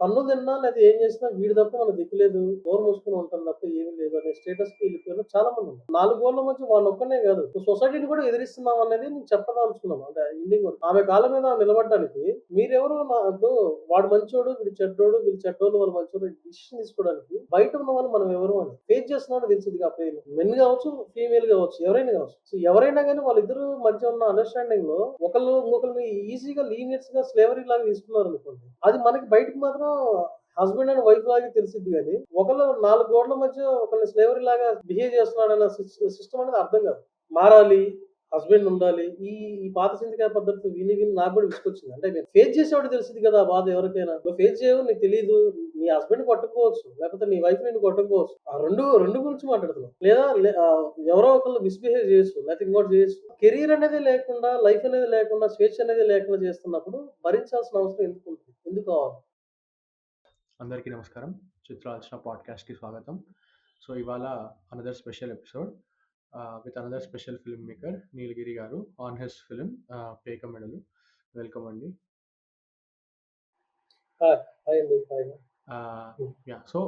అన్నం తిన్నా లేదా ఏం చేసినా వీడి తప్ప మనకు దిక్కులేదు, నోరు మూసుకొని ఉంటాం తప్ప ఏమీ లేదు అనే స్టేటస్‌కి వెళ్ళిపోయిన చాలా మంది ఉన్నారు. 4 గోడల మధ్య వాళ్ళొక్కడే కాదు, నువ్వు సొసైటీని కూడా ఎదిరిస్తున్నావు అనేది నేను చెప్పదలుచుకున్నాను. అంటే ఎండింగ్ వరకు. ఆమె కాళ్ళ మీద ఆమె నిలబడడానికి మీరెవరు ఇప్పుడు వాడు మంచోడు, వీడు చెడ్డోడు, వీళ్ళు చెడ్డోళ్ళు, వాళ్ళు మంచోడు డిసిషన్ తీసుకోవడానికి బయట ఉన్న వాళ్ళు మనం ఎవరు అని ఫేస్ చేస్తున్నామని తెలిసింది. ఆ పెయిన్ మెన్ కావచ్చు, ఫీమేల్ కావచ్చు, ఎవరైనా కావచ్చు. సో ఎవరైనా కానీ వాళ్ళిద్దరు మధ్య ఉన్న అండర్స్టాండింగ్ లో ఒకళ్ళు ఇంకొకరిని ఈజీగా లీనియర్స్ గా స్లేవరీ లాగా తీసుకున్నారు అనుకోండి, అది మనకి బయటకు మాత్రం హస్బెండ్ అండ్ వైఫ్ లాగా తెలిసిద్ది. కానీ ఒకళ్ళు 4 గోడల మధ్య ఒకళ్ళని స్లేవరీ లాగా బిహేవ్ చేస్తున్నాడన్న సిస్టమ్ అనేది అర్థం కాదు. మారాలి, హస్బెండ్ ఉండాలి. ఈ ఈ పాత చింతకాయ పద్ధతి విని విని నాకు కూడా విసుకొచ్చింది. అంటే నేను ఫేస్ చేసేవాడు తెలిసింది కదా ఆ బాధ ఎవరికైనా. నువ్వు ఫేస్ చేయవు, నీకు తెలియదు. నీ హస్బెండ్ కొట్టకపోవచ్చు, లేకపోతే నీ వైఫ్ నిన్ను కొట్టకపోవచ్చు. ఆ రెండు రెండు గురించి మాట్లాడుతున్నాం. లేదా ఎవరో ఒకళ్ళు మిస్బిహేవ్ చేయొచ్చు, లేకపోతే ఇంకోటి చేయొచ్చు. కెరీర్ అనేది లేకుండా, లైఫ్ అనేది లేకుండా, స్వేచ్ఛ అనేది లేకుండా చేస్తున్నప్పుడు భరించాల్సిన అవసరం ఎందుకు ఉంటుంది, ఎందుకు కావాలి? అందరికీ నమస్కారం. చిత్రార్చన పాడ్కాస్ట్కి స్వాగతం. సో ఇవాళ another special episode with another special film maker Nilagiri garu on his film పేక మెడలు. వెల్కమ్ అండి. హాయ్ అండి, హాయ్. యా, సో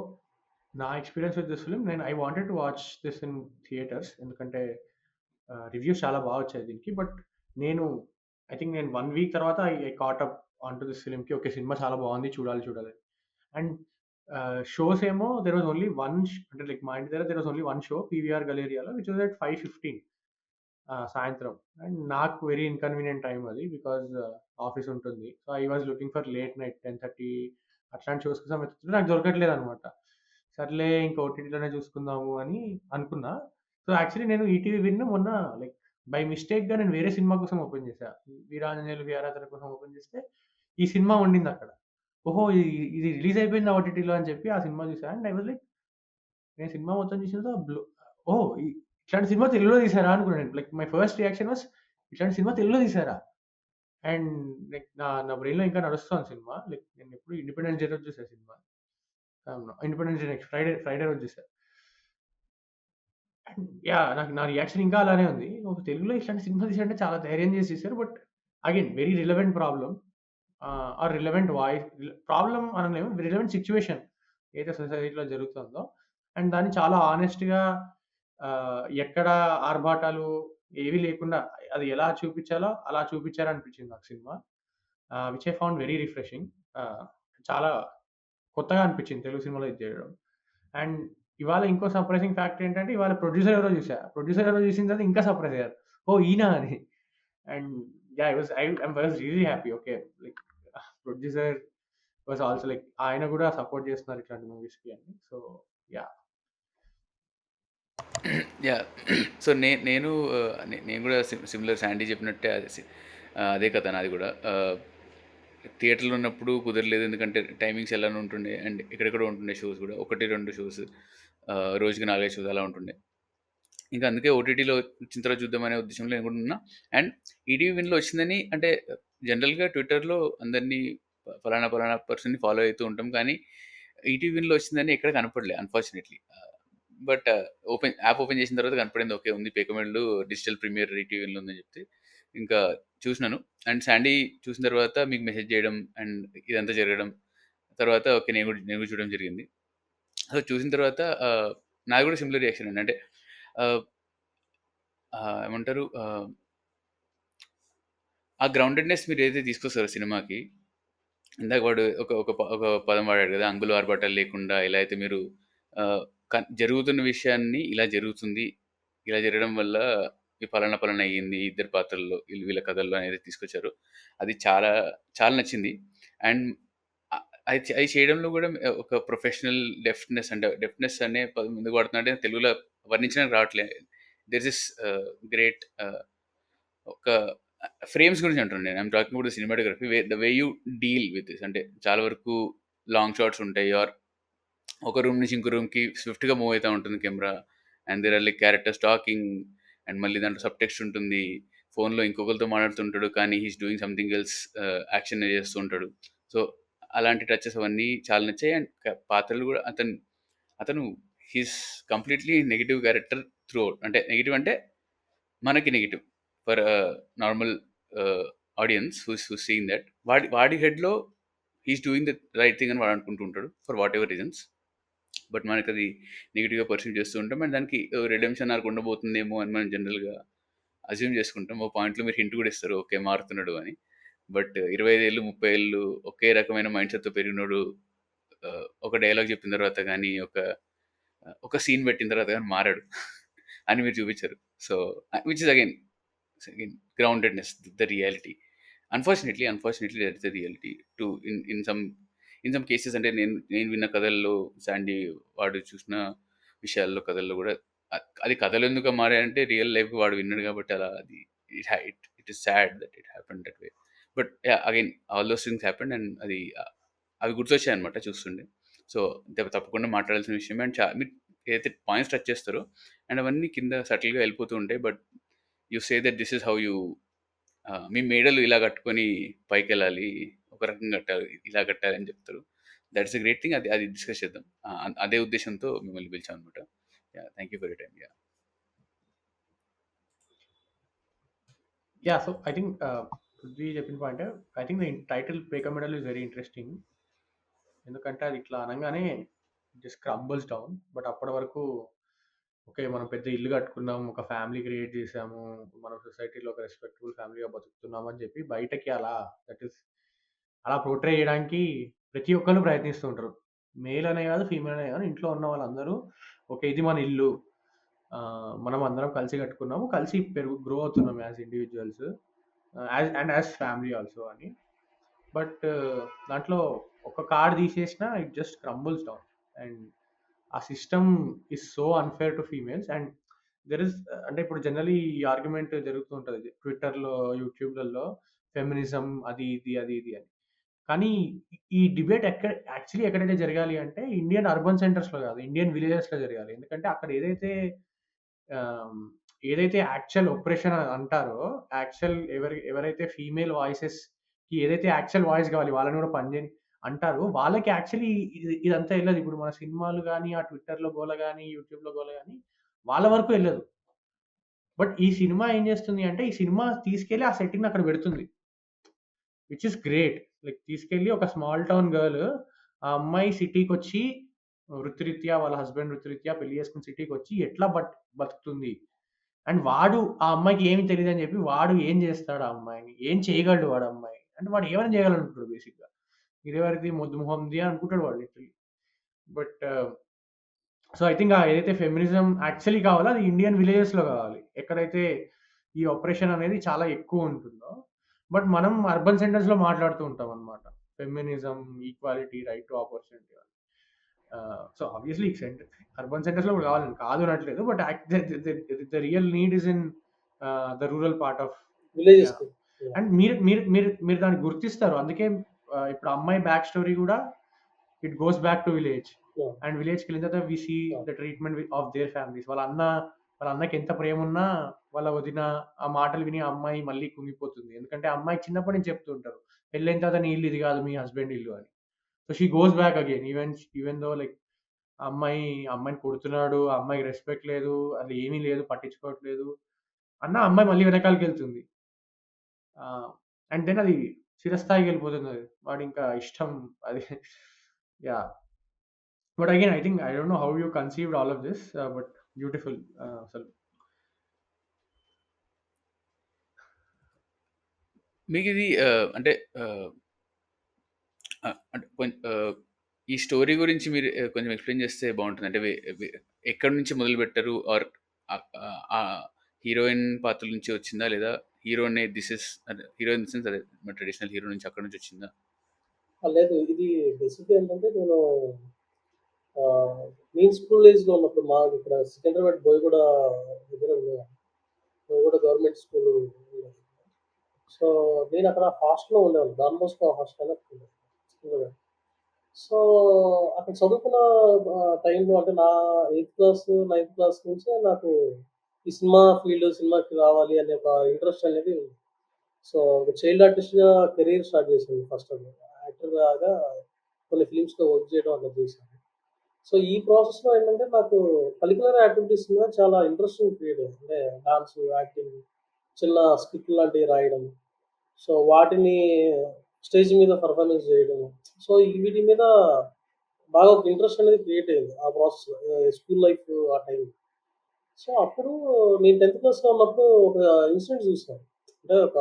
నా experience with this film, I wanted to watch this in theatres, ఎందుకంటే రివ్యూస్ చాలా బాగా వచ్చాయి దీనికి. బట్ ఐ థింక్ నేను 1 వీక్ తర్వాత I caught up on to this ఫిల్మ్కి. ఓకే, సినిమా చాలా బాగుంది, చూడాలి. అండ్ షోస్ ఏమో దెర్ వాజ్ ఓన్లీ వన్, అంటే లైక్ మా ఇంటి దగ్గర there was only one show PVR గలేరియాలో, విచ్ వాజ్ అట్ 5:15 సాయంత్రం. అండ్ నాకు వెరీ ఇన్కన్వీనియంట్ టైం అది, బికాజ్ ఆఫీస్ ఉంటుంది. So I was looking for late night 10:30 అట్లాంటి షోస్ కోసం వెతుకుతుంటే నాకు దొరకట్లేదు అనమాట. సర్లే ఇంకా ఓటీటీలోనే చూసుకుందాము అని అనుకున్నా. సో యాక్చువల్లీ నేను ఈటీవీ విన్ మొన్న లైక్ బై మిస్టేక్గా నేను వేరే సినిమా కోసం ఓపెన్ చేశా. వీరాంజనేయులు వీరాధన కోసం ఓపెన్ చేస్తే ఈ సినిమా ఉండింది అక్కడ. ఓహో! ఇది రిలీజ్ అయిపోయిందా ఓటీటీలో అని చెప్పి ఆ సినిమా చూసా. అండ్ ఐ వాజ్ లైక్, నేను సినిమా మొత్తం చూసిన తర్వాత ఓహ్! ఇట్లాంటి సినిమా తెలుగులో తీసారా అనుకున్నాను. Like my first reaction was, ఇట్లాంటి సినిమా తెలుగులో తీసారా? అండ్ లైక్ నా బ్రెయిన్‌లో ఇంకా నడుస్తోంది సినిమా. లైక్ నేను ఎప్పుడు ఇండిపెండెన్స్ డే రోజు చూసా cinema. Independence day next Friday రోజు చూసా. And yeah! నా రియాక్షన్ ఇంకా అలానే ఉంది. ఒక తెలుగులో ఇట్లాంటి సినిమా తీశారంటే చాలా ధైర్యం చేసి తీశారు. But again very relevant problem, or relevant voice, problem అనలేము, రిలవెంట్ సిట్యుయేషన్ ఏదైతే సొసైటీలో జరుగుతుందో. అండ్ దాన్ని చాలా హానెస్ట్‌గా, ఎక్కడ ఆర్భాటాలు ఏవి లేకుండా అది ఎలా చూపించాలో అలా చూపించారనిపించింది నాకు cinema. Which I found very refreshing. చాలా కొత్తగా అనిపించింది తెలుగు సినిమాలో ఇది చేయడం. అండ్ ఇవాళ ఇంకో సర్ప్రైజింగ్ ఫ్యాక్ట్ ఏంటంటే, ఇవాళ ప్రొడ్యూసర్ ఎవరో చూసా. ప్రొడ్యూసర్ ఎవరో చూసిన తర్వాత ఇంకా సర్ప్రైజ్ అయ్యారు. ఓహ్! ఈయనా అని. And yeah! I was really happy. Okay, like producer was also like, ఆయన కూడా సపోర్ట్ చేస్తున్నారు ఇట్లాంటి మూవీస్‌కి అని. So yeah! యాహ్! సో, నేను నేను కూడా సిమిలర్ శాండీ చెప్పినట్టే అదే కథ నాది కూడా. థియేటర్‌లో ఉన్నప్పుడు కుదరలేదు, ఎందుకంటే టైమింగ్స్ ఎలానో ఉంటుండే. అండ్ ఎక్కడెక్కడో ఉంటుండే షోస్ కూడా. 1, 2 షోస్, రోజుకి 4, 5 షోస్ అలా ఉంటుండే. ఇంకా అందుకే ఓటీటీలో వచ్చిన తర్వాత చూద్దామనే ఉద్దేశంలో నేను కూడా ఉన్నా. అండ్ ఈటీవీ విన్‌లో వచ్చిందని, అంటే జనరల్‌గా ట్విట్టర్‌లో అందరినీ ఫలానా పర్సన్‌ని ఫాలో అవుతూ ఉంటాం. కానీ ఈటీవీ విన్‌లో వచ్చిందని ఎక్కడ కనపడలే అన్‌ఫార్చునేట్‌లీ. బట్ యాప్ ఓపెన్ చేసిన తర్వాత కనపడింది. ఓకే, ఉంది పేకమెడలు డిజిటల్ ప్రీమియర్ ఈటీవీ విన్‌లో ఉందని చెప్తే ఇంకా చూసినాను. అండ్ శాండీ చూసిన తర్వాత మీకు మెసేజ్ చేయడం అండ్ ఇదంతా జరగడం తర్వాత, ఓకే, నేను కూడా చూడడం జరిగింది. సో చూసిన తర్వాత నాది కూడా సిమిలర్ రియాక్షన్ అండి. అంటే ఏమంటారు, ఆ గ్రౌండెడ్నెస్ మీరు ఏదైతే తీసుకొస్తారో సినిమాకి, ఇందాక వాడు ఒక పదం వాడాడు కదా, అంగులు ఆర్భాటాలు లేకుండా ఎలా అయితే మీరు జరుగుతున్న విషయాన్ని ఇలా జరుగుతుంది, ఇలా జరగడం వల్ల ఈ పలానా అయ్యింది ఇద్దరు పాత్రల్లో, వీళ్ళ కథల్లో అనేది తీసుకొచ్చారు. అది చాలా చాలా నచ్చింది. అండ్ అది చేయడంలో కూడా ఒక ప్రొఫెషనల్ డెఫ్నెస్ అనే పదం ఎందుకు వాడుతున్నా అంటే, తెలుగులో వర్ణించడానికి రావట్లేదు. దెర్ ఇస్ గ్రేట్ ఒక ఫ్రేమ్స్ గురించి అంటున్నాను నేను. I'm talking about cinematography, the way you deal with this. అంటే చాలా వరకు లాంగ్ షాట్స్ ఉంటాయి, ఆర్ ఒక రూమ్ నుంచి ఇంకో రూమ్కి స్విఫ్ట్గా మూవ్ అవుతూ ఉంటుంది camera. And there are like characters talking, and మళ్ళీ దాంట్లో సబ్ టెక్స్ట్ ఉంటుంది. ఫోన్లో ఇంకొకరితో మాట్లాడుతుంటాడు కానీ he's doing something else, action చేస్తూ ఉంటాడు. సో అలాంటి టచెస్ అవన్నీ చాలా నచ్చాయి. అండ్ పాత్రలు కూడా అతను he's completely negative character throughout. అంటే నెగిటివ్ అంటే మనకి negative for normal audience who seeing that. వాడి హెడ్లో he's doing the right thing అని వాడు అనుకుంటూ ఉంటాడు for whatever reasons. But మనకి అది నెగిటివ్గా పర్సీవ్ చేస్తూ ఉంటాం, అండ్ దానికి రిడెంప్షన్ ఆర్క్ ఉండబోతుందేమో అని మనం జనరల్గా అజ్యూమ్ చేసుకుంటాం. ఓ పాయింట్లో మీరు హింట్ కూడా ఇస్తారు, ఓకే మారుతున్నాడు అని. బట్ 25 ఏళ్ళు 30 ఏళ్ళు ఒకే రకమైన మైండ్ సెట్తో పెరిగినోడు ఒక డైలాగ్ చెప్పిన తర్వాత కానీ ఒక సీన్ పెట్టిన తర్వాత కానీ మారాడు అని మీరు చూపించారు. So which is again groundedness, the reality. Unfortunately that is the reality too in some cases. అంటే నేను విన్న కథల్లో, శాండీ వాడు చూసిన విషయాల్లో, కథల్లో కూడా అది కథలు ఎందుకు మారాయంటే రియల్ లైఫ్ వాడు విన్నాడు కాబట్టి అలా. అది it is sad that it happen that way. But again all those things happen, and అవి గుర్తొచ్చాయి అనమాట చూస్తుండే. సో తప్పకుండా మాట్లాడాల్సిన విషయమే. అండ్ మీరు ఏదైతే పాయింట్స్ టచ్ చేస్తారో అండ్ అవన్నీ కింద సటిల్గా వెళ్ళిపోతూ ఉంటాయి. But you say that this is how you, మీ మేడలు ఇలా కట్టుకొని పైకి వెళ్ళాలి, ఒక రకంగా కట్టాలి, ఇలా కట్టాలి అని చెప్తారు. That's a great thing. అది డిస్కస్ చేద్దాం. అదే ఉద్దేశంతో మిమ్మల్ని పిలిచాం అనమాట. Thank you for your time. So I think Prithvi చెప్పిన point, I think the title పేక మెడల్ ఇస్ వెరీ ఇంట్రెస్టింగ్. ఎందుకంటే అది ఇట్లా అనగానే జస్ట్ క్రంబుల్స్ డౌన్. బట్ అప్పటి వరకు ఓకే, మనం పెద్ద ఇల్లు కట్టుకున్నాం, ఒక ఫ్యామిలీ క్రియేట్ చేసాము, మనం సొసైటీలో ఒక రెస్పెక్టబుల్ ఫ్యామిలీగా బతుకుతున్నాం అని చెప్పి బయటకి అలా పోర్ట్రే చేయడానికి ప్రతి ఒక్కరు ప్రయత్నిస్తూ ఉంటారు. మేల్ అనే కాదు, ఫీమేల్ అనే కాదు, ఇంట్లో ఉన్న వాళ్ళందరూ ఓకే ఇది మన ఇల్లు, మనం అందరం కలిసి కట్టుకున్నాము, కలిసి గ్రో అవుతున్నాం as individuals and as family also అని. బట్ దాంట్లో ఒక కార్డ్ తీసేసిన it just crumbles down. And ఆ system is so unfair to females. And there is, అంటే ఇప్పుడు జనరలీ ఈ ఆర్గ్యుమెంట్ జరుగుతూ ఉంటుంది ట్విట్టర్లో, యూట్యూబ్లలో, ఫెమినిజం అది ఇది అని. కానీ ఈ డిబేట్ ఎక్కడైతే జరగాలి అంటే ఇండియన్ అర్బన్ సెంటర్స్లో కాదు, ఇండియన్ విలేజెస్లో జరగాలి. ఎందుకంటే అక్కడ ఏదైతే యాక్చువల్ ఒప్రెషన్ అంటారో, ఎవరైతే ఫీమేల్ వాయిసెస్కి ఏదైతే యాక్చువల్ వాయిస్ కావాలి వాళ్ళని కూడా పనిచేయని అంటారు, వాళ్ళకి యాక్చువల్లీ ఇదంతా వెళ్ళదు. ఇప్పుడు మన సినిమాలు కానీ, ఆ ట్విట్టర్లో గోల కానీ, యూట్యూబ్లో గోల కానీ వాళ్ళ వరకు వెళ్ళదు. బట్ ఈ సినిమా ఏం చేస్తుంది అంటే, ఈ సినిమా తీసుకెళ్ళి ఆ సెట్టింగ్ అక్కడ పెడుతుంది, విచ్ ఇస్ గ్రేట్. లైక్ తీసుకెళ్ళి ఒక స్మాల్ టౌన్ గర్ల్, ఆ అమ్మాయి సిటీకి వచ్చి వృత్తిరీత్యా, వాళ్ళ హస్బెండ్ వృత్తిరీత్యా పెళ్లి చేసుకుని సిటీకి వచ్చి ఎట్లా బతుకుతుంది. అండ్ వాడు ఆ అమ్మాయికి ఏమి తెలియదు అని చెప్పి వాడు ఏం చేస్తాడు, ఆ అమ్మాయిని ఏం చేయగలడు వాడు అమ్మాయి అంటే, వాడు ఏమైనా చేయగలనుకుంటాడు బేసిక్గా. ఇదేవరికి మొద్దు మొహంది అనుకుంటాడు వాడు literally. But so I think ఏదైతే ఫెమినిజం యాక్చువల్లీ కావాలో అది ఇండియన్ విలేజెస్లో కావాలి, ఎక్కడైతే ఈ ఆపరేషన్ అనేది చాలా ఎక్కువ ఉంటుందో. బట్ మనం అర్బన్ సెంటర్స్లో మాట్లాడుతూ ఉంటాం అనమాట, feminism, equality, right to opportunity. So obviously urban సెంటర్స్లో కూడా కావాలని కాదు అనట్లేదు, but the real need is in the rural part of villages. And మీరు దాన్ని గుర్తిస్తారు. అందుకే ఇప్పుడు అమ్మాయి బ్యాక్ స్టోరీ కూడా it goes back to village. And విలేజ్కి వెళ్ళిన తర్వాత we see the treatment of their families. వాళ్ళ అన్నకి ఎంత ప్రేమ ఉన్నా వాళ్ళ వదిన ఆ మాటలు విని ఆ అమ్మాయి మళ్ళీ కుంగిపోతుంది. ఎందుకంటే అమ్మాయి చిన్నప్పటి నుంచి చెప్తూ ఉంటారు, పెళ్ళైన తర్వాత నీ ఇల్లు ఇది కాదు, మీ హస్బెండ్ ఇల్లు అని. So she goes back again, even though like అమ్మాయిని కొడుతున్నాడు, ఆ అమ్మాయికి రెస్పెక్ట్ లేదు, అది ఏమీ లేదు, పట్టించుకోవట్లేదు అన్న అమ్మాయి మళ్ళీ వెనకాలకి వెళ్తుంది. అండ్ దెన్ అది చిరస్థాయికి వెళ్ళిపోతుంది, అది వాడు ఇంకా ఇష్టం అది. Yeah, but again I think I don't know how you conceived all of this, but beautiful అసలు. మీకు ఇది అంటే ఈ స్టోరీ గురించి మీరు కొంచెం ఎక్స్ప్లెయిన్ చేస్తే బాగుంటుంది. అంటే ఎక్కడి నుంచి మొదలు పెట్టారు, ఆర్ హీరోయిన్ పాత్ర నుంచి వచ్చిందా, లేదా హీరోనే హీరోయిన్ సెన్స్ అదే ట్రెడిషనల్ హీరో నుంచి అక్కడ నుంచి వచ్చిందా? లేదు, ఇది బేసిక్గా ఏంటంటే నేను స్కూల్ ఏజ్లో ఉన్నప్పుడు మా ఇక్కడ సికింద్రాబాద్ బోయగూడ దగ్గర బోయగూడ గవర్నమెంట్ స్కూల్. సో నేను అక్కడ హాస్టల్లో ఉండేవాళ్ళు, Don Bosco hostel Secunderabad. So అక్కడ చదువుకున్న టైంలో అంటే నా 8th క్లాస్ 9th క్లాస్ నుంచే నాకు ఈ సినిమాకి రావాలి అనే ఒక ఇంట్రెస్ట్ అనేది ఉంది. సో ఒక చైల్డ్ ఆర్టిస్ట్గా కెరీర్ స్టార్ట్ చేశాను. ఫస్ట్ యాక్టర్ లాగా కొన్ని ఫిలిమ్స్లో వర్క్ చేయడం అట్లా చేశాను. సో ఈ ప్రాసెస్లో ఏంటంటే నాకు కరిక్యులర్ యాక్టివిటీస్ మీద చాలా ఇంట్రెస్టింగ్ క్రియేట్ అయింది. అంటే డాన్స్, యాక్టింగ్, చిన్న స్కిట్ లాంటివి రాయడం. సో వాటిని స్టేజ్ మీద పెర్ఫార్మెన్స్ చేయడము. సో, వీటి మీద బాగా ఒక ఇంట్రెస్ట్ అనేది క్రియేట్ అయింది ఆ ప్రాసెస్‌లో. స్కూల్ లైఫ్ ఆ టైంలో. సో, అప్పుడు నేను 10థ్ క్లాస్‌లో ఉన్నప్పుడు ఒక ఇన్సిడెంట్ చూసాను. అంటే ఒక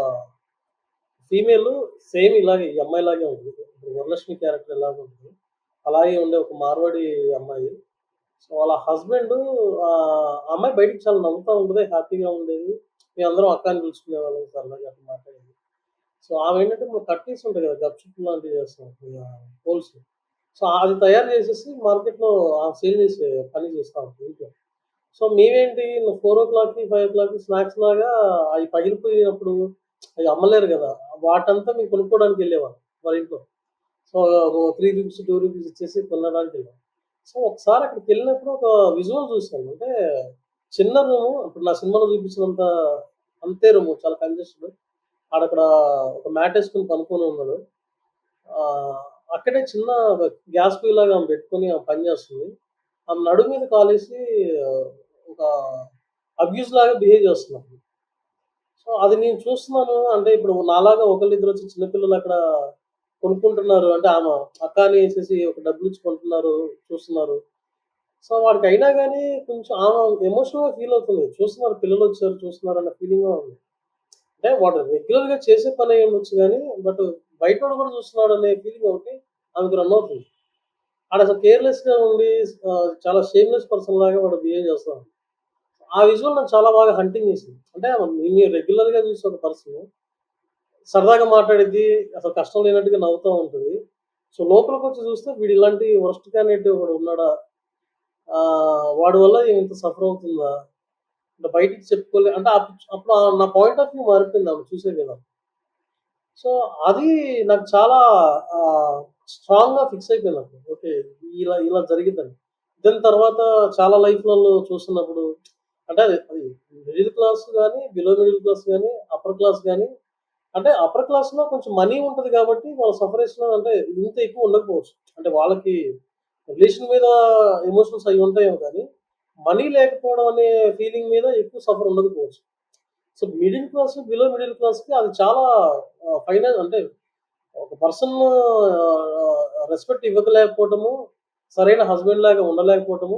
ఫీమేల్ సేమ్ ఇలాగే ఈ అమ్మాయిలాగే ఉంటుంది. ఇప్పుడు వరలక్ష్మి క్యారెక్టర్ ఎలాగ ఉంటదో, అలాగే ఉండే ఒక మార్వాడి అమ్మాయి. సో, వాళ్ళ హస్బెండ్ ఆ అమ్మాయి బయటికి చాలా నవ్వుతా ఉంటది. హ్యాపీగా ఉండేది. మేమందరం అక్క అని పిలుచుకునేవాళ్ళం సరదాగా అట్లా మాట్లాడేది. సో, ఆమేంటంటే ఇప్పుడు కట్టీస్ ఉంటాయి కదా! గప్‌చుప్ లాంటివి చేస్తాం. పోల్స్. సో, అది తయారు చేసేసి మార్కెట్‌లో సేల్ చేసే పని చేస్తా ఉంటది ఇంట్లో. సో, మేమేంటి 4:00కి, 5:00కి స్నాక్స్‌లాగా అయి పగిలిపోయినప్పుడు అయి అమ్మలేరు గదా! వాటంతా మేము కొనుక్కోవడానికి వెళ్ళేవాళ్ళం వాళ్ళ ఇంట్లో. సో, ఓ రూ. 3, రూ. 2 ఇచ్చేసి కొనడానికెళ్ళాం. సో, ఒకసారి అక్కడికెళ్ళినప్పుడు ఒక విజువల్ చూసాను. అంటే చిన్న రూము ఇప్పుడు నా సినిమాలో చూపించినంత అంతే రూము చాలా కంజెస్టెడ్. ఆడక్కడ ఒక మ్యాట్ ఏసుకొని పనుకొని ఉన్నాడు. ఆహ్, అక్కడే చిన్న ఒక గ్యాస్ పొయ్యిలాగా ఆమె పెట్టుకొని ఆమె పని చేస్తుంది. ఆమె నడుము మీద కాలేసి ఒక అబ్యూస్ లాగా బిహేవ్ చేస్తున్నారు. సో, అది నేను చూస్తున్నాను. అంటే ఇప్పుడు నాలాగా ఒకళ్ళిద్దరొచ్చి చిన్న పిల్లలక్కడ కొనుక్కుంటున్నారు. అంటే ఆమె అక్క అనేసేసి ఒక డబ్బులిచ్చి కొంటున్నారు, చూస్తున్నారు. సో, వాడికయినా గాని కొంచెం ఆమె ఎమోషనల్‌గా ఫీల్ అవుతుంది. చూస్తున్నారు పిల్లలొచ్చారు, చూస్తున్నారన్న ఫీలింగ్‌గా ఉంది. అంటే వాడు రెగ్యులర్‌గా చేసే పని అయ్యుండొచ్చు గానీ, బట్ బయటోడు కూడా చూస్తున్నాడనే ఫీలింగ్ ఒకటి ఆమెకు రన్ అవుతుంది. ఆడసలు కేర్‌లెస్‌గా ఉండి చాలా షేమ్‌లెస్ పర్సన్ లాగా వాడు బిహేవ్ చేస్తున్నాడు. ఆ విజువల్ నాకు చాలా బాగా హంటింగ్ చేసింది. అంటే నేను రెగ్యులర్‌గా చూసే ఒక పర్సన్ సరదాగా మాట్లాడిద్ది. అసలు కష్టం లేనట్టుగా నవ్వుతా ఉంటది. సో, లోపలికొచ్చి చూస్తే వీడు ఇలాంటి వరస్ట్ క్యాండిడేట్ ఒకడు ఉన్నాడా? వాడి వల్ల ఈమె ఇంత సఫర్ అవుతుందా? అంటే బయటికి చెప్పుకోలే అంటే అప్పుడు నా పాయింట్ ఆఫ్ వ్యూ మారిపోయింది ఆమెను చూసే విధానం. సో, అది నాకు చాలా స్ట్రాంగ్‌గా ఫిక్స్ అయిపోయిందప్పుడు. ఓకే. ఇలా ఇలా జరిగిద్దని. దాని తర్వాత చాలా లైఫ్‌లలో చూస్తున్నప్పుడు అంటే అది మిడిల్ క్లాస్ గాని, బిలో మిడిల్ క్లాస్ గాని, అప్పర్ క్లాస్ గాని అంటే అప్పర్ క్లాస్‌లో కొంచెం మనీ ఉంటది కాబట్టి వాళ్ళ సపరేషన్ అంటే ఇంత ఎక్కువ ఉండకపోవచ్చు. అంటే వాళ్ళకి రిలేషన్ మీద ఎమోషన్స్ అయి ఉంటాయేమో కానీ, మనీ లేకపోవడం అనే ఫీలింగ్ మీద ఎక్కువ సఫర్ ఉండకపోవచ్చు. So, middle class, below middle క్లాస్‌కి అది చాలా అంటే ఒక పర్సన్ రెస్పెక్ట్ ఇవ్వలేకపోవటము, సరైన హస్బెండ్ లాగా ఉండలేకపోవటము,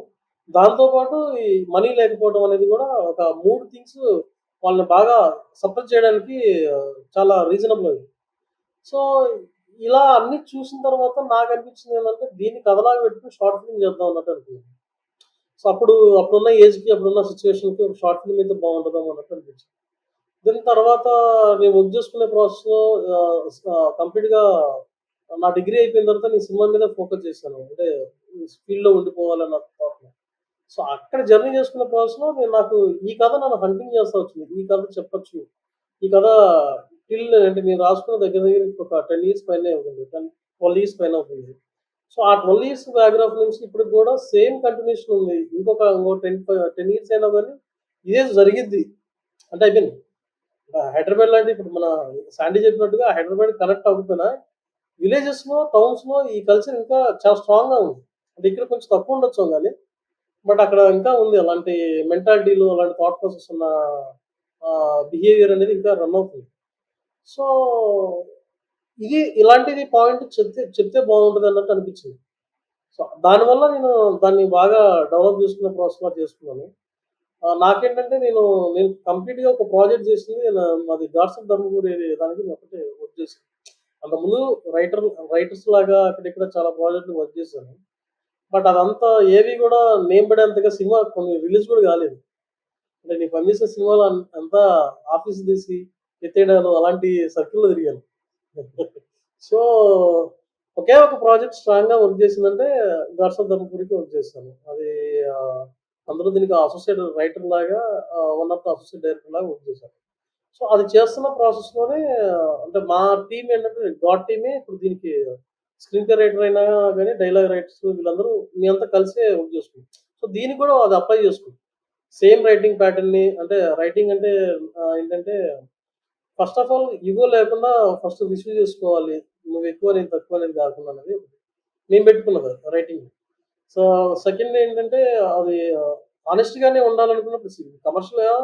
దాంతో పాటు ఈ మనీ లేకపోవడం అనేది కూడా ఒక 3 థింగ్స్ వాళ్ళని బాగా సఫర్ చేయడానికి చాలా రీజనబుల్ అది. సో, ఇలా అన్నీ చూసిన తర్వాత నాకనిపించిందేంటంటే దీన్ని కథలాగా పెట్టుకొని షార్ట్ ఫిల్మ్ చేద్దాం అన్నట్టు అనుకున్నాను. సో, అప్పుడున్న ఏజ్‌కి, అప్పుడున్న సిట్యుయేషన్‌కి ఒక షార్ట్ ఫిల్మ్ అయితే బాగుంటదేమో అన్నట్టు అనిపించింది. దాని తర్వాత నేను వర్క్ చేసుకునే ప్రాసెస్‌లో కంప్లీట్‌గా నా డిగ్రీ అయిపోయిన తర్వాత నేను సినిమా మీద ఫోకస్ చేశాను. అంటే ఈ ఫీల్డ్‌లో ఉండిపోవాలన్న థాట్‌లో. సో, అక్కడ జర్నీ చేసుకునే ప్రాసెస్‌లో నాకు ఈ కథ నన్ను హంటింగ్ చేస్తా వచ్చింది. ఈ కథ చెప్పొచ్చు. ఈ కథ అంటే నేను రాసుకున్న దగ్గర దగ్గర ఒక 10 ఇయర్స్ పైనే అవుతుంది. 12 ఇయర్స్ పైన అవుతుంది. సో, ఆ 12 ఇయర్స్ బయోగ్రఫీ నుంచి ఇప్పటికి కూడా సేమ్ కంటిన్యూషన్ ఉంది. ఇంకో 10 ఇయర్స్ అయినా గాని ఇదే జరిగిద్ది. అంటే అయిపోయింది. హైదరాబాద్ లాంటి ఇప్పుడు మన శాండీ చెప్పినట్టుగా హైదరాబాద్ కనెక్ట్ అవ్వకపోయినా విలేజెస్‌లో, టౌన్స్‌లో ఈ కల్చర్ ఇంకా చాలా స్ట్రాంగ్‌గా ఉంది. అంటే ఇక్కడ కొంచెం తక్కువ ఉండొచ్చేమో గాని, బట్ అక్కడ ఇంకా ఉంది. అలాంటి మెంటాలిటీలు, అలాంటి థాట్ ప్రాసెస్ ఉన్న బిహేవియర్ అనేది ఇంకా రన్ అవుతుంది. సో, ఇలాంటిది పాయింట్ చెప్తే బాగుంటదన్నట్టు అనిపించింది. సో, దానివల్ల నేను దాన్ని బాగా డెవలప్ చేసుకునే ప్రాసెస్‌లా చేసుకున్నాను. నాకేంటంటే నేను కంప్లీట్‌గా ఒక ప్రాజెక్ట్ చేసింది మాది గాడ్స్ ఆఫ్ ధర్మపురి దానికి నేను ఒకటే వర్క్ చేశాను. అంతకుముందు రైటర్స్ లాగా అక్కడిక్కడ చాలా ప్రాజెక్ట్‌లు వర్క్ చేశాను. బట్ అదంతా ఏవి కూడా నేమ్ పడేంతగా సినిమా కొన్ని రిలీజ్ కూడా కాలేదు. అంటే నేను పనిచేసిన సినిమాలో అంతా ఆఫీస్ తీసి ఎత్తేయడాలు అలాంటి సర్కిల్‌లో తిరిగాను. సో, ఒకే ఒక ప్రాజెక్ట్ స్ట్రాంగ్‌గా వర్క్ చేసిందంటే 'గాడ్స్ ఆఫ్ ధర్మపురికి' వర్క్ చేశాను. అది ఆహ్, అందులో దీనికి అసోసియేట్ రైటర్ లాగా one of the associate director లాగా వర్క్ చేశాను. సో, అది చేస్తున్న ప్రాసెస్‌లోనే అంటే మా టీమ్ ఏంటంటే గాడ్ టీమే ఇప్పుడు దీనికి స్క్రీన్ ప్లే రైటర్ అయినా గాని, డైలాగ్ రైటర్స్ వీళ్ళందరూ మేమంతా కలిసే వర్క్ చేసుకున్నాం. సో, దీనికి కూడా అది అప్లై చేసుకున్నాం. సేమ్ రైటింగ్ ప్యాటర్న్‌ని అంటే రైటింగ్ అంటే ఏంటంటే ఫస్ట్ ఆఫ్ ఆల్ ఇగో లేకుండా ఫస్ట్ రిసీవ్ చేసుకోవాలి. నువ్వెక్కువ నేను తక్కువ అనేది కాకుండా అనేది ఒకటి. నేను పెట్టుకున్నది రైటింగ్. సో, సెకండ్ ఏంటంటే అది హానెస్ట్‌గానే ఉండాలనుకున్నప్పుడు కమర్షియల్‌గా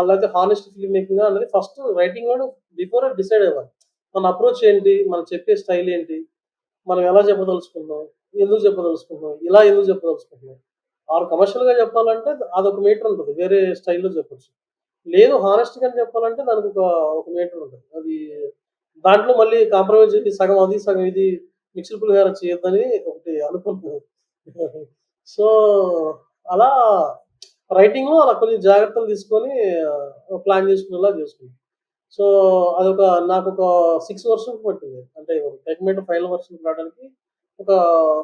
లేకపోతే హానెస్ట్ ఫిల్మ్ మేకింగా అనేది ఫస్ట్ రైటింగ్‌లోనే బిఫోరే డిసైడ్ అవ్వాలి. మన అప్రోచ్ ఏంటి, మనం చెప్పే స్టైల్ ఏంటి, మనం ఎలా చెప్పదలుచుకున్నాం, ఎందుకు చెప్పదలుచుకున్నాం, ఇలా ఎందుకు చెప్పదలుచుకున్నాం. ఆరు కమర్షియల్‌గా చెప్పాలంటే అదొక మీటర్ ఉంటది. వేరే స్టైల్‌లో చెప్పొచ్చు. లేదు హానెస్ట్‌గానే చెప్పాలంటే దానికొక మీటర్ ఉంటది. అది దాంట్లో మళ్ళీ కాంప్రమైజ్ అయ్యి సగం అది, సగం ఇది మిక్స్డ్ పులిహోర చేయొద్దని ఒకటి అనుకుంటున్నాను. సో, అలా రైటింగ్‌లో అలా కొన్ని జాగ్రత్తలు తీసుకొని ప్లాన్ చేసుకునేలా చేసుకున్నాను. సో, అదొక నాకొక 6 వర్షన్స్ పట్టింది. అంటే టెక్‌మేట్ ఫైనల్ వర్షన్ రావడానికి ఒక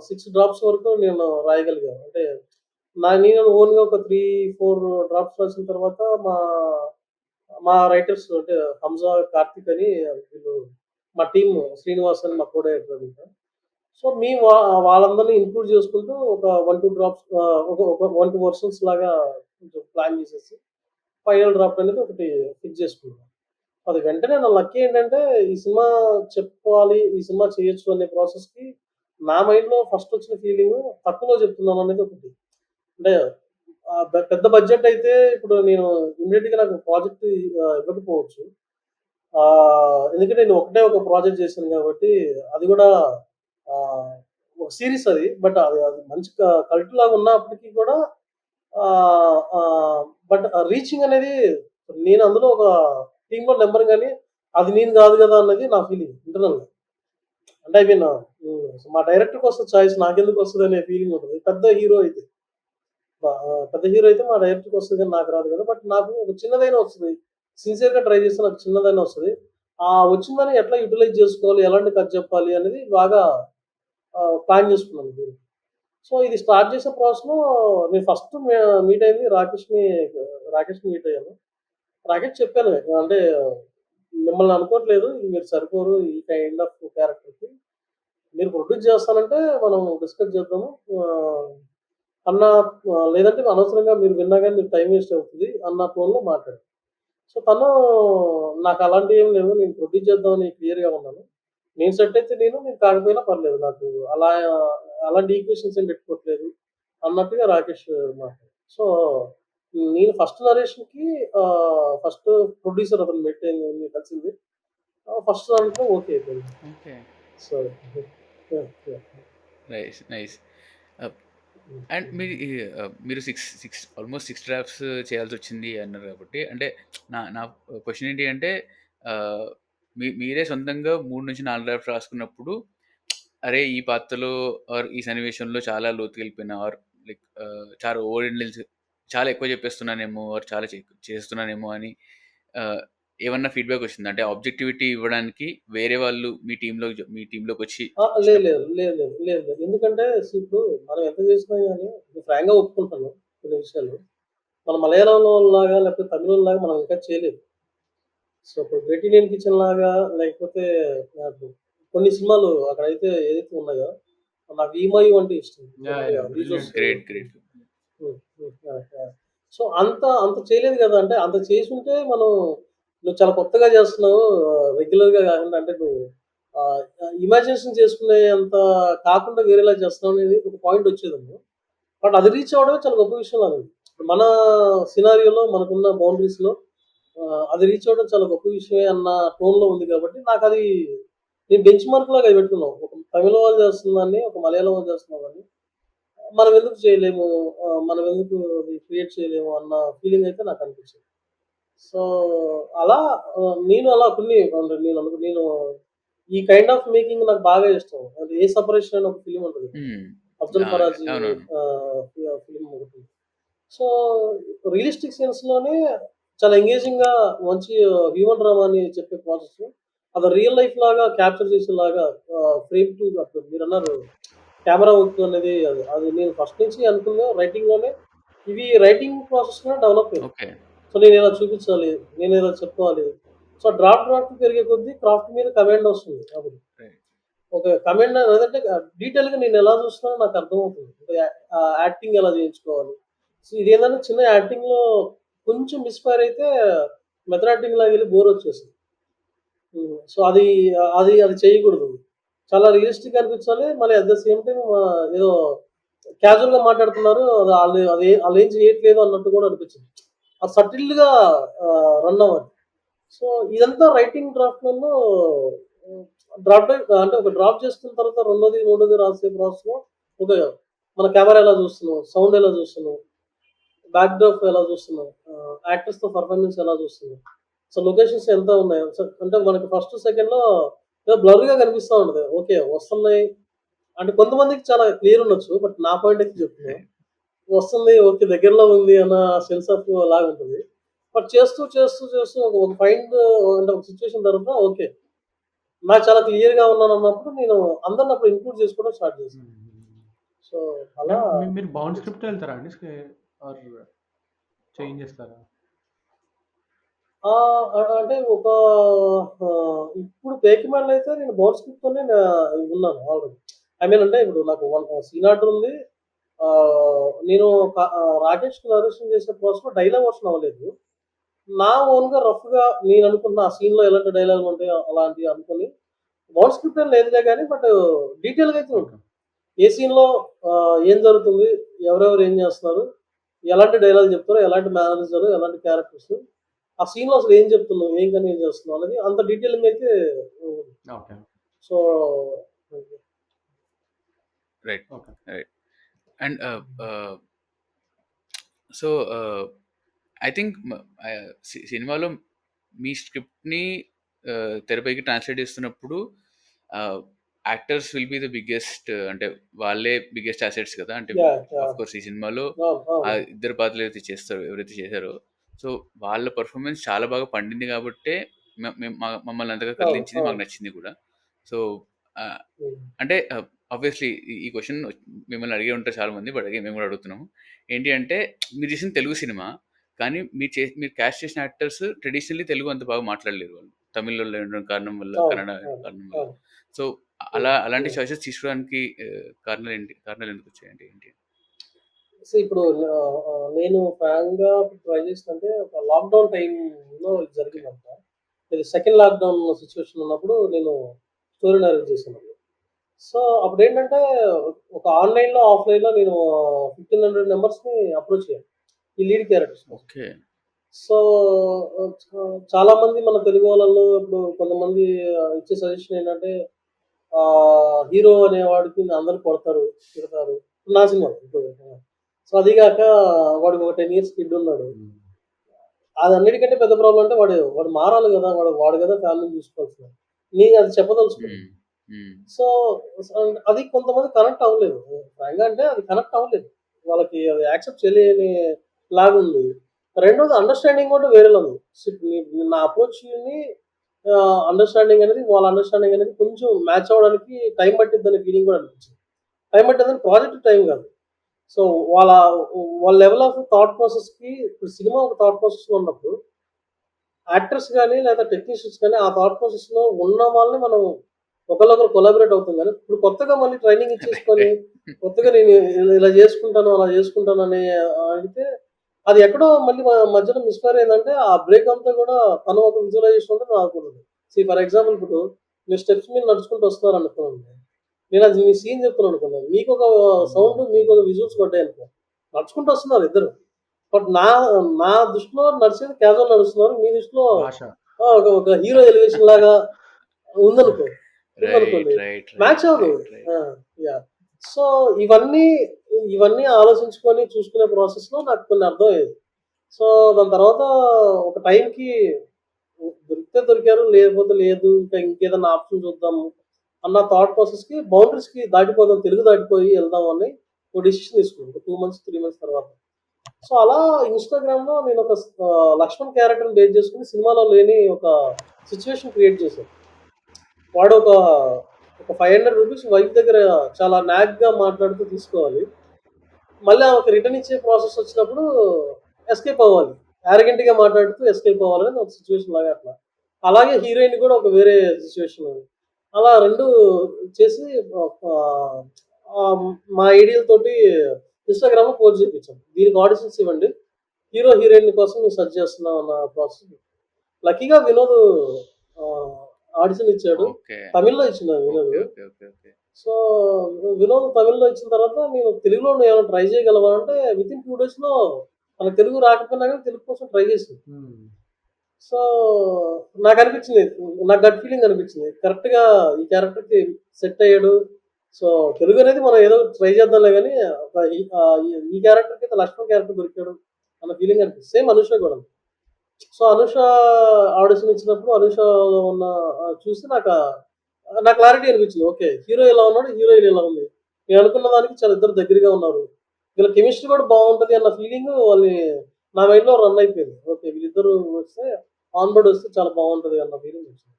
6 డ్రాఫ్ట్స్ వరకు నేను రాయగలిగాను. అంటే నేను ఓన్‌గా ఒక 3, 4 డ్రాఫ్ట్స్ రాసిన తర్వాత మా మా రైటర్స్ అంటే హంజా, కార్తిక్ అని వీళ్ళు మా టీమ్ శ్రీనివాస్ అని మా కో డైరెక్టర్ అనమాట. సో, మేము వాళ్ళందరిని ఇంక్లూడ్ చేసుకుంటూ ఒక 1, 2 డ్రాప్స్ ఒక 1, 2 వర్షన్స్ లాగా కొంచెం ప్లాన్ చేసేసి ఫైనల్ డ్రాఫ్ట్ అనేది ఒకటి ఫిక్స్ చేసుకున్నాం. అది వెంటనే నా లక్కీ ఏంటంటే ఈ సినిమా చెప్పాలి, ఈ సినిమా చేయొచ్చు అనే ప్రాసెస్‌కి నా మైండ్‌లో ఫస్ట్ వచ్చిన ఫీలింగు తక్కువలో చెప్తున్నాను అనేది ఒకటి. అంటే పెద్ద బడ్జెట్ అయితే ఇప్పుడు నేను ఇమ్మీడియేట్‌గా నాకు ప్రాజెక్ట్ ఇవ్వకపోవచ్చు. ఎందుకంటే నేను ఒకటే ఒక ప్రాజెక్ట్ చేశాను కాబట్టి అది కూడా ఆహ్, ఒక సీరీస్ అది. బట్ అది అది మంచి కల్ట్ లాగా ఉన్నప్పటికీ కూడా ఆహ్, ఆహ్, బట్ రీచింగ్ అనేది నేను అందులో ఒక టీమ్‌లో నంబర్ గాని, అది నేను కాదు కదా అన్నది నా ఫీలింగ్ ఇంటర్నల్‌గా. అంటే ఐ మీన్ మా డైరెక్టర్‌కి వస్తది చాయిస్ నాకెందుకు వస్తదనే ఫీలింగ్ ఉంటది. పెద్ద హీరో అయితే. పెద్ద హీరో అయితే మా డైరెక్టర్‌కి వస్తది గానీ నాకు రాదు కదా! బట్ నాకు ఒక చిన్నదైనా వస్తది. సిన్సియర్‌గా ట్రై చేస్తే నాకు చిన్నదైనా వస్తది. ఆ వచ్చిందాన్ని ఎట్లా యుటిలైజ్ చేసుకోవాలి, ఎలాంటి కథ చెప్పాలి అనేది బాగా ప్లాన్ చేసుకున్నాను దీనికి. సో, ఇది స్టార్ట్ చేసే ప్రాసెస్‌లో నేను ఫస్ట్ మీట్ అయింది రాకేష్‌ని మీట్ అయ్యాను. రాకేష్ చెప్పాను. అంటే మిమ్మల్ని అనుకోవట్లేదు. మీరు సరిపోరు ఈ కైండ్ ఆఫ్ క్యారెక్టర్‌కి. మీరు ప్రొడ్యూస్ చేస్తానంటే మనం డిస్కస్ చేద్దాము. ఆహ్, అన్న లేదంటే అనవసరంగా మీరు విన్నా గాని మీకు టైమ్ వేస్ట్ అవుతది అన్న టోన్‌లో మాట్లాడాను. సో, తను నాకు అలాంటివి ఏమి లేవు. నేను ప్రొడ్యూస్ చేద్దామని క్లియర్‌గా ఉన్నాను. నేను సెట్ అయితే నేను కాకపోయినా పర్లేదు. నాకు అలా అలాంటి ఈక్వేషన్స్ ఏం పెట్టుకోవట్లేదు అన్నట్టుగా రాకేష్ మాట్లాడారు. సో, నేను ఫస్ట్ నరేషన్‌కి ఫస్ట్ ప్రొడ్యూసర్ అతను మెట్ అయింది కలిసింది. ఫస్ట్ దాంట్లో ఓకే అయిపోయింది. Okay. So, yeah! Yeah! Nice. Nice. ఆహ్, హ్మ్. అండ్ హ్మ్. మీరు ఆల్మోస్ట్ 6 డ్రాఫ్ట్స్ చేయాల్సొచ్చింది అన్నారు కాబట్టి, అంటే నా నా క్వెషన్ ఏంటి అంటే ఆహ్, మీరే సొంతంగా 3-4 డ్రాఫ్ట్స్ రాసుకున్నప్పుడు, అరే! ఈ పాత్రలో ఆర్ ఈ సన్నివేశంలో చాలా లోతుకెళ్ళిపోయినా ఆర్ లైక్ చాలా ఓవర్ ఇంటెన్స్ చాలా ఎక్కువ చెప్పేస్తున్నానేమో ఆర్ చాలా చేస్తున్నానేమో అని ఆహ్, ఏమన్నా ఫీడ్‌బ్యాక్ వచ్చిందా? అంటే ఆబ్జెక్టివిటీ ఇవ్వడానికి వేరే వాళ్ళు మీ టీమ్‌లోకొచ్చి లేదు, చెప్పినప్పుడు? లేదు. లేదు, లేదు. లేదు, లేదు. ఎందుకంటే ఇప్పుడు మనం ఎంత చేసినా గాని నేను ఫ్రాంక్‌గా ఒప్పుకుంటాను కొన్ని విషయాలు. మన మలయాళంలోలాగా లేకపోతే తమిళంలాగా మనం ఇంకా చేయలేదు. సో, ఇప్పుడు 'గ్రేట్ ఇండియన్ కిచెన్' లాగా లేకపోతే నాకు కొన్ని సినిమాలు అక్కడైతే ఏదైతే ఉన్నాయో నాకు 'ఈమాయి' అంటే ఇష్టం. యాహ్! కొద్దిగా yeah! Visuals brilliant. Great. Great. హ్మ్. హ్మ్. యాహ్! యాహ్! సో, అంత చేయలేదు గదా! అంటే అంత చేసుంటే మనం నువ్వు చాలా కొత్తగా చేస్తున్నావు. రెగ్యులర్‌గా కాకుండా అంటే నువ్వు ఆహ్, ఇమాజినేషన్ చేసుకునే అంత కాకుండా వేరేలా చేస్తున్నావు అనేది ఒక పాయింట్ వచ్చేదేమో. బట్ అది రీచ్ అవ్వడమే చాలా గొప్ప విషయం నాది. మన సినారియోలో మనకున్న బౌండరీస్‌లో అది రీచ్ అవ్వడం చాలా గొప్ప విషయమే అన్న టోన్‌లో ఉంది కాబట్టి నాకది నేను బెంచ్ మార్క్ లాగా అది పెట్టుకున్నాం. ఒక తమిళ్ వాళ్ళు చేస్తున్న దాన్ని, ఒక మలయాళం వాళ్ళు చేస్తున్న దాన్ని మనం ఎందుకు చేయలేము? మనం ఎందుకు అది క్రియేట్ చేయలేము అన్న ఫీలింగ్ అయితే నాకనిపించింది. సో, అలా నేను అలా కొన్ని అంటే నేను ఈ కైండ్ ఆఫ్ మేకింగ్ నాకు బాగా ఇష్టం. అది 'ఏ సెపరేషన్' అని ఒక ఫిల్మ్ ఉంటది. హ్మ్. అఫ్జల్ ఫరాజీ అవునవును. ఫిల్మ్ ఒకటి. సో, రియలిస్టిక్ సెన్స్‌లోనే చాలా ఎంగేజింగ్‌గా మంచి హ్యూమన్ డ్రామా అని చెప్పే ప్రాసెస్. అది రియల్ లైఫ్ లాగా క్యాప్చర్ చేసేలాగా ఫ్రేమ్ టు అప్పుడు మీరన్నారు కెమెరా వర్క్ అనేది అది నేను ఫస్ట్ నుంచి అనుకున్నా రైటింగ్‌లోనే ఇవి రైటింగ్ ప్రాసెస్‌లోనే డెవలప్ అయింది. ఓకే. సో, నేనిలా చూపించాలి, నేనిలా చెప్పాలి. సో, డ్రాఫ్ట్ పెరిగే కొద్దీ క్రాఫ్ట్ మీద కమాండ్ వస్తుంది అప్పుడు. రైట్. ఒక కమాండ్ ఏదంటే డీటెయిల్‌గా నేనెలా చూస్తున్నానో నాకర్థమవుతుంది. అంటే యాక్టింగ్ ఎలా చేయించుకోవాలి. సో, ఇదేంటంటే చిన్న యాక్టింగ్‌లో కొంచెం మిస్‌ఫైర్ అయితే మెథడ్ యాక్టింగ్ లాగెళ్ళి బోరొచ్చేస్తది. సో, అది చేయకూడదు. చాలా రియలిస్టిక్‌గా అనిపించాలి. మళ్ళీ అట్ ద సేమ్ టైమ్ ఏదో క్యాజువల్‌గా మాట్లాడుతున్నారు. ఆళ్ళేం చేయట్లేదు అన్నట్టు కూడా అనిపించింది. అది సటిల్‌గా రన్ అవ్వాలి. సో, ఇదంతా రైటింగ్ డ్రాఫ్ట్‌లలో డ్రాప్ అంటే ఒక డ్రాప్ చేసుకున్న తర్వాత రెండోది, మూడోది రాసే ప్రాసెస్‌లో ఒక మన కెమెరా ఎలా చూస్తున్నాం, సౌండ్ ఎలా చూస్తున్నాం, బ్యాక్ డ్రాప్ ఎలా చూస్తున్నాం, యాక్టర్స్‌తో పర్ఫార్మెన్స్ ఎలా చూస్తున్నాం. సో, లొకేషన్స్ ఎంత ఉన్నాయి. సో, అంటే మనకి ఫస్ట్ సెకండ్‌లో ఏదో బ్లర్‌గా కనిపిస్తా ఉంటది. ఓకే. వస్తున్నాయి అంటే కొంతమందికి చాలా క్లియర్ ఉండొచ్చు. బట్ నా పాయింట్ ఆఫ్ వ్యూ చెప్తున్నా. వస్తుంది. ఓకే. దగ్గరలో ఉంది అన్న సెన్స్ ఆఫ్ లాగుంటది. బట్ చేస్తూ ఒక ఒక ఫైండ్ అంటే ఒక సిట్యుయేషన్ తర్వాత ఓకే. నాకు చాలా క్లియర్‌గా ఉన్నానన్నప్పుడు నేను అందరిని అప్పుడు ఇంక్లూడ్ చేసుకోవడం స్టార్ట్ చేశాను. సో, అలా మీరు బౌండ్ స్క్రిప్ట్ వెళ్తారా అండి? ఆర్ చేంజ్ చేస్తారా? అంటే ఒక ఇప్పుడు 'పేకిమాన్‌లో' అయితే నేను బౌండ్ స్క్రిప్ట్‌తోనే ఉన్నాను ఆల్రెడీ. ఐ మీన్ అంటే ఇప్పుడు నాకు సీన్ ఆర్డర్ ఉంది. నేను 'రాకేష్' నరేషన్ చేసే ప్రాసెస్‌లో డైలాగ్ వర్షన్ అవ్వలేదు. నా ఓన్‌గా రఫ్‌గా నేననుకున్న ఆ సీన్‌లో ఎలాంటి డైలాగులు ఉంటాయో అలాంటివి అనుకోని బౌండ్ స్క్రిప్ట్ ఏం లేదులే గానీ బట్ డీటెయిల్‌గా అయితే ఓకే. ఉంటుంది. ఏ సీన్‌లో ఏం జరుగుతుంది? ఎవరెవరు ఏం చేస్తున్నారు? ఎలాంటి డైలాగ్ చెప్తారు? ఎలాంటి మేనరిజాలు? ఎలాంటి క్యారెక్టర్స్? ఆ సీన్‌లో అసలు ఏం చెప్తున్నావు? ఏం కన్వే చేస్తున్నావు? అనేది అంత డీటెయిలింగ్ అయితే ఉంది. Okay. So, right. Okay. Right. And so, I think సినిమాలో మీ స్క్రిప్ట్‌ని తెరపైకి ట్రాన్స్‌లేట్ చేస్తున్నప్పుడు actors will be the biggest అంటే వాళ్ళే బిగ్గెస్ట్ అసెట్స్ కదా! అంటే యాహ్! ఆఫ్‌కోర్స్ ఈ సినిమాలో అవును. అవును. ఇద్దరు పాత్రలు ఎవరైతే చేశారో సో, వాళ్ళ పెర్ఫార్మన్స్ చాలా బాగా పండింది కాబట్టే మమ్మల్ని అంతగా అవును. కదిలించింది. మాకు అవును. నచ్చింది కూడా. సో, ఆహ్, హ్మ్. అంటే ఆబ్వియస్‌లీ ఈ క్వెషన్ మిమ్మల్ని అడిగే ఉంటారు చాలామంది. బట్ అగైన్ మేము కూడా అడుగుతున్నాము. ఏంటి అంటే మీరు చేసింది తెలుగు సినిమా. కానీ మీరు క్యాస్ట్ చేసిన యాక్టర్స్ ట్రెడిషనల్లీ తెలుగు అంత బాగా మాట్లాడలేరు వాళ్ళు. తమిళోళ్ళు ఉండడం కారణం వల్ల, అవును. కన్నడ అవును. కారణం వల్ల. అవును. సో, హ్మ్. అలాంటి హ్మ్. చాయిసెస్ తీసుకోవడానికి కారణాలేంటి? కారణాలు ఎందుకు వచ్చాయండి? ఏంటి? సో, ఇప్పుడు నేను ఫ్రాంక్‌గా ట్రై చేసిందంటే ఒక లాక్‌డౌన్ టైమ్‌లో ఇది ఓకే. జరిగిందంట. ఇది సెకండ్ లాక్‌డౌన్ సిట్యుయేషన్ ఉన్నప్పుడు నేను స్టోరీ నరేట్ చేశాను. సో, అప్పుడేంటంటే ఒక ఆన్‌లైన్‌లో, ఆఫ్‌లైన్‌లో నేను 1500 మెంబర్స్‌ని అప్రోచ్ అయ్యాను. ఈ లీడ్ క్యారెక్టర్స్ కోసం. ఓకే. సో, చాలామంది మన తెలుగు వాళ్ళలో ఇప్పుడు కొంతమంది ఇచ్చే సజెషన్ ఏంటంటే హీరో అనేవాడికి అందరూ కొడతారు, తిడతారు. నా సినిమాలో ఇప్పుడు. సో, అది గాక వాడికి ఒక 10 ఇయర్స్ కిడ్ ఉన్నాడు. హ్మ్. అదన్నిటికంటే పెద్ద ప్రాబ్లమ్ అంటే వాడు మారాలి గదా! వాడు గదా ఫ్యామిలీని చూసుకోవాల్సింది. నేను అది చెప్పదలుచుకోలేదు. హ్మ్. హ్మ్. సో, సో, అది కొంతమంది కనెక్ట్ అవ్వలేదు. ఫ్రాంక్‌గా అంటే అది కనెక్ట్ అవ్వలేదు. వాళ్ళకి అది యాక్సెప్ట్ చేయలేని లాగుంది. రెండోది అండర్‌స్టాండింగ్ కూడా వేరేలా ఉంది. నా అప్రోచ్‌ని అండర్‌స్టాండింగ్ అనేది వాళ్ళ అండర్‌స్టాండింగ్ అనేది కొంచెం మ్యాచ్ అవ్వడానికి టైం పట్టిద్దనే ఫీలింగ్ కూడా అనిపించింది. టైం పట్టిద్దని ప్రాజెక్ట్ టైం కాదు. సో, వాళ్ళ వాళ్ళ లెవెల్ ఆఫ్ థాట్ ప్రాసెస్‌కి ఇప్పుడు సినిమా ఒక థాట్ ప్రాసెస్‌లో ఉన్నప్పుడు యాక్టర్స్ గాని లేదా టెక్నీషియన్స్ గాని ఆ థాట్ ప్రాసెస్‌లో ఉన్న వాళ్ళని మనం ఒకళ్ళొకరు కొలాబరేట్ అవుతాం గానీ, ఇప్పుడు కొత్తగా మళ్ళీ ట్రైనింగ్ రైట్. ఇచ్చేసుకొని, రైట్. కొత్తగా నేను ఇలా చేసుకుంటాను, అలా చేసుకుంటానని అంటే అది ఎక్కడో మళ్ళీ మధ్యలో మిస్‌ఫైర్ అయిందంటే, ఆ బ్రేక్ అంతా కూడా తను ఒక విజువలైజేషన్ ఉంటది. నాకుంటది. ఫర్ ఎగ్జాంపుల్ ఇప్పుడు మీరు స్టెప్స్ మీద నడుచుకుంటూ వస్తున్నారనుకోండి. నేను అది మీ సీన్ చెప్తున్నాననుకోండి. మీకొక సౌండ్, మీకొక విజువల్స్ పడ్డాయనుకో. నడుచుకుంటూ వస్తున్నారు ఇద్దరు. బట్ నా దృష్టిలో నడిచేది క్యాజువల్ నడుస్తున్నారు. మీ దృష్టిలో భాష. ఒక ఒక హీరో ఎలివేషన్ లాగా ఉందనుకో రైట్. ఉందనుకోండి. రైట్. Match right. అవ్వదు. రైట్. రైట్. ఆ! యాహ్! సో, ఇవన్నీ ఇవన్నీ ఆలోచించుకొని చూసుకునే ప్రాసెస్‌లో నాకు కొన్ని అర్థమయ్యేది. సో, దాని తర్వాత ఒక టైంకి దొరికితే దొరికారు. లేకపోతే లేదు. ఇంకేదన్నా ఆప్షన్ చూద్దాము అన్న థాట్ ప్రాసెస్‌కి బౌండరీస్‌కి దాటిపోదాం. తెలుగు దాటిపోయి వెళ్దాం అని ఒక డెసిషన్ తీసుకున్నాను. ఒక 2 మంత్స్, 3 మంత్స్ తర్వాత. సో, అలా ఇన్‌స్టాగ్రామ్‌లో నేను ఒక 'లక్ష్మణ్' క్యారెక్టర్‌ని బేస్ చేసుకొని సినిమాలో లేని ఒక సిట్యుయేషన్ క్రియేట్ చేశాను. వాడు ఒక రూ. 500 వైఫ్ దగ్గర చాలా నాగ్‌గా మాట్లాడుతూ తీసుకోవాలి. మళ్ళీ ఆమెకి రిటర్న్ ఇచ్చే ప్రాసెస్ వచ్చినప్పుడు ఎస్కేప్ అవ్వాలి. యారగెంట్‌గా మాట్లాడుతూ ఎస్కేప్ అవ్వాలనేది ఒక సిట్యుయేషన్ లాగా అట్లా. అలాగే హీరోయిన్ కూడా ఒక వేరే సిట్యుయేషన్ ఉంది. అలా 2 చేసి ఆహ్, ఆహ్, మా ఐడియాల తోటి ఇన్‌స్టాగ్రామ్‌లో పోస్ట్ చేపించాం. దీనికి ఆడిషన్స్ ఇవ్వండి. హీరో, హీరోయిన్ కోసం మేము సెర్చ్ చేస్తున్నాం అన్న ప్రాసెస్. లక్కీగా వినోద్ ఆహ్, ఆడిషన్ ఇచ్చాడు. ఓకే. తమిళ్‌లో ఇచ్చిండు Vinod. Okay. Okay. Okay. Okay. So, Vinod తమిళ్‌లో ఇచ్చిన తర్వాత నేను తెలుగులో ఏమైనా ట్రై చేయగలవా అంటే వితిన్ 2 డేస్‌లో తనకు తెలుగు రాకపోయినా గాని తెలుగు కోసం ట్రై చేసింది. హ్మ్. సో నాకు అనిపించింది, నాకు గట్ ఫీలింగ్ అనిపించింది కరెక్ట్గా ఈ క్యారెక్టర్కి సెట్ అయ్యాడు. సో తెలుగు అనేది మనం ఏదో ట్రై చేద్దాంలే కానీ ఈ క్యారెక్టర్కి అయితే లక్ష్మణ్ క్యారెక్టర్ దొరికాడు అన్న ఫీలింగ్ అనిపిస్తుంది. సేమ్ అనుష కూడా. సో అనుష ఆడిషన్ ఇచ్చినప్పుడు అనుషలో ఉన్న చూసి నాకు క్లారిటీ అనిపించింది. ఓకే, హీరో ఇలా ఉన్నాడు, హీరోయిన్ ఇలా ఉంది. నేను అనుకున్న దానికి చాలా ఇద్దరు దగ్గరగా ఉన్నారు, వీళ్ళ కెమిస్ట్రీ కూడా బాగుంటది అన్న ఫీలింగ్ వాళ్ళని నా మైండ్ లో రన్ అయిపోయింది. ఓకే, వీళ్ళిద్దరు వస్తే ఆన్ బోర్డ్ వస్తే చాలా బాగుంటది అన్న ఫీలింగ్ వచ్చింది.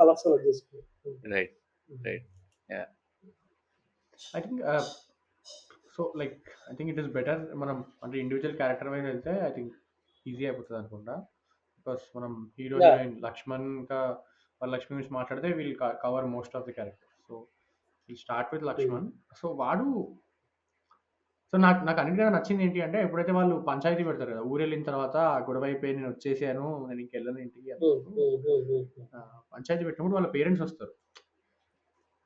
అలా సెలెక్ట్ చేసుకున్నాను. Right. Right. Yeah. I think so like I think it is better మనం అంటే ఇండివిజువల్ క్యారెక్టర్ వైజ్ వెళ్తే ఐ థింక్ ఈజీ అయిపోతుంది అనుకుంటా. బికాస్ మనం హీరో Yeah. హీరోయిన్ లక్ష్మణ్ ఇంకా లక్ష్మి గురించి మాట్లాడితే we'll cover most of the character. So ఈ స్టార్ట్ విత్ లక్ష్మణ్. సో వాడు సో నాకు అన్నిటికన్నా నచ్చింది ఏంటి అంటే ఎప్పుడైతే వాళ్ళు పంచాయతీ పెడతారు కదా, ఊరు వెళ్ళిన తర్వాత ఆ గొడవ అయిపోయి నేను వచ్చేసాను, నేను ఇంకెళ్ళను ఇంటికి అన్నప్పుడు పంచాయతీ పెట్టినప్పుడు వాళ్ళ పేరెంట్స్ వస్తారు.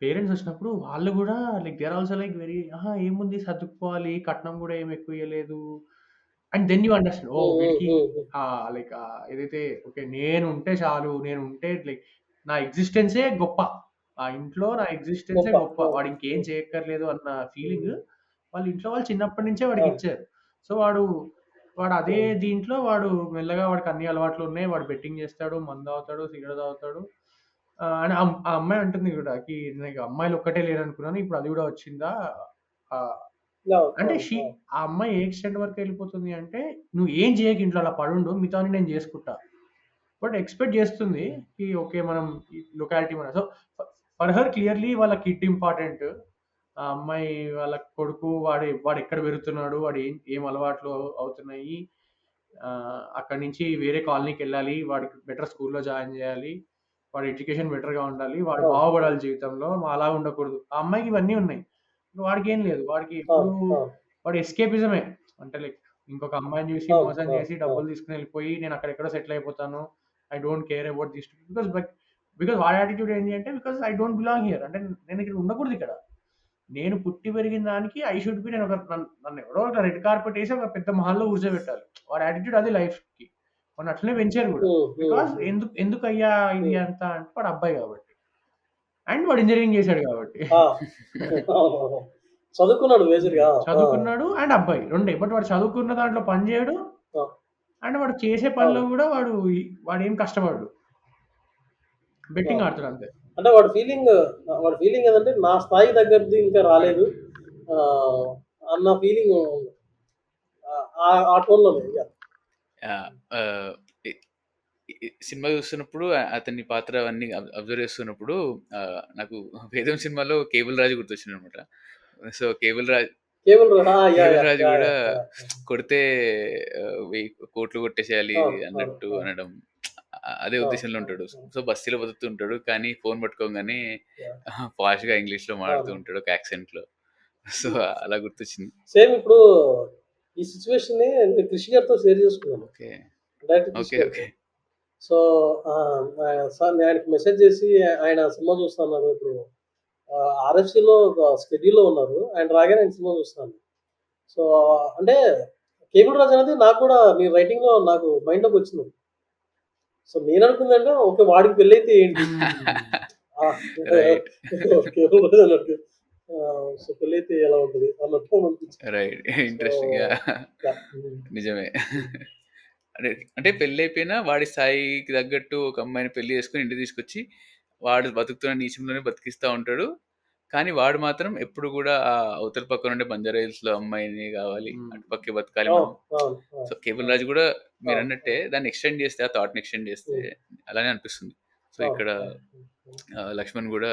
పేరెంట్స్ వచ్చినప్పుడు వాళ్ళు కూడా like they are also like very ఏముంది సర్దుకుపోవాలి, కట్నం కూడా ఏమి ఎక్కువ ఇవ్వలేదు. And then you understand oh వీడికి లైక్ ఏదైతే ఓకే నేను ఉంటే చాలు, నేను ఉంటే లైక్ నా ఎగ్జిస్టెన్సే గొప్ప, ఆ ఇంట్లో నా ఎగ్జిస్టెన్సే గొప్ప, వాడు ఇంకేం చేయక్కర్లేదు అన్న ఫీలింగ్ వాళ్ళ ఇంట్లో వాళ్ళు చిన్నప్పటి నుంచే వాడికి ఇచ్చారు. సో వాడు అదే దీంట్లో వాడు మెల్లగా వాడికి అన్ని అలవాట్లు ఉన్నాయి, వాడు బెట్టింగ్ చేస్తాడు, మందు తాగుతాడు, సిగరెట్ తాగుతాడు. అండ్ ఆ అమ్మాయి అంటుంది కూడా కి నాకు అమ్మాయిలు ఒక్కటే లేరు అనుకున్నాను, ఇప్పుడు అది కూడా వచ్చిందా. ఆ, అంటే ఆ అమ్మాయి ఏ ఎక్స్టెంట్ వరకు వెళ్ళిపోతుంది అంటే నువ్వు ఏం చేయక ఇంట్లో అలా పడుండు, మిగతా నేను చేసుకుంటా. బట్ ఎక్స్పెక్ట్ చేస్తుంది కి ఓకే మనం లొకాలిటీ మన. సో ఫర్ హర్ క్లియర్లీ వాళ్ళ కిడ్ ఇంపార్టెంట్. ఆ అమ్మాయి వాళ్ళ కొడుకు వాడు ఎక్కడ పెరుగుతున్నాడు, వాడు ఏం అలవాట్లు అవుతున్నాయి, అక్కడి నుంచి వేరే కాలనీకి వెళ్ళాలి, వాడికి బెటర్ స్కూల్లో జాయిన్ చేయాలి, వాడి ఎడ్యుకేషన్ బెటర్గా ఉండాలి, వాడు బాగుపడాలి జీవితంలో, అలా ఉండకూడదు. ఆ అమ్మాయికి ఇవన్నీ ఉన్నాయి, వాడికి ఏం లేదు. వాడికి ఎప్పుడు వాడు ఎస్కేపిజమే. అంటే లైక్ ఇంకొక అమ్మాయిని చూసి మోసం చేసి డబ్బులు తీసుకుని వెళ్ళిపోయి నేను అక్కడెక్కడో సెటిల్ అయిపోతాను, I don't care about this because వాడి యాటిట్యూడ్ ఏంటి అంటే because I don't belong here, అంటే నేను ఇక్కడ ఉండకూడదు, ఇక్కడ నేను పుట్టి పెరిగిన దానికి ఐ షుడ్ బి, నేను నన్ను ఎవడో ఒక రెడ్ కార్పెట్ వేసి ఒక పెద్ద మహల్లో కూర్చోబెట్టాలి. వాడి యాటిట్యూడ్ అది లైఫ్ కి. వాడిని అట్లనే పెంచారు కూడా. బికాస్ ఎందుకు అయ్యా ఇది అంతా అంటే వాడు అబ్బాయి కాబట్టి, అండ్ వాడు ఇంజనీరింగ్ చేశాడు కాబట్టి. చదువుకున్నాడు అండ్ అబ్బాయి రెండే. బట్ వాడు చదువుకున్న దాంట్లో పని చేయడు, అండ్ వాడు చేసే పనిలో కూడా వాడు ఏం కష్టపడు, బెట్టింగ్ ఆడుతాడు అంతే. అంటే వాడి ఫీలింగ్ ఏంటంటే నా స్థాయి దగ్గరది ఇంకా రాలేదు అన్న ఫీలింగ్ ఆ టోన్లో. సినిమా చూస్తున్నప్పుడు అతని పాత్ర అవన్నీ అబ్జర్వ్ చేస్తున్నప్పుడు నాకు వేదం సినిమాలో కేబుల్ రాజు గుర్తొచ్చింది అనమాట. సో కేబుల్ రాజు కూడా కొడితే 1000 కోట్లు కొట్టేసేయాలి అన్నట్టు అనడం, అదే ఉద్దేశంలో ఉంటాడు. సో బస్తీలో బతుకుతూ ఉంటాడు, కానీ ఫోన్ పట్టుకోగానే పాష్ గా ఇంగ్లీష్ లో మాట్లాడుతూ ఉంటాడు ఒక యాక్సెంట్ లో. సో అలా గుర్తొచ్చింది. సేమ్ ఇప్పుడు ఈ సిచ్యువేషన్ ని కృషి గారితో షేర్ చేసుకున్నాను. Okay okay. సో సార్ నేను ఆయనకి మెసేజ్ చేసి ఆయన సినిమా చూస్తాను, ఇప్పుడు ఆర్ఎఫ్సిలో స్కెడ్యూల్లో ఉన్నారు, ఆయన రాగానే ఆయన సినిమా చూస్తాను. సో అంటే కేబుల్ రాజు అనేది నాకు కూడా మీ రైటింగ్ లో నాకు మైండ్ లోకి వచ్చింది. సో నేను అనుకుందంటే ఓకే వాడికి పెళ్ళి అయితే ఏంటి, కేబుల్ రాజు అన్నట్టు, సో పెళ్ళి అయితే ఎలా ఉంటుంది అన్నట్టు అనిపించింది. Right, interesting. నిజమే. అంటే పెళ్ళి అయిపోయినా వాడి స్థాయికి తగ్గట్టు ఒక అమ్మాయిని పెళ్లి చేసుకుని ఇంటికి తీసుకొచ్చి వాడు బతుకుతున్న నీచంలోనే బతికిస్తూ ఉంటాడు, కానీ వాడు మాత్రం ఎప్పుడు కూడా ఆ అవతల పక్కన ఉండే బంజారా హిల్స్ లో అమ్మాయిని కావాలి, అటుపక్కే బతకాలి మనం. సో కేబుల్ రాజు కూడా మీరు అన్నట్టే దాన్ని ఎక్స్టెండ్ చేస్తే, ఆ థాట్ని ఎక్స్టెండ్ చేస్తే అలానే అనిపిస్తుంది. సో ఇక్కడ లక్ష్మణ్ కూడా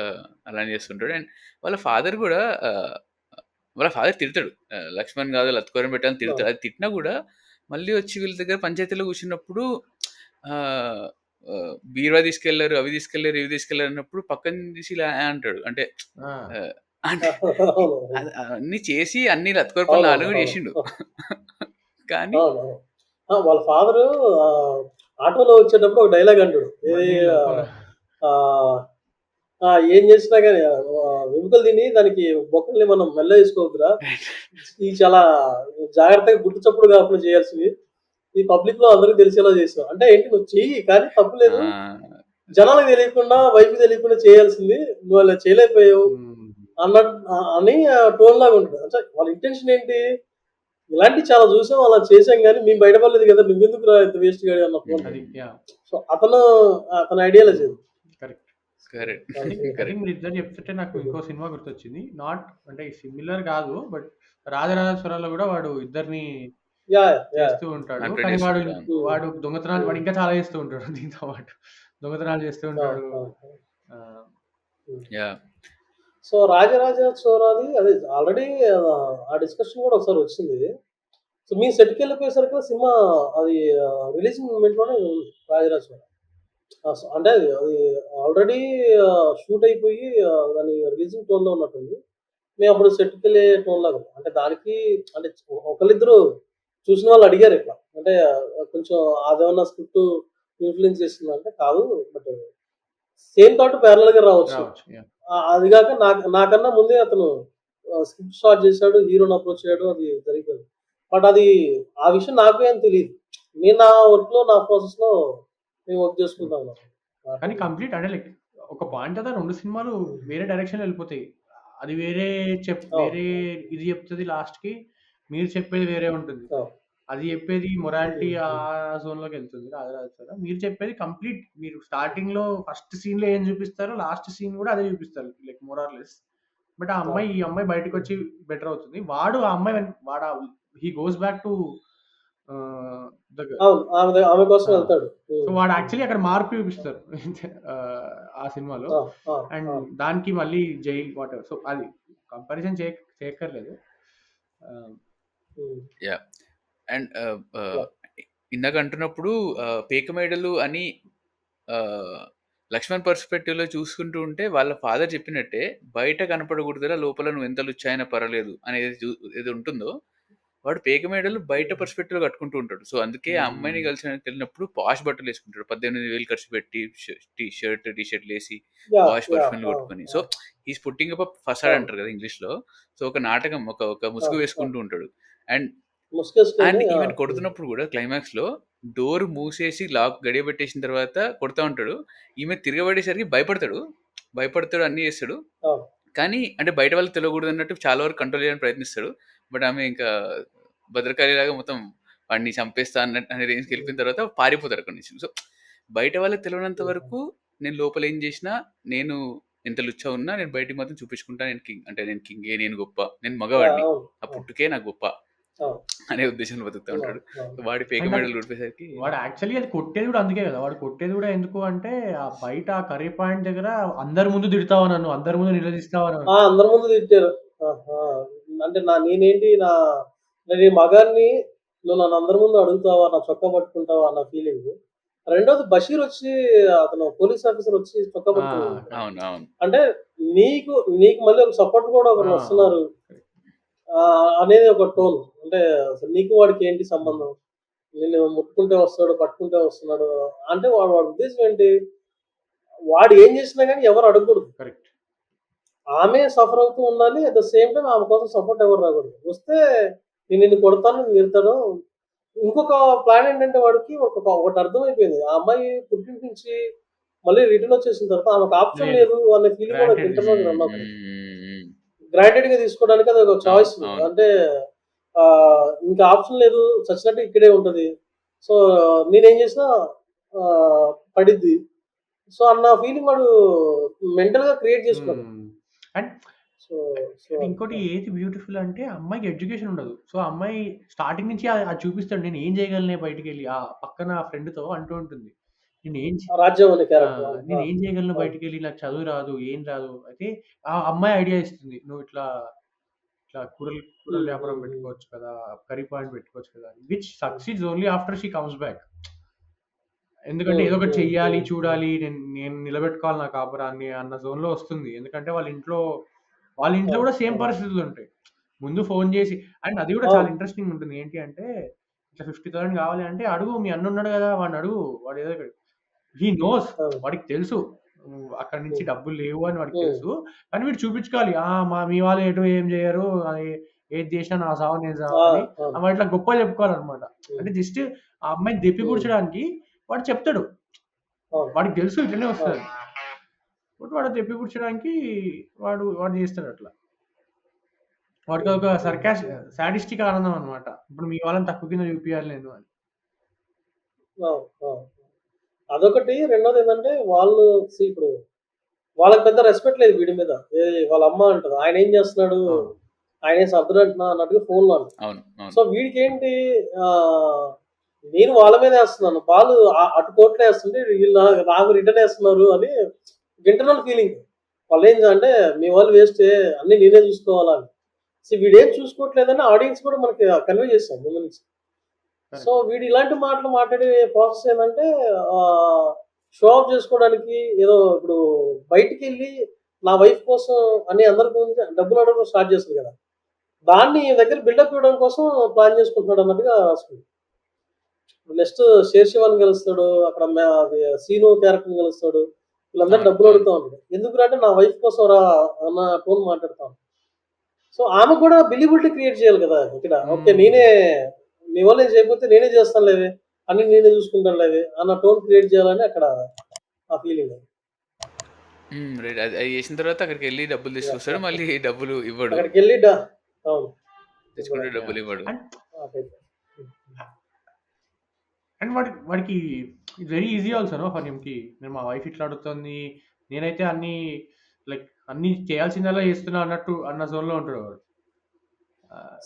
అలానే చేస్తుంటాడు. అండ్ వాళ్ళ ఫాదర్ తిడతాడు, లక్ష్మణ్ కాదు లత్కోరం పెట్టాలని తిడతాడు. అది తిట్టినా కూడా మళ్ళీ వచ్చి వీళ్ళ దగ్గర పంచాయతీలో కూర్చున్నప్పుడు బీరువా తీసుకెళ్లారు, అవి తీసుకెళ్లారు, ఇవి తీసుకెళ్లారు అన్నప్పుడు పక్కన తీసి ఇలా అంటాడు. అంటే అన్ని చేసి అన్ని లత్కోర పనులు ఆయన కూడా చేసిండు, కానీ వాళ్ళ ఫాదర్ ఆటోలో వచ్చేటప్పుడు ఒక డైలాగ్ అంటాడు, ఏం చేసినా కానీ వెముకలు తిని దానికి బొక్కల్ని మనం మెల్ల వేసుకోవద్దురా, ఈ చాలా జాగ్రత్తగా గుట్టు చప్పుడు కాకుండా చేయాల్సింది, ఈ పబ్లిక్ లో అందరికి తెలిసేలా చేసావు అంటే ఏంటి నువ్వు చెయ్యి కానీ తప్పు ఆ, లేదు జనాలకు తెలియకుండా వైపు తెలియకుండా చేయాల్సింది నువ్వు అలా చేయలేకపోయావు అన్నట్టు అని టోన్ లాగా ఉంటుంది అంటే వాళ్ళ ఇంటెన్షన్ ఏంటి ఇలాంటివి చాలా చూసాం అలా చేసాం కానీ మేము బయటపడలేదు కదా నువ్వెందుకు రా ఇంత వేస్ట్ గాడి అన్న point. అది సో అతని ideology correct. Correct I think correct మీరు ఇద్దరు చెప్తుంటే నాకు ఇంకో సినిమా గుర్తొచ్చింది. నాట్ అంటే సిమిలర్ కాదు, బట్ రాజరాజేశ్వరాల్లో కూడా వాడు ఇద్దరిని యా చేస్తూ ఉంటాడు. 100 కానీ days వాడు ఉంటాడు. వాడు దొంగతనాలు వాడు ఇంకా చాలా చేస్తూ ఉంటాడు దీంతో పాటు. దొంగతనాలు చేస్తూ ఉంటాడు. ఆ, యా సో రాజరాజ చోరాది అది ఆల్రెడీ ఆ డిస్కషన్ కూడా ఒకసారి వచ్చింది సో మీ సెట్కి వెళ్ళిపోయేసరికి సినిమా అది రిలీజింగ్ మూమెంట్ లోనే ఉంది రాజరాజ చోర అంటే అది ఆల్రెడీ షూట్ అయిపోయి దాని రిలీజింగ్ టోన్ లో ఉన్నట్టుంది మేము అప్పుడు సెట్కి వెళ్ళే టోన్ లాగా ఉంది. అంటే దానికి అంటే ఒకరిద్దరు చూసిన వాళ్ళు అడిగారు ఇట్లా అంటే కొంచెం అదేమన్నా స్క్రిప్ట్ ఇన్ఫ్లుయెన్స్ చేస్తుంది అంటే కాదు బట్ సేమ్ థాట్ ప్యారల్ గా రావచ్చు రావచ్చు. Yeah. అది కాక నాకన్నా ముందే అతను స్క్రిప్ట్ స్టార్ట్ చేశాడు హీరోని అప్రోచ్ చేయడం అది జరిగిపోయింది బట్ అది ఆ విషయం నాకు ఏం తెలియదు నేను నా వర్క్ లో నా ప్రాసెస్ లో మేము వర్క్ చేసుకుంటాను కానీ కంప్లీట్ అంటే లైక్ ఒక పాయింట్ కదా 2 సినిమాలు వేరే డైరెక్షన్ వెళ్ళిపోతాయి. అది వేరే వేరే ఇది చెప్తుంది లాస్ట్ కి, మీరు చెప్పేది వేరే ఉంటుంది. అది చెప్పేది మొరాలిటీ ఆ జోన్ లోకి వెళ్తుంది రాజరాజేశ్వర. మీరు చెప్పేది కంప్లీట్, మీరు స్టార్టింగ్ లో ఫస్ట్ సీన్ లో ఏం చూపిస్తారో లాస్ట్ సీన్ కూడా అదే చూపిస్తారు లైక్ మోరార్లెస్. బట్ ఆ అమ్మాయి ఈ అమ్మాయి బయటకు వచ్చి బెటర్ అవుతుంది. వాడు ఆ అమ్మాయి వాడు హీ గోస్ బ్యాక్ టు ఆమె కోసం వెళ్తాడు సో వాడు యాక్చువల్లీ అక్కడ మార్పు చూపిస్తారు ఆ సినిమాలో. అండ్ దానికి మళ్ళీ జై వాట్ ఎవర్. సో అది కంపారిజన్ చేయక్కర్లేదు. యా అండ్ ఇందాక అంటున్నప్పుడు పేకమేడలు అని లక్ష్మణ్ పర్స్పెక్టివ్ లో చూసుకుంటూ ఉంటే వాళ్ళ ఫాదర్ చెప్పినట్టే బయట కనపడకూడదురా లోపల నువ్వు ఎంత లుచ్చాయినా పర్వాలేదు అనేది ఏది ఉంటుందో వాడు పేకమేడలు బయట పర్స్పెక్టివ్ లో కట్టుకుంటూ ఉంటాడు. సో అందుకే ఆ అమ్మాయిని వెళ్ళినప్పుడు పాష్ బట్టలు వేసుకుంటాడు. 18,000 ఖర్చు పెట్టి షర్ట్ టీ షర్ట్లు వేసి వాష్ పర్ఫ్యూమ్లు కొట్టుకొని. So is putting up facade అంటారు కదా ఇంగ్లీష్ లో. సో ఒక నాటకం ఒక ముసుగు వేసుకుంటూ ఉంటాడు. అండ్ ఈవెన్ కొడుతున్నప్పుడు కూడా క్లైమాక్స్ లో డోర్ మూసేసి లాక్ గడియబెట్టేసిన తర్వాత కొడతా ఉంటాడు. ఈమె తిరగబడేసరికి భయపడతాడు అన్ని చేస్తాడు. కానీ అంటే బయట వాళ్ళకి తెలియకూడదు అన్నట్టు చాలా వరకు కంట్రోల్ చేయడానికి ప్రయత్నిస్తాడు. బట్ ఆమె ఇంకా భద్రకాళి లాగా మొత్తం వాడిని చంపేస్తా అనే రేంజ్కి వెళ్ళిపోయిన తర్వాత పారిపోతారు అక్కడి నుంచి. సో బయట వాళ్ళకి తెలియనంత వరకు నేను లోపల ఏం చేసినా, నేను ఎంత లుచ్చా ఉన్నా నేను బయటికి మాత్రం చూపించుకుంటా. నేను కింగ్ అంటే నేను కింగే, నేను గొప్ప, నేను మగవాడిని, ఆ పుట్టుకే నాకు గొప్ప అనే ఉద్దేశంలో బతుకుతా ఉంటాడు. వాడి పేక మెడలు ఉడిపేసరికి వాడు యాక్చువల్లీ అది కొట్టేది కూడా అందుకే కదా. వాడు కొట్టేది కూడా ఎందుకు అంటే ఆ బయట ఆ కర్రీ పాయింట్ దగ్గర అందరి ముందు తిడతావా నన్ను, అందరి ముందు నిలదీస్తావా నన్ను. అందరి ముందు తిట్టారు అంటే నేనేంటి నేను మగాన్ని నువ్వు నన్ను అందరి ముందు అడుగుతావా, నా చొక్కా పట్టుకుంటావా అన్న ఫీలింగ్. రెండోది బషీర్ వచ్చి అతను పోలీస్ ఆఫీసర్ వచ్చి చొక్కా పట్టుకుంటాడు. అంటే నీకు మళ్ళీ ఒక సపోర్ట్ కూడా ఒకరు వస్తున్నారు అనేది ఒక టోన్. అంటే అసలు నీకు వాడికి ఏంటి సంబంధం, నేను ముట్టుకుంటే వస్తాడు పట్టుకుంటే వస్తున్నాడు అంటే వాడి ఉద్దేశం ఏంటి, వాడు ఏం చేసినా కానీ ఎవరు అడగకూడదు. కరెక్ట్. ఆమె సఫర్ అవుతూ ఉండాలి, అట్ ద సేమ్ టైం ఆమె కోసం సపోర్ట్ ఎవరు రాకూడదు. వస్తే నేను నిన్ను కొడతాను, నేను తిడతాను. ఇంకొక ప్లాన్ ఏంటంటే వాడికి ఒకటి అర్థమైపోయింది, ఆ అమ్మాయి పుట్టింటి నుంచి మళ్ళీ రిటర్న్ వచ్చేసిన తర్వాత ఆమెకు ఆప్షన్ లేదు అనే ఫీలింగ్ కూడా ఇంటర్నల్ రన్ అవుతుంది. గ్రాంటెడ్ గా తీసుకోవడానికి అది ఒక చాయిస్. అంటే ఇంకా ఆప్షన్ లేదు, చచ్చినట్టు ఇక్కడే ఉంటది. సో నేనేం చేసినా పడిద్ది సో అన్న ఫీలింగ్ వాడు మెంటల్ గా క్రియేట్ చేసుకోండి. అండ్ ఇంకోటి ఏది బ్యూటిఫుల్ అంటే అమ్మాయికి ఎడ్యుకేషన్ ఉండదు. సో అమ్మాయి స్టార్టింగ్ నుంచి అది చూపిస్తాడు, నేను ఏం చేయగలనే బయటికి వెళ్ళి ఆ పక్కన ఫ్రెండ్ తో అంటూ ఉంటుంది, నేను ఏం చేయగలను బయటికి వెళ్ళి, నాకు చదువు రాదు ఏం రాదు. అయితే ఆ అమ్మాయి ఐడియా ఇస్తుంది, నువ్వు ఇట్లా కూరల వ్యాపారం పెట్టుకోవచ్చు కదా, కర్రీ పాయింట్ పెట్టుకోవచ్చు కదా, which succeeds only after she comes back. ఎందుకంటే ఏదో ఒకటి చెయ్యాలి, చూడాలి, నేను నిలబెట్టుకోవాలి నా కాపురాన్ని అన్న జోన్ లో వస్తుంది. ఎందుకంటే వాళ్ళ ఇంట్లో కూడా సేమ్ పరిస్థితులు ఉంటాయి. ముందు ఫోన్ చేసి, అండ్ అది కూడా చాలా ఇంట్రెస్టింగ్ ఉంటుంది. ఏంటి అంటే ఇట్లా 50,000 కావాలి అంటే అడుగు, మీ అన్న ఉన్నాడు కదా వాడిని అడుగు, వాడు ఏదో హీ నోస్, వాడికి తెలుసు అక్కడి నుంచి డబ్బులు లేవు అని వాడికి తెలుసు. కానీ వీడు చూపించుకోవాలి, మీ వాళ్ళు ఎటు ఏం చేయరు, ఏది చేసినా నా సావు నేను ఆ, సావు అని అవును. ఆమె ఇట్లా గొప్ప చెప్పుకోవాలన్నమాట. ఉమ్, అంటే జస్ట్ ఆ అమ్మాయిని దెప్పి ఉమ్, పుడ్చడానికి వాడు చెప్తాడు. అవును. వాడికి తెలుసు ఇట్లనే అవును. వస్తదని. బట్ వాడు దెప్పి పుడ్చడానికి వాడు చేస్తాడు అట్లా. వాడికి ఉమ్, ఒక ఉమ్, సాడిస్టిక్ ఆనందం అన్నమాట. ఇప్పుడు మీ వాళ్ళని తక్కువ కింద చూపియాలి నేను అని. అవును. అవును. అదొకటి. రెండోది ఏంటంటే వాళ్ళు ఇప్పుడు వాళ్ళకి పెద్ద రెస్పెక్ట్ లేదు వీడి మీద. వాళ్ళ అమ్మ అంటది ఆయన ఏం చేస్తున్నాడు, ఆ! ఆయన ఏం సర్దునంటున్నా అన్నట్టుగా ఫోన్లో అంటారు. అవును. అవును. సో వీడికి ఏంటి, ఆ, నేను వాళ్ళ మీద వేస్తున్నాను, వాళ్ళు అటు కోట్లు వేస్తుంటే వీళ్ళు నాకు రిటర్న్ వేస్తున్నారు అని ఇంటర్నల్ ఫీలింగ్. వాళ్ళు ఏం అంటే మీ వాళ్ళు వేస్తే అన్ని నేనే చూసుకోవాలని. సో వీడేం చూసుకోవట్లేదని ఆడియన్స్ కూడా మనకి కన్వే చేస్తాం ముందు నుంచి. So correct. వీడు ఇలాంటి మాటలు మాట్లాడే ప్రాసెస్ ఏంటంటే షో ఆఫ్ చేసుకోవడానికి, ఏదో ఇప్పుడు బయటికి వెళ్ళి నా వైఫ్ కోసం అని అందరి గురించి డబ్బులు అడగడం స్టార్ట్ చేస్తుంది కదా, దాన్ని ఈ దగ్గర బిల్డప్ ఇవ్వడం కోసం ప్లాన్ చేసుకుంటున్నాడు అన్నట్టుగా రాసుకుంది. నెక్స్ట్ షేర్ శివాన్ గెలుస్తాడు అక్కడ, అది సీను క్యారెక్టర్ గెలుస్తాడు, వీళ్ళందరూ అవును. డబ్బులు అవును. అడుగుతా ఉంటాడు. ఎందుకంటే నా వైఫ్ కోసం రా అన్న టోన్ మాట్లాడుతా ఉంటాడు. సో ఆమె కూడా బిలీబిలిటీ క్రియేట్ చేయాలి కదా ఇక్కడ. ఓకే నేనే, మీ వాళ్ళు ఏం చేయకపోతే నేనే చేస్తాను లేవే, అన్ని నేనే చూసుకుంటాను లేవే అన్న టోన్ క్రియేట్ చేయాలని అక్కడ ఆ ఫీలింగ్. రైట్. అది చేసిన తర్వాత అక్కడికి వెళ్ళి డబ్బులు తీసుకొస్తాడు. మళ్ళీ డబ్బులు ఇవ్వడు. అక్కడికి వెళ్ళి అవును తెచ్చుకుంటే ఇవ్వడానికి. డబ్బులు ఇవ్వడు. అండ్ ఆ type. అండ్ వాడికి వెరీ ఈజీ ఆల్సో ఫర్ హిమ్‌కి. నేను మా వైఫ్ ఇట్లా అడుగుతుంది. నేనైతే అన్నీ చేయాల్సిందల్లా చేస్తున్నా అన్నట్టు అన్న జోన్‌లో ఉంటాడు వాడు.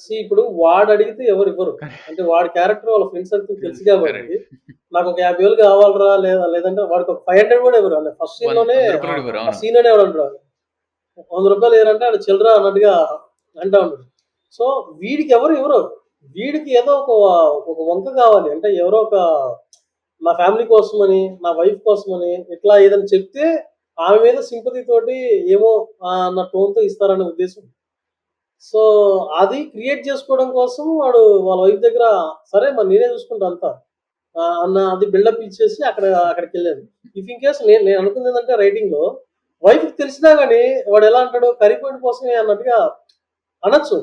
See, ఇప్పుడు వాడు అడిగితే ఎవరు ఇవ్వరు. కరెక్ట్. అంటే వాడి క్యారెక్టర్ వాళ్ళ ఫ్రెండ్స్ సర్కిల్ తెలుసు తెలుసు. కాబట్టి కరెక్ట్. నాకు ఒక 50,000 కావాలరా, లేదంటే వాడికి ఒక 500 కూడా ఇవ్వరు. అంటే ఫస్ట్ సీన్ లోనే రూ. 100 ఆ! కూడా ఇవ్వరు. ఆ అవును. సీన్ అనే ఎవడు అంటాడు, 100 రూపాయలు ఏరంటే ఆడు చిల్లర అన్నట్టుగా అంటా ఉంటాడు. సో వీడికి ఎవరు ఇవ్వరు. వీడికి ఏదో ఒక వంక కావాలి. అంటే ఎవరో ఒక నా ఫ్యామిలీ కోసమని, నా వైఫ్ కోసమని ఇట్లా ఏదైనా చెప్తే ఆమె మీద సింపతి తోటి ఏమో అన్న టోన్‌తో ఇస్తారనే ఉద్దేశం. సో అది క్రియేట్ చేసుకోవడం కోసం వాడు వాళ్ళ వైఫ్ దగ్గర సరే మరి నేనే చూసుకుంటా అంతా అన్న అది బిల్డప్ ఇచ్చేసి అక్కడికి వెళ్ళాను. ఇఫ్ ఇన్ కేస్ నేను అనుకుంది ఏంటంటే రైటింగ్ లో వైఫ్ తెలిసినా కానీ వాడు ఎలా అంటాడు కర్రీ పాయింట్ కోసమే అన్నట్టుగా అనొచ్చు.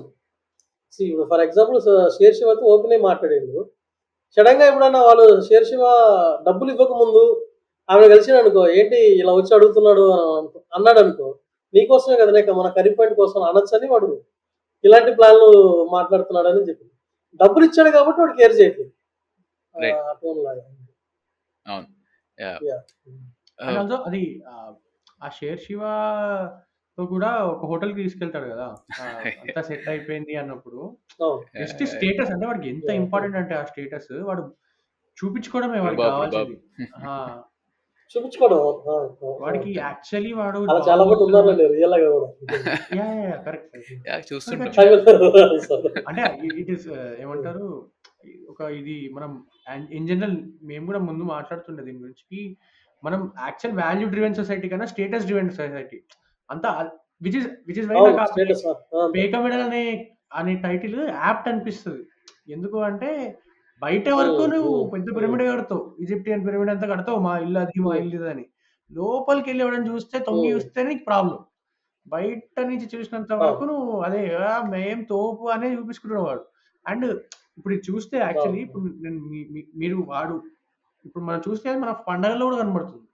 See, ఇప్పుడు ఫర్ ఎగ్జాంపుల్ షేర్ శివ అయితే ఓపెన్ అయి మాట్లాడిండు. సడన్ గా ఎప్పుడన్నా వాళ్ళు షేర్ శివ డబ్బులు ఇవ్వక ముందు ఆమె కలిసిన అనుకో, ఏంటి ఇలా వచ్చి అడుగుతున్నాడు అన్నాడు అనుకో, నీకోసమే కదా లేక మన కర్రీ పాయింట్ కోసం అనొచ్చని వాడు ఇలాంటి ప్లాన్లు మాట్లాడుతున్నాడని చెప్పి డబ్బులు ఇచ్చాడు కాబట్టి వాడు కేర్ చేయట్లేదు. రైట్. టోన్ లాగా. అవును. యాహ్! Yeah. అండ్ ఆల్సో అది ఆ షేర్ శివతో కూడా ఒక హోటల్‌కి తీసుకెళ్తాడు కదా! అంతా సెట్ అయిపోయింది అన్నప్పుడు అవును. జస్ట్ స్టేటస్ అంటే వాడికి ఎంత Yeah. ఇంపార్టెంట్ అంటే ఆ స్టేటస్ వాడు చూపించుకోవడమే వాడికి రుబాబ్. కావాల్సింది. ఆ! చూపించుకోవడం. వాడికి యాక్చువల్లీ వాడు అలా జాబ్ చాలా మంది కొడుతున్నాడు. ఉన్నారండి రియల్ గా కూడా. యాహ్! కరెక్ట్. యాహ్! చూస్తుంటాం. అంటే ఇట్ ఈస్ ఏమంటారు ఇది మనం ఇన్ జనరల్ మేము కూడా ముందు మాట్లాడుతుండే దీని గురించి. మనం యాక్చువల్ వాల్యూ డ్రివెన్ సొసైటీ కన్నా స్టేటస్ డ్రివెన్ సొసైటీ. అంతా విచ్ ఇస్ వై అవును నాకు స్టేటస్. పేకమెడల్ అనే టైటిల్ యాప్ట్ అనిపిస్తది. ఎందుకు అంటే బయట వరకు నువ్వు పెద్ద పిరమిడ్ కడతావు. ఈజిప్షియన్ పిరమిడ్ అంతా కడతావు. మా ఇల్లు అది, మా ఇల్లు ఇది అని. లోపలికెళ్ళి ఎవడైనా చూస్తే తొంగి చూస్తేనే నీకు ప్రాబ్లమ్. బయట నుంచి చూసినంత వరకు నువ్వు అదే మేం తోపు అనే చూపించుకుంటాడు వాడు. అండ్ ఇప్పుడు ఇది చూస్తే యాక్చువల్లీ ఇప్పుడు నేను మీరు వాడు ఇప్పుడు మనం చూస్తే మన పండగల్లో కూడా కనబడుతుంది.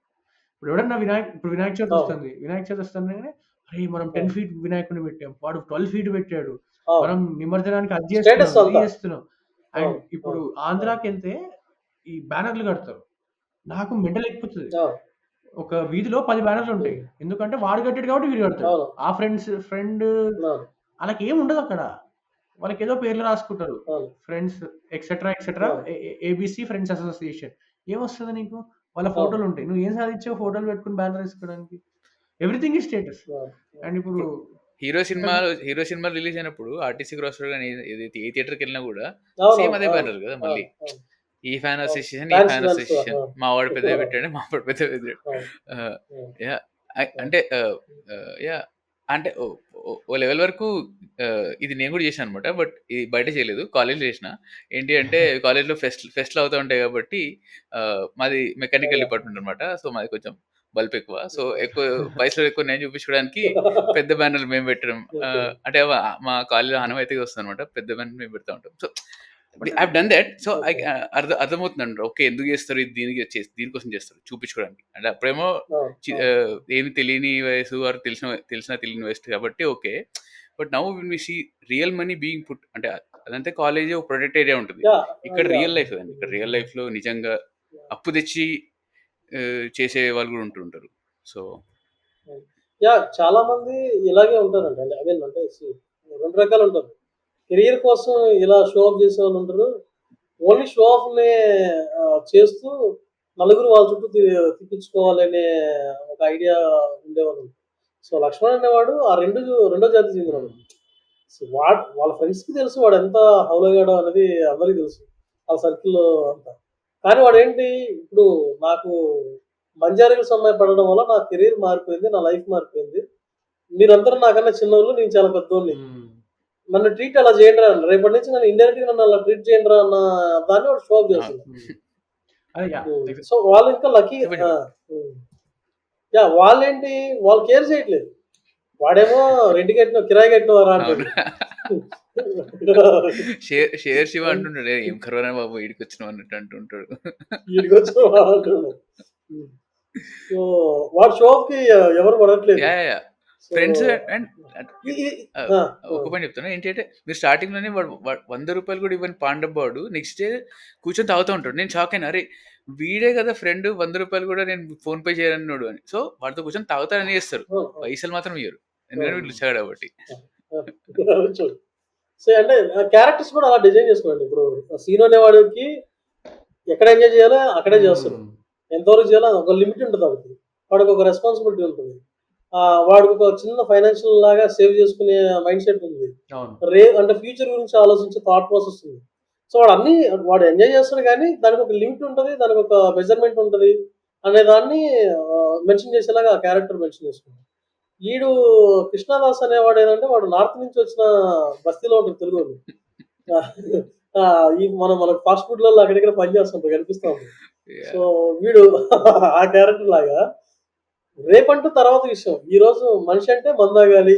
ఇప్పుడు ఎవడన్నా ఇప్పుడు వినాయక చవితి వస్తుంది. వినాయక చవితి వస్తుందనగానే అరే మనం 10 ఫీట్ వినాయకుడిని పెట్టాం. వాడు 12 ఫీట్ పెట్టాడు. మనం నిమజ్జనానికి అది చేస్తున్నాం, స్టేటస్ ఇది అంతా. చేస్తున్నాం. అండ్ ఇప్పుడు ఆంధ్రాకెళ్తే ఈ బ్యానర్లు కడతారు. నాకు మెంటల్ ఎక్కిపోతది. ఒక వీధిలో 10 బ్యానర్లు ఉంటాయి. ఎందుకంటే వాడు కట్టాడు కాబట్టి వీడు కడతాడు. అవును. ఆ ఫ్రెండ్ వాళ్ళకి ఏం ఉండదు అక్కడ. వాళ్ళకి ఏదో పేర్లు రాసుకుంటారు. Friends etcetera etcetera ABC friends association. ఏమొస్తది నీకు? వాళ్ళ ఫోటోలు ఉంటాయి. నువ్వు ఏం సాధించావు ఫోటోలు పెట్టుకొని బ్యానర్ వేసుకోవడానికి? Everything is status. అండ్ ఇప్పుడు హీరో సినిమా రిలీజ్ అయినప్పుడు ఆర్టీసీ క్రాస్ రోడ్ గాని ఏదైతే ఏ థియేటర్‌కి వెళ్ళినా కూడా సేమ్ అదే బ్యానర్ కదా మళ్ళీ. ఈ ఫ్యాన్ అసోసియేషన్, ఈ ఫ్యాన్ అసోసియేషన్. మా వాడు పెద్దగా పెట్టాడు, మా వాడు పెద్దగా పెట్టాడు. యాహ్! అంటే యాహ్! అంటే ఓ లెవెల్ వరకు ఇది నేను కూడా చేశాను అనమాట. బట్ ఇది బయట చేయలేదు. కాలేజ్‌లో చేసిన. ఏంటి అంటే కాలేజ్‌లో ఫెస్ట్‌లు అవుతా ఉంటాయి కాబట్టి మాది మెకానికల్ డిపార్ట్మెంట్ అనమాట. సో మాది కొంచెం బల్బ్ ఎక్కువ. సో, ఎక్కువ పైసలు ఎక్కువ నేను చూపించుకోవడానికి పెద్ద బ్యానర్‌లు మేము పెట్టడం. ఓకే. అంటే మా కాలేజ్‌లో ఆనవాయితీగా వస్తదనమాట. పెద్ద బ్యానర్ మేము పెడతా ఉంటాం. So, I have done that. So, okay. అర్థమవుతుందండి. ఓకే. ఎందుకు చేస్తారు ఇది దీనికోసం చేస్తారు చూపించుకోవడానికి. అంటే అప్పుడేమో అవును. అవును. ఏమి తెలియని వయసు ఆర్ తెలిసినా తెలియని వయసు కాబట్టి okay. But now when we see real money being put అంటే అదంతే కాలేజ్ ఒక ప్రొటెక్ట్ ఏరియా ఉంటది. యాహ్! ఇక్కడ యాహ్! రియల్ లైఫ్ కదండీ. ఇక్కడ రియల్ లైఫ్‌లో నిజంగా అప్పు తెచ్చి చేసే వాళ్ళు కూడా ఉంటుంటారు. So, yeah! చాలా మంది ఇలాగే ఉంటారండి. ఐ మీన్ అంటే 2 రకాలుంటారు. కెరియర్ కోసం ఇలా షో ఆఫ్ చేసేవాళ్ళుంటారు. ఓన్లీ షో ఆఫ్‌నే చేస్తూ నలుగురు వాళ్ళ చుట్టూ తిప్పించుకోవాలనే ఒక ఐడియా ఉండేవాళ్ళు. సో, లక్ష్మణ్ అనేవాడు ఆ రెండో జాతికి చెందినవాడు. సో, వాళ్ళ ఫ్రెండ్స్‌కి తెలుసు వాడెంత హౌలగాడో అనేది అందరికి తెలుసు. వాళ్ళ సర్కిల్‌లో అంతా. కానీ వాడేంటి ఇప్పుడు నాకు బంజారా హిల్స్ అమ్మాయి పడడం వల్ల నా కెరీర్ మారిపోయింది. నా లైఫ్ మారిపోయింది. మీరందరూ నాకన్నా చిన్నోళ్ళు. నేను చాలా పెద్దోడిని. నన్ను ట్రీట్ అలా చేయండిరా అని. రేపటి నుంచి నన్ను ఇండైరెక్ట్‌గా నన్ను అలా ట్రీట్ చేయండిరా అన్న దాన్ని వాడు షో ఆఫ్ చేస్తున్నాడు. అదే సో, వాళ్ళు ఇంకా లక్కీ. చెప్పండి. హ్మ్. యాహ్! వాళ్ళేంటి వాళ్ళు కేర్ చేయట్లేదు. వాడేమో రెంట్ కట్టినవు, కిరాయి కట్టినవారా అవును. అంటాడు. షేర్ శివ అంటుంటాడు. ఏం కరోనా బాబు ఈడికొచ్చినావు అన్నట్టు అంటుంటాడు. ఈడికొచ్చినవా అంటాడు. సో, వాడి షో ఆఫ్‌కి ఎవరు పడట్లేదు. Yeah! Yeah! So, friends and ఈ ఈ ఆ! ఒక పాయింట్ చెప్తాను. ఏంటంటే మీరు స్టార్టింగ్‌లోనే వాడు ₹100 కూడా ఇవ్వని పాండబ్బాడు నెక్స్ట్ డే కూర్చొని తాగుతూ ఉంటాడు. నేను షాక్ అయినా. అరే! వీడే కదా ఫ్రెండ్ ₹100 కూడా నేను ఫోన్‌పే చేయనన్నాడు అని. సో, వాడితో కూర్చొని తాగుతారని చేస్తారు. అవును. అవును. పైసలు మాత్రం ఇయ్యరు. ఎందుకంటే వీడు లుచ్చాగాడు కాబట్టి. చూడు. సో, అంటే క్యారెక్టర్స్ కూడా అలా డిజైన్ చేసుకోండి. ఇప్పుడు సీను అనేవాడికి ఎక్కడ ఎంజాయ్ చేయాలో అక్కడే చేస్తాడు. ఎంతవరకు చేయాలో ఒక లిమిట్ ఉంటుంది వాడికి. వాడికి ఒక రెస్పాన్సిబిలిటీ ఉంటుంది. వాడికి ఒక చిన్న ఫైనాన్షియల్ లాగా సేవ్ చేసుకునే మైండ్ సెట్ ఉంది. అంటే ఫ్యూచర్ గురించి ఆలోచించే థాట్ ప్రాసెస్ ఉంది. సో, వాడు ఎంజాయ్ చేస్తాడు కానీ దానికి ఒక లిమిట్ ఉంటది. దానికి ఒక మెజర్మెంట్ ఉంటది అనే దాన్ని మెన్షన్ చేసేలాగా ఆ క్యారెక్టర్ మెన్షన్ చేసుకున్నాడు. ఈడు కృష్ణదాస్ అనేవాడు ఏంటంటే వాడు నార్త్ నుంచి వచ్చిన బస్తీలో ఉంటాడు తెలుగోడు. ఈ మనకు ఫాస్ట్ ఫుడ్‌లలో అక్కడిక్కడ పని చేస్తుంటాడు కనిపిస్తా ఉంటాడు. యాహ్! సో, వీడు ఆ క్యారెక్టర్ లాగా రేపంటూ తర్వాత విషయం. ఈరోజు మనిషి అంటే మందాగాలి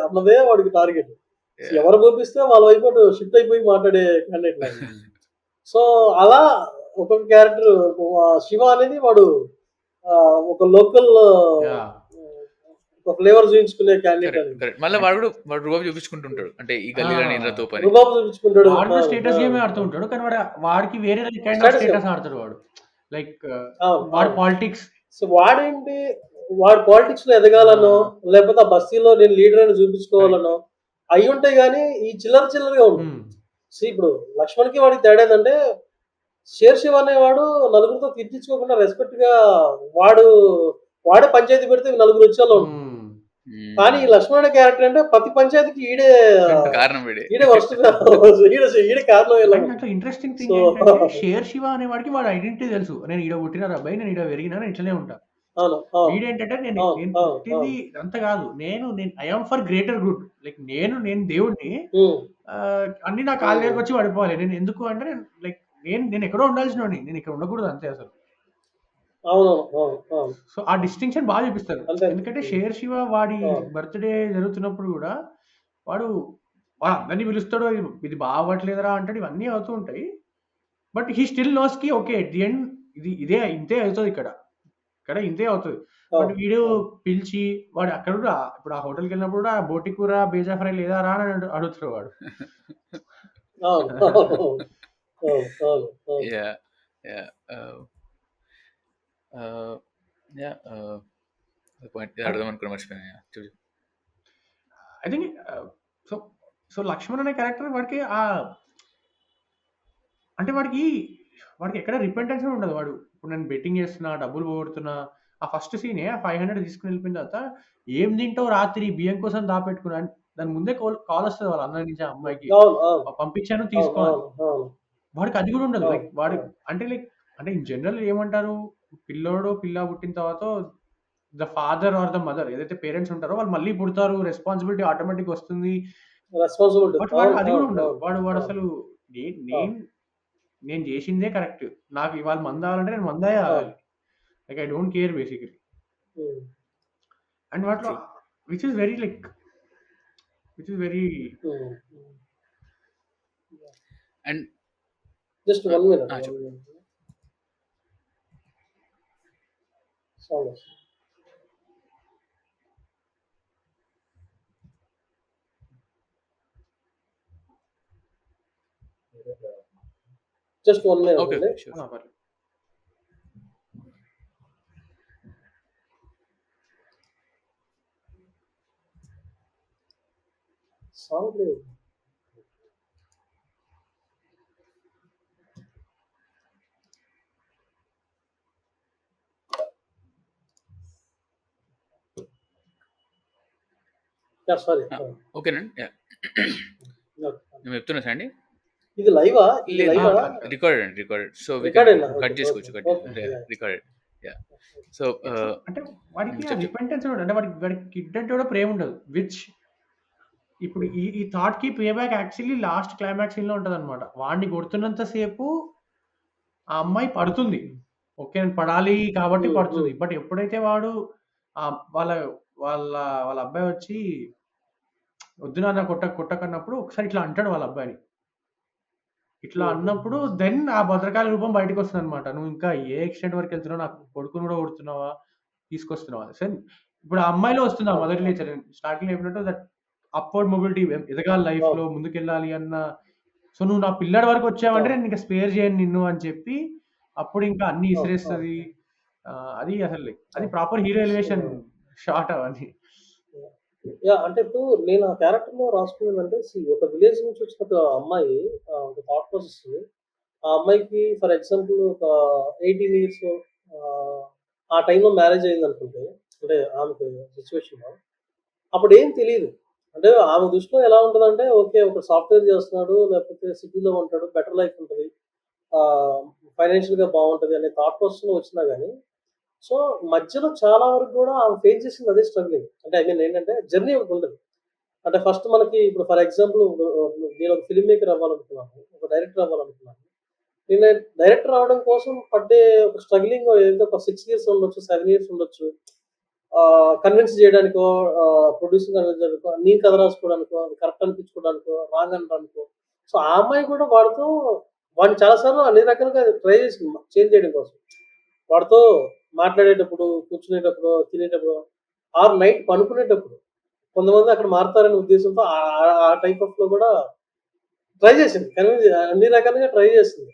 అన్నదే వాడికి టార్గెట్. యాహ్! ఎవరు పంపిస్తే వాళ్ళ వైపు అటు షిఫ్ట్ అయిపోయి మాట్లాడే క్యాండిడేట్ లాగా. సో, అలా ఒక్కొక్క క్యారెక్టర్ శివ అనేది వాడు ఒక లోకల్ ఒక ఫ్లేవర్ చూయించుకునే క్యాండిడేట్ కరెక్ట్. అని. కరెక్ట్. మళ్ళా వాడు రుబాబు చూపించుకుంటుంటాడు. అంటే ఈ గల్లీలో నేనురా తోపు అని. రుబాబు చూపించుకుంటాడు. వాడు స్టేటస్ గేమే ఆడుతూ ఉంటాడు. కానీ వాడికి వేరే kind of status game. Status ఆడతాడు వాడు. లైక్ అవును. వాడు అవును. పాలిటిక్స్. సో, వాడు పాలిటిక్స్ లో ఎదగాలనో లేకపోతే ఆ బస్తీలో నేను లీడర్ అని చూపించుకోవాలనో అయి ఉంటాయి కానీ ఈ చిల్లరగా ఉంటుంది. సో, ఇప్పుడు లక్ష్మణ్‌కి వాడికి తేడా ఏందంటే షేర్ శివ అనేవాడు నలుగురితో తిట్టించుకోకుండా రెస్పెక్ట్ గా వాడే పంచాయతీ పెడితే నలుగురు వచ్చేవాళ్ళు ఉంటారు. కానీ ఈ లక్ష్మణ్ అనే క్యారెక్టర్ అంటే ప్రతి పంచాయతీకి కారణం వీడే. ఈడే వర్స్ట్ ఈడే కారణం ఎలా దాంట్లో ఇంట్రెస్టింగ్ థింగ్ సో ఏంటంటే షేర్ శివ అనే వాడికి వాడు ఐడెంటిటీ తెలుసు. నేను ఈడ పుట్టిన అబ్బాయి, నేను ఈడ పెరిగినా, నేను ఇట్లనే ఉంటా. అవును అవును వీడేంటంటే నేను అవును నేను అవును పుట్టింది అంత కాదు. నేను I am for greater good. Like నేను దేవుడిని. ఉమ్, అన్ని నా కాళ్ళ దగ్గరకు వచ్చి పడిపోవాలి. నేను ఎందుకు అంటే నేను ఎక్కడో ఉండాల్సినోడిని. నేను ఇక్కడ ఉండకూడదు అంతే అసలు. అవును అవును అవును సో ఆ డిస్టింక్షన్ బాగా చూపిస్తారు. అంతే. ఎందుకంటే షేర్ శివ వాడి అవును. బర్త్డే జరుగుతున్నప్పుడు కూడా వాడు అందరినీ పిలుస్తాడు. ఇది బాగట్లేదురా అంటాడు. ఇవన్నీ అవుతూ ఉంటాయి. బట్ హీ స్టిల్ నోస్ కి ఓకే ఎట్ ది ఎండ్ ఇంతే అవుతుంది ఇక్కడ ఇంతే అవుతుంది. బట్ అవును వీడు అవును పిలిచి వాడు అక్కడ కూడా ఇప్పుడు ఆ హోటల్కి వెళ్ళినప్పుడు కూడా బోటి కూర బేజా ఫ్రై లేదా రా అని అడుగుతాడు వాడు. అవును అవును అవును అవును అవును యాహ్! యాహ్! యాహ్! పాయింట్ అడగదాం అనుకున్నా మర్చిపోయాను. యాహ్! చెప్పు. I think so so Lakshman అనే క్యారెక్టర్ వాడికి అంటే వాడికి ఎక్కడ రిపెంటెన్స్ ఉండదు. వాడు ఇప్పుడు నేను బెట్టింగ్ చేస్తున్నా, డబ్బులు పోగొడుతున్నా, ఆ ఫస్ట్ సీనే 500 తీసుకుని వెళ్ళిపోయిన తర్వాత ఏం తింటావు రాత్రి బియ్యం కోసం దాపెట్టుకున్నా దాని ముందే కాల్ వస్తుంది వాళ్ళ అన్న నుంచి ఆ అమ్మాయికి, అవును అవును పంపించాను అవును తీసుకో అని. అవును అవును వాడికి అది కూడా ఉండదు. లైక్ అవును వాడు అవును అంటే ఇన్ జనరల్ ఏమంటారు, పిల్ల పుట్టిన తర్వాత the father or the mother ఏదైతే పేరెంట్స్ ఉంటారో వాళ్ళు మళ్ళీ పుడతారు, రెస్పాన్సిబిలిటీ ఆటోమేటిక్ వస్తుంది. రెస్పాన్సిబిలిటీ. బట్ వాడు అవును అది కూడా అవును ఉండదు. అవును వాడు అవును అసలు నే- అవును నేను నేను చేసిందే కరెక్ట్. నాకు ఇవాళ మందాలంటే నేను మందే అవును ఆగాలి. Like I don't care basically. Um, and వాటిలో true. Which is very like which is very um. And just 1 minute, చెప్పు. 1 minute. Sound వస్తుంది. జస్ట్ 1 minute ఓకే అండి. Okay sure. పర్లేదు. సౌండ్ లేదు. సారీ. ఓకేనండి. నేను చెప్తున్నా అండి. ఇది లైవా? ఇది లేదు లైవా? రికార్డెడ్ అండి, recorded. So we record can అయినా? కట్ ఓకే, చేసుకోవచ్చు, okay, cut okay. Recorded. Yeah. So so అంటే వాడికి ఆ చెప్పు. రిపెంటెన్స్ కూడా, అంటే వాడికి కిడ్ అంటే కూడా ప్రేమ ఉండదు, విచ్ ఇప్పుడు ఈ థాట్ కి pay back actually last climax scene లో ఉంటది అనమాట. వాడిని కొడుతున్నంత సేపు ఆ అమ్మాయి పడుతుంది, ఓకే నేను పడాలి కాబట్టి పడుతుంది. బట్ ఎప్పుడైతే వాడు వాళ్ళ వాళ్ళ వాళ్ళ అబ్బాయి వచ్చి వద్దు నాన్న కొట్టకన్నప్పుడు ఒకసారి ఇట్లా అంటాడు వాళ్ళ అబ్బాయిని. ఇట్లా అన్నప్పుడు దెన్ ఆ భద్రకాళి రూపం బయటకు వస్తుంది అనమాట. నువ్వు ఇంకా ఏ ఎక్స్టెంట్ వరకు వెళ్తున్నావు, నాకు కొడుకుని కూడా కొడుతున్నావా, తీసుకొస్తున్నావా. సో ఇప్పుడు ఆ అమ్మాయిలో వస్తుంది ఆ మదర్ నేచర్. స్టార్టింగ్ చెప్పినట్టు దట్ అప్వర్డ్ మొబిలిటీ, ఎదగాలి లైఫ్ లో, ముందుకెళ్ళాలి అన్న. సో నువ్వు నా పిల్లడి వరకు వచ్చావంటే నేను ఇంకా స్పేర్ చేయను నిన్ను అని చెప్పి అప్పుడు ఇంకా అన్ని ఇసిరేస్తుంది. అది అసలు అది ప్రాపర్ హీరో ఎలివేషన్ షాట్ అవన్నీ. అంటే ఇప్పుడు నేను ఆ క్యారెక్టర్ లో రాసుకున్నానంటే, ఒక విలేజ్ నుంచి వచ్చిన ఒక అమ్మాయి, ఒక థాట్ ప్రాసెస్. ఆ అమ్మాయికి ఫర్ ఎగ్జాంపుల్ ఒక 18 ఇయర్స్ ఆ టైంలో మ్యారేజ్ అయింది అనుకుంటే, అంటే ఆమెకు సిచ్యువేషన్ అప్పుడు ఏం తెలియదు. అంటే ఆమె దృష్టిలో ఎలా ఉంటుందంటే, ఓకే ఒక సాఫ్ట్వేర్ చేస్తున్నాడు, లేకపోతే సిటీలో ఉంటాడు, బెటర్ లైఫ్ ఉంటుంది, ఫైనాన్షియల్గా బాగుంటుంది అనే థాట్ ప్రాసెస్లో వచ్చినా కానీ, సో మధ్యలో చాలా వరకు కూడా ఆమె ఫేస్ చేసింది అదే స్ట్రగ్లింగ్. అంటే ఐ మీన్ ఏంటంటే జర్నీ ఒకటి ఉంటుంది. అంటే ఫస్ట్ మనకి ఇప్పుడు ఫర్ ఎగ్జాంపుల్ నేను ఒక ఫిల్మ్ మేకర్ అవ్వాలనుకున్నాను, ఒక డైరెక్టర్ అవ్వాలనుకున్నాను. నేను డైరెక్టర్ అవ్వడం కోసం పడ్డే ఒక స్ట్రగ్లింగ్ ఏదైతే ఒక 6 ఇయర్స్ ఉండొచ్చు, 7 ఇయర్స్ ఉండొచ్చు. కన్విన్స్ చేయడానికో, ప్రొడ్యూసింగ్ కన్విన్స్ చేయడానికో, నేను కథ రాసుకోవడానికో, అది కరెక్ట్ అనిపించుకోవడానికో, రాంగ్ అనడానికో. సో ఆ అమ్మాయి కూడా వాడిని చాలాసార్లు అన్ని రకాలుగా ట్రై చేసింది చేంజ్ చేయడం కోసం. వాడితో మాట్లాడేటప్పుడు, కూర్చునేటప్పుడు, తినేటప్పుడు, ఆర్ నైట్ పనుకునేటప్పుడు కొంతమంది అక్కడ మారుతారనే ఉద్దేశంతో ఆ టైప్ ఆఫ్ లో కూడా ట్రై చేసింది. కన్విన్స్ అన్ని రకాలుగా ట్రై చేసింది.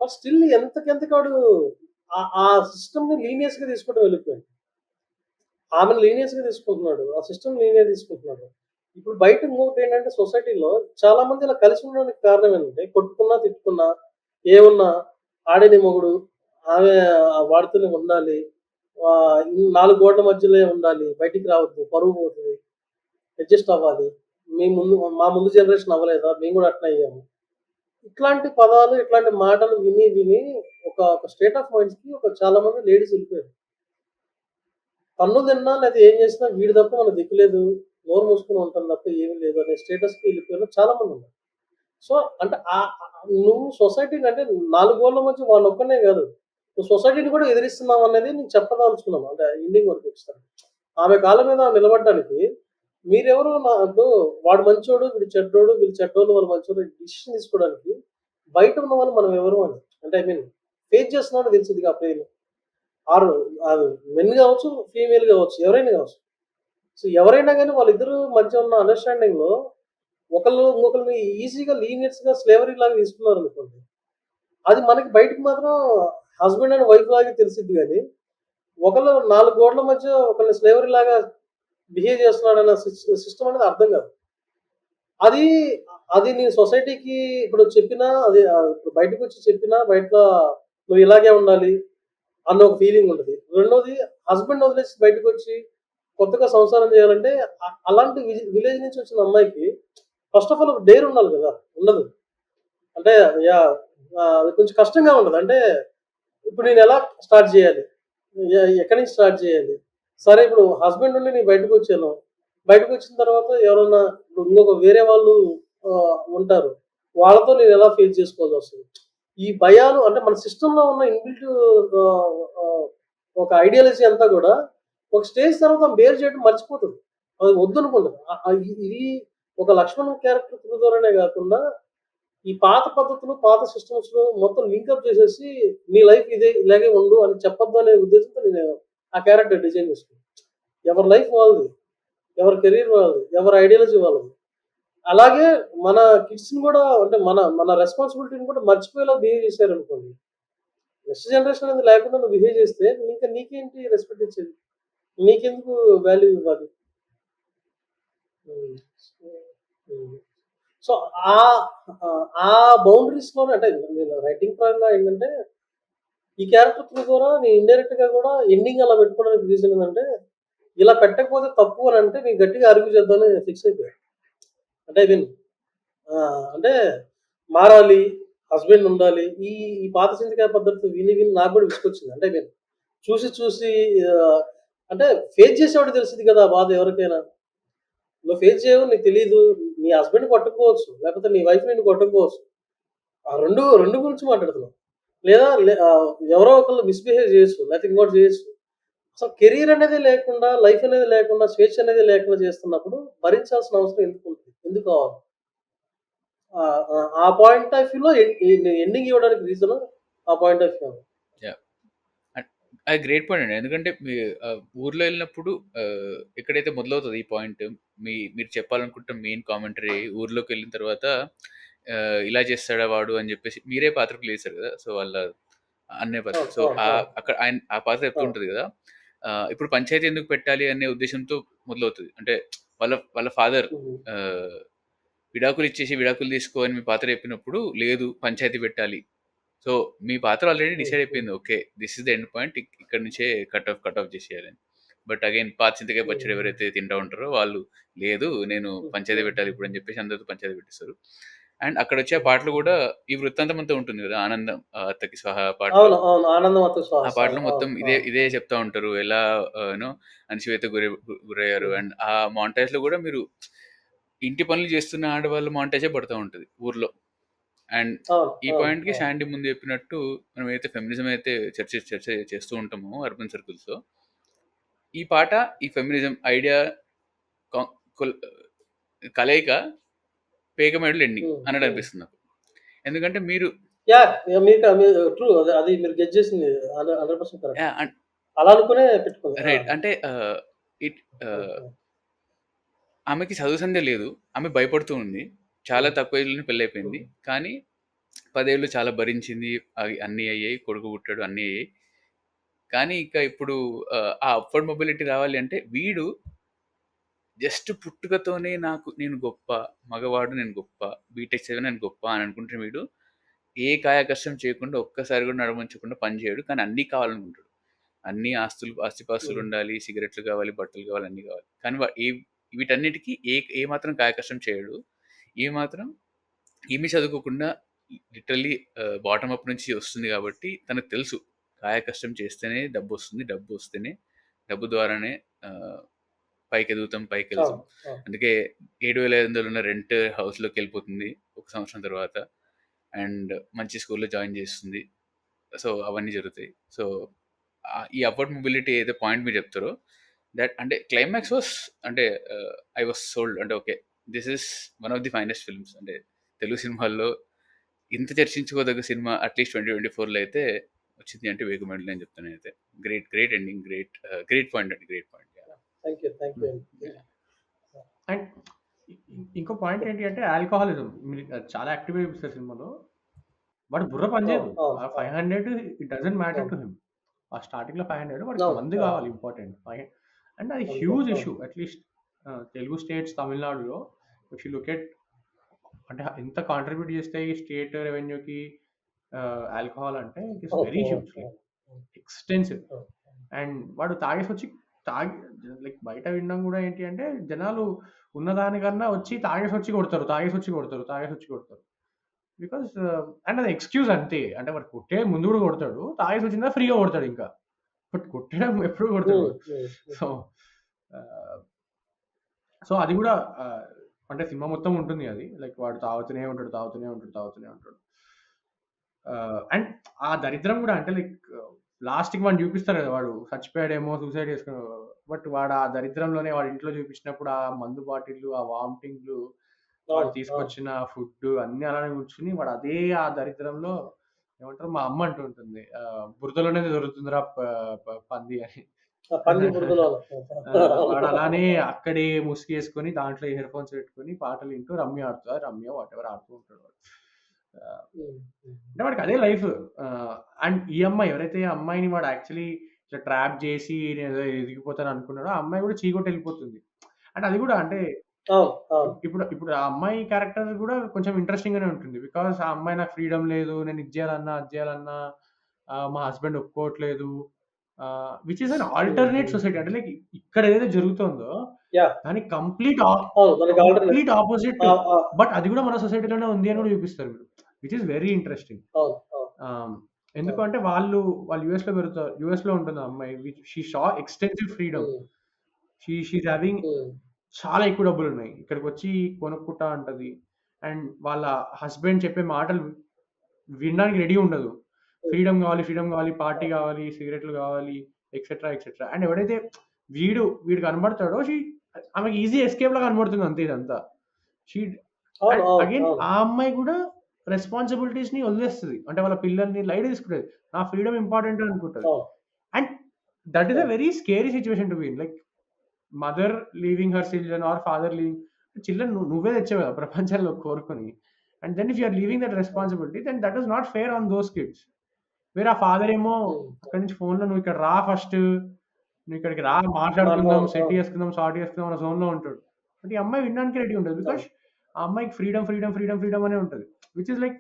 బట్ స్టిల్ ఎంతకెంతకి వాడు ఆ సిస్టమ్‌ని లీనియస్‌గా తీసుకుంటూ వెళ్ళిపోయాడు. ఆమెను లీనియస్‌గా తీసుకుంటున్నాడు. ఆ సిస్టమ్ లీనియర్‌గా తీసుకుంటున్నాడు. ఇప్పుడు బయట ఇంకొకటేంటంటే సొసైటీలో చాలా మంది ఇలా కలిసి ఉండడానికి కారణం ఏంటంటే, కొట్టుకున్నా, తిట్టుకున్నా, ఏమున్నా ఆడే నీ మొగుడు, ఆమె వాడితోనే ఉండాలి. ఈ 4 గోడల మధ్యలోనే ఉండాలి. బయటికి రావద్దు. పరువు పోతది. అడ్జస్ట్ అవ్వాలి. మా ముందు జనరేషన్ అవ్వలేదా? మేము కూడా అట్నే అయ్యాము. ఇట్లాంటి పదాలు, ఇట్లాంటి మాటలు విని, విని ఒక స్టేట్ ఆఫ్ మైండ్స్‌కి చాలా మంది లేడీస్ వెళ్ళిపోయారు. తన్ను తిన్నా లేదా ఏం చేసినా వీడు తప్ప మనకు దిక్కు లేదు, నోరు మూసుకొని ఉంటాను తప్ప ఏమీ లేదు అనే స్టేటస్‌కి వెళ్ళిపోయిన చాలా మంది ఉన్నారు. సో అంటే నువ్వు సొసైటీని అంటే 4 గోడల మధ్య వాళ్ళొక్కడినే కాదు, నువ్వు సొసైటీని కూడా ఎదిరిస్తున్నావు అనేది నేను చెప్పదలుచుకున్నాను. అంటే ఎండింగ్ వరకు ఇస్తాను. ఆమె కాళ్ళ మీద ఆమె నిలబడడానికి మీరెవరు ఇప్పుడు వాడు మంచోడు, వీడు చెడ్డోడు, వీళ్ళు చెడ్డోళ్ళు, వాళ్ళు మంచోడు డిసిషన్ తీసుకోవడానికి బయట ఉన్న వాళ్ళు మనం ఎవరు అని. అంటే ఐ మీన్ ఫేస్ చేస్తున్నాడో తెలిసింది ఆ పెయిన్. ఆరు అది మెన్ కావచ్చు, ఫీమేల్ కావచ్చు, ఎవరైనా కావచ్చు. సో ఎవరైనా గానీ వాళ్ళిద్దరూ మధ్య ఉన్న అండర్‌స్టాండింగ్‌లో ఒకళ్ళు ఇంకొకళ్ళని ఈజీగా లీనియర్స్‌గా స్లేవరీ లాగా తీసుకున్నారనుకోండి, అది మనకి బయటికి మాత్రం హస్బెండ్ అండ్ వైఫ్ లాగే తెలిసిద్ది గానీ, ఒకళ్ళు 4 గోడల మధ్య ఒకళ్ళని స్లేవరీ లాగా బిహేవ్ చేస్తున్నాడన్న సిస్టమ్ అనేది అర్థం కాదు. అది అది నేను సొసైటీకి ఇప్పుడు చెప్పినా అది ఇప్పుడు బయటకొచ్చి చెప్పినా బయట నువ్వు ఇలాగే ఉండాలి అన్న ఒక ఫీలింగ్ ఉంటది. రెండోది హస్బెండ్ వదిలేసి బయటకొచ్చి కొత్తగా సంసారం చేయాలంటే అలాంటి విలేజ్ నుంచి వచ్చిన అమ్మాయికి ఫస్ట్ ఆఫ్ ఆల్ ఒక డేర్ ఉండాలి కదా! ఉండదు. అంటే యాహ్! అది కొంచెం కష్టంగా ఉంటది. అంటే ఇప్పుడు నేనెలా స్టార్ట్ చేయాలి? ఎక్కడి నుంచి స్టార్ట్ చేయాలి? సరే ఇప్పుడు హస్బెండ్ నుండి నేను బయటకొచ్చాను. బయటకొచ్చిన తర్వాత ఎవరన్నా ఇప్పుడు ఇంకొక వేరే వాళ్ళు ఉంటారు. వాళ్ళతో నేనెలా ఫేస్ చేసుకోవాల్సొస్తది? ఈ భయాలు అంటే మన సిస్టమ్‌లో ఉన్న ఇన్‌బిల్ట్ ఆహ్, ఆహ్, ఒక ఐడియాలజీ అంతా గూడా ఒక స్టేజ్ తర్వాత బేర్ చేయడం మర్చిపోతుంది, అది వద్దనుకుంటుంది. ఇది ఒక లక్ష్మణ్ క్యారెక్టర్ త్రూ ద్వారానే కాకుండా ఈ పాత పద్ధతులు పాత సిస్టమ్స్ మొత్తం లింకప్ చేసేసి నీ లైఫ్ ఇదే ఇలాగే ఉండు అని చెప్పొద్దు అనే ఉద్దేశంతో నేను ఆ క్యారెక్టర్ డిజైన్ చేసుకున్నాను. ఎవరి లైఫ్ వాళ్ళది, ఎవరి కెరీర్ వాళ్ళది, ఎవరి ఐడియాలజీ వాళ్ళది. అలాగే మన కిడ్స్ని కూడా అంటే మన మన రెస్పాన్సిబిలిటీని కూడా మర్చిపోయేలా బిహేవ్ చేశారు అనుకోండి, నెక్స్ట్ జనరేషన్ అనేది లేకుండా నువ్వు బిహేవ్ చేస్తే ఇంకా నీకేంటి రెస్పెక్ట్ ఇచ్చేది, నీకెందుకు వాల్యూ ఇవ్వాలి. ఉమ్. ఉమ్. సో ఆ ఆ బౌండరీస్ లోనే అంటే నేను రైటింగ్ పరంగా ఏంటంటే ఈ క్యారెక్టర్ త్రూ ద్వారా నేను ఇండైరెక్ట్ గా కూడా ఎండింగ్ అలా పెట్టుకోవడానికి రీజన్ ఏంటంటే ఇలా పెట్టకపోతే తప్పు అని అంటే నేను గట్టిగా అరుగు చేద్దామని ఫిక్స్ అయిపోయాను. అంటే విన్ అంటే మారాలి, హస్బెండ్ ఉండాలి. ఈ ఈ పాత చింతకాయ పద్ధతి విని విని నాకు కూడా విసుకొచ్చింది. అంటే విన్ చూసి చూసి ఆ, అంటే ఫేస్ చేసేవాడు తెలిసింది కదా ఆ బాధ ఎవరికైనా. నువ్వు ఫేస్ చేయవు, నీకు తెలియదు. నీ హస్బెండ్ కొట్టకపోవచ్చు, లేకపోతే నీ వైఫ్ నిన్ను కొట్టకపోవచ్చు. ఆ రెండు రెండు గురించి మాట్లాడుతున్నాం. లేదా ఎవరో ఒకళ్ళు మిస్బిహేవ్ చేయొచ్చు, లేకపోతే ఇంకోటి చేయొచ్చు. అసలు కెరీర్ అనేది లేకుండా, లైఫ్ అనేది లేకుండా, స్వేచ్ఛ అనేది లేకుండా చేస్తున్నప్పుడు భరించాల్సిన అవసరం ఎందుకు ఉంటుంది, ఎందుకు కావాలి. ఆ పాయింట్ ఆఫ్ వ్యూలో ఎండింగ్ ఇవ్వడానికి రీజన్ ఆ పాయింట్ ఆఫ్ వ్యూ. యాహ్! అది గ్రేట్ పాయింట్ అండి. ఎందుకంటే ఊర్లో వెళ్ళినప్పుడు ఎక్కడైతే మొదలవుతదో ఈ పాయింట్, మీరు చెప్పాలనుకుంటున్న మెయిన్ కామెంటరీ ఊర్లోకి వెళ్ళిన తర్వాత ఇలా చేస్తాడా వాడు అని చెప్పేసి మీరే పాత్ర ప్లే చేశారు కదా! సో, వాళ్ళ అన్నయ్య పాత్ర. సో, అక్కడ ఆయన ఆ పాత్ర చెప్తూ ఉంటది కదా! ఇప్పుడు పంచాయతీ ఎందుకు పెట్టాలి అనే ఉద్దేశంతో మొదలవుతది. అంటే వాళ్ళ ఫాదర్ విడాకులు ఇచ్చేసి విడాకులు తీసుకో అని మీ పాత్ర చెప్పినప్పుడు, లేదు పంచాయతీ పెట్టాలి. సో, మీ పాత్ర ఆల్రెడీ డిసైడ్ అయిపోయింది. Okay. This is the end point. ఇక్కడి నుంచే కట్ ఆఫ్ చేసేయాలని. బట్ అగైన్ పాత చింతకాయ పచ్చడి ఎవరైతే తింటా ఉంటారో వాళ్ళు, లేదు నేను పంచాయతీ పెట్టాలి ఇప్పుడు అని చెప్పేసి అందరితో పంచాయతీ పెట్టిస్తారు. అండ్ అక్కడ వచ్చే ఆ పాటలు కూడా ఈ వృత్తాంతం అంతా ఉంటుంది కదా! ఆనందం అత్తకి స్వహా పాటలో. అవును అవును ఆనందం అత్త ఆ పాటలో మొత్తం ఇదే చెప్తా ఉంటారు. ఎలా అణచివేత గురయ్యారు. అండ్ ఆ మాంటేజ్ లో కూడా మీరు ఇంటి పనులు చేస్తున్న ఆడవాళ్ళ మాంటేజే పడతా ఉంటది ఊర్లో. అండ్ ఈ పాయింట్ కి శాండీ ముందు చెప్పినట్టు మనం అయితే ఫెమినిజం అయితే చర్చ చేస్తూ ఉంటామో అర్బన్ సర్కిల్స్ లో, ఈ పాట ఈ ఫెమినిజం ఐడియా కలయిక పేగమేడలు ఎండింగ్ అన్నట్టు అనిపిస్తుంది నాకు. ఎందుకంటే మీరు ట్రూ, అది మీరు గెట్ చేసింది 100% కరెక్ట్. అలా అనుకునే పెట్టుకోండి. రైట్. అంటే ఆమెకి చదువు సంధ్య లేదు. ఆమె భయపడుతూ ఉంది. చాలా తక్కువ ఏజ్‌లోనే పెళ్లయిపోయింది. కానీ 10 ఏళ్ళు చాలా భరించింది. అవి అన్నీ అయ్యాయి. కొడుకు పుట్టాడు. అన్నీ అయ్యాయి. కానీ ఇక ఇప్పుడు ఆ అప్‌వర్డ్ మొబిలిటీ రావాలి అంటే వీడు జస్ట్ పుట్టుకతోనే నేను గొప్ప, మగవాడు నేను గొప్ప, బీటెక్ చదివిన నేను గొప్ప అని అనుకుంటున్న వీడు ఏ కాయ కష్టం చేయకుండా ఒక్కసారి కూడా నడవంచకుండా పని చేయడు. కానీ అన్నీ కావాలనుకుంటాడు. అన్ని ఆస్తిపాస్తులు ఉండాలి, సిగరెట్లు కావాలి, బట్టలు కావాలి, అన్నీ కావాలి. కానీ వీటన్నిటికీ ఏ మాత్రం కాయ కష్టం చేయడు. ఏమీ చదువుకోకుండా లిటరల్లీ బాటమ్ అప్ నుంచి వస్తుంది కాబట్టి తనకు తెలుసు కాయ కష్టం చేస్తేనే డబ్బు వస్తుంది, డబ్బు వస్తేనే డబ్బు ద్వారానే పైకి ఎదుగుతాం. అందుకే 7,500 ఉన్న రెంట్ హౌస్లోకి వెళ్ళిపోతుంది 1 సంవత్సరం తర్వాత. అండ్ మంచి స్కూల్లో జాయిన్ చేస్తుంది. సో అవన్నీ జరుగుతాయి. సో ఈ అప్వర్డ్ మొబిలిటీ ఏదైతే పాయింట్ మీరు చెప్తారో దట్ అంటే క్లైమాక్స్ వాస్ అంటే ఐ వాస్ సోల్డ్. అంటే okay, this is one of the finest films. అంటే తెలుగు సినిమాల్లో ఇంత చర్చించుకోదగ్గ సినిమా అట్లీస్ట్ 2024లో అయితే వచ్చింది అంటే వేగమేడలు అని చెప్తాను అయితే. గ్రేట్ ఎండింగ్, గ్రేట్ పాయింట్ అండి, గ్రేట్ పాయింట్. అండ్ ఇంకో పాయింట్ ఏంటి అంటే ఆల్కహాలిజం. మీరు చాలా యాక్టివ్గా చూపిస్తారు సినిమాలో. వాడు బుర్ర పనిచేయదు. 500 it doesn't matter to him. ఆ స్టార్టింగ్లో 500 వాడికి మందు కావాలి, ఇంపార్టెంట్. అండ్ అది huge issue. At least Telugu states, తమిళనాడులో ఇఫ్ యూ లుక్ ఎట్ అంటే ఎంత కాంట్రిబ్యూట్ చేస్తాయి స్టేట్ రెవెన్యూకి ఆల్కహాల్ అంటే it is very huge, extensive. And వాడు తాగి లైక్ బయట వినడం కూడా ఏంటి అంటే జనాలు ఉన్నదానికన్నా వచ్చి తాగేసి వచ్చి కొడతారు. బికాస్ అండ్ అది ఎక్స్క్యూజ్ అంతే. అంటే వాడు కొట్టే ముందు కూడా కొడతాడు, తాగేసి వచ్చిందా ఫ్రీగా కొడతాడు ఇంకా. బట్ కొట్టడం ఎప్పుడు కొడతాడు. సో అది కూడా అంటే సినిమా మొత్తం ఉంటుంది అది. లైక్ వాడు తాగుతూనే ఉంటాడు. అండ్ ఆ దరిద్రం కూడా అంటే లైక్ లాస్ట్‌కి వాడిని చూపిస్తారు కదా! వాడు చచ్చిపోయాడేమో, సూసైడ్ చేసుకున్నాడు. బట్ వాడు ఆ దరిద్రంలోనే వాడి ఇంట్లో చూపించినప్పుడు ఆ మందు బాటిల్లు, ఆ వామిటింగ్‌లు, వాడు అవును. అవును. తీసుకొచ్చిన ఫుడ్డు అన్నీ అలానే కూర్చొని వాడు అదే ఆ దరిద్రంలో ఏమంటారు మా అమ్మ అంటూ ఉంటుంది. బురదలోనే దొరుకుతుందిరా పంది అని. ఆ పంది బురదలోన. వాడు అవును. అలానే అక్కడే ముసుగేసుకొని దాంట్లో ఇయర్ ఫోన్స్ పెట్టుకొని పాటలు వింటూ రమ్య ఆడుతూ రమ్య వాటెవర్ ఆడుతూ ఉంటాడు వాడు. ఆహ్, హ్మ్. హ్మ్. అంటే వాడికి అదే లైఫ్. అండ్ ఈ అమ్మాయి ఎవరైతే ఆ అమ్మాయిని వాడు యాక్చువల్లీ ఇట్లా ట్రాప్ చేసి నేనేదో ఎదిగిపోతాను అనుకున్నాడో, ఆ అమ్మాయి కూడా చీకొట్టి వెళ్ళిపోతుంది. అండ్ అది కూడా అంటే అవును. అవును. ఇప్పుడు ఇప్పుడు ఆ అమ్మాయి క్యారెక్టర్ కూడా కొంచెం ఇంట్రెస్టింగ్ గానే ఉంటుంది. బికాజ్ ఆ అమ్మాయి నాకు ఫ్రీడమ్ లేదు. నేను ఇది చేయాలన్నా, అది చేయాలన్నా మా హస్బెండ్ ఒప్పుకోవట్లేదు. విచ్ ఈస్ అన్ హ్మ్. ఆల్టర్‌నేట్ హ్మ్. సొసైటీ. అంటే లైక్ ఇక్కడ ఏదైతే జరుగుతుందో యాహ్! దానికి అవును. దానికి ఆల్టర్‌నేట్. Complete opposite. ఆ! ఆ! బట్ అది కూడా మన సొసైటీలోనే ఉంది అని కూడా చూపిస్తారు మీరు. Which is very interesting. అవును. అవును. ఆహ్, ఎందుకు అవును. అంటే వాళ్ళు యూఎస్‌లో పెరుగుతారు. యూఎస్‌లో ఉంటుంది ఆ అమ్మాయి. She saw extensive freedom. హ్మ్. షీస్ హావింగ్ హ్మ్. చాలా ఎక్కువ డబ్బులున్నాయి. ఇక్కడికొచ్చి కొనుక్కుంటా అంటది. అండ్ వాళ్ళ హస్బెండ్ చెప్పే మాటలు వినడానికి రెడీ ఉండదు. హ్మ్. ఫ్రీడమ్ గావాలి, పార్టీ గావాలి, సిగరెట్లు గావాలి, ఎక్సెట్రా, ఎక్సెట్రా. అండ్ ఎవడైతే వీడు కనబడతాడో ఆమెకి ఈజీ ఎస్కేప్‌లా కనబడుతుంది అంతే ఇదంతా. షీ అవును. అండ్ అవును. అగైన్ అవును. ఆ అమ్మాయి కూడా రెస్పాన్సిబిలిటీస్‌ని వదిలేస్తది. అంటే వాళ్ళ పిల్లల్ని లైట్ తీసుకుంటది. నా ఫ్రీడమ్ ఇంపార్టెంట్ అనుకుంటది. అవును. అండ్ దట్ ఈస్ ఎ అవును. Very scary situation to be in. Like mother leaving her children or father leaving children నువ్వే తెచ్చావు కదా ప్రపంచంలో కోరుకొని. And then if you are leaving that అవును. Responsibility then that is not fair on those kids. వేరే ఆ father ఏమో హ్మ్. అక్కడి నుంచి ఫోన్‌లో "నువ్వు ఇక్కడ రా ఫస్ట్. నువ్వు ఇక్కడికి రా అవును. మాట్లాడుకుందాం, సెట్ అవును. చేసుకుందాం, సార్ట్ చేసుకుందాం" అన్న జోన్‌లో ఉంటాడు. బట్ ఈ అమ్మాయి వినడానికి రెడీ ఉండదు. బికాజ్ అవును. ఆ అమ్మాయికి ఫ్రీడమ్ అనే ఉంటది. విచ్ ఇస్ లైక్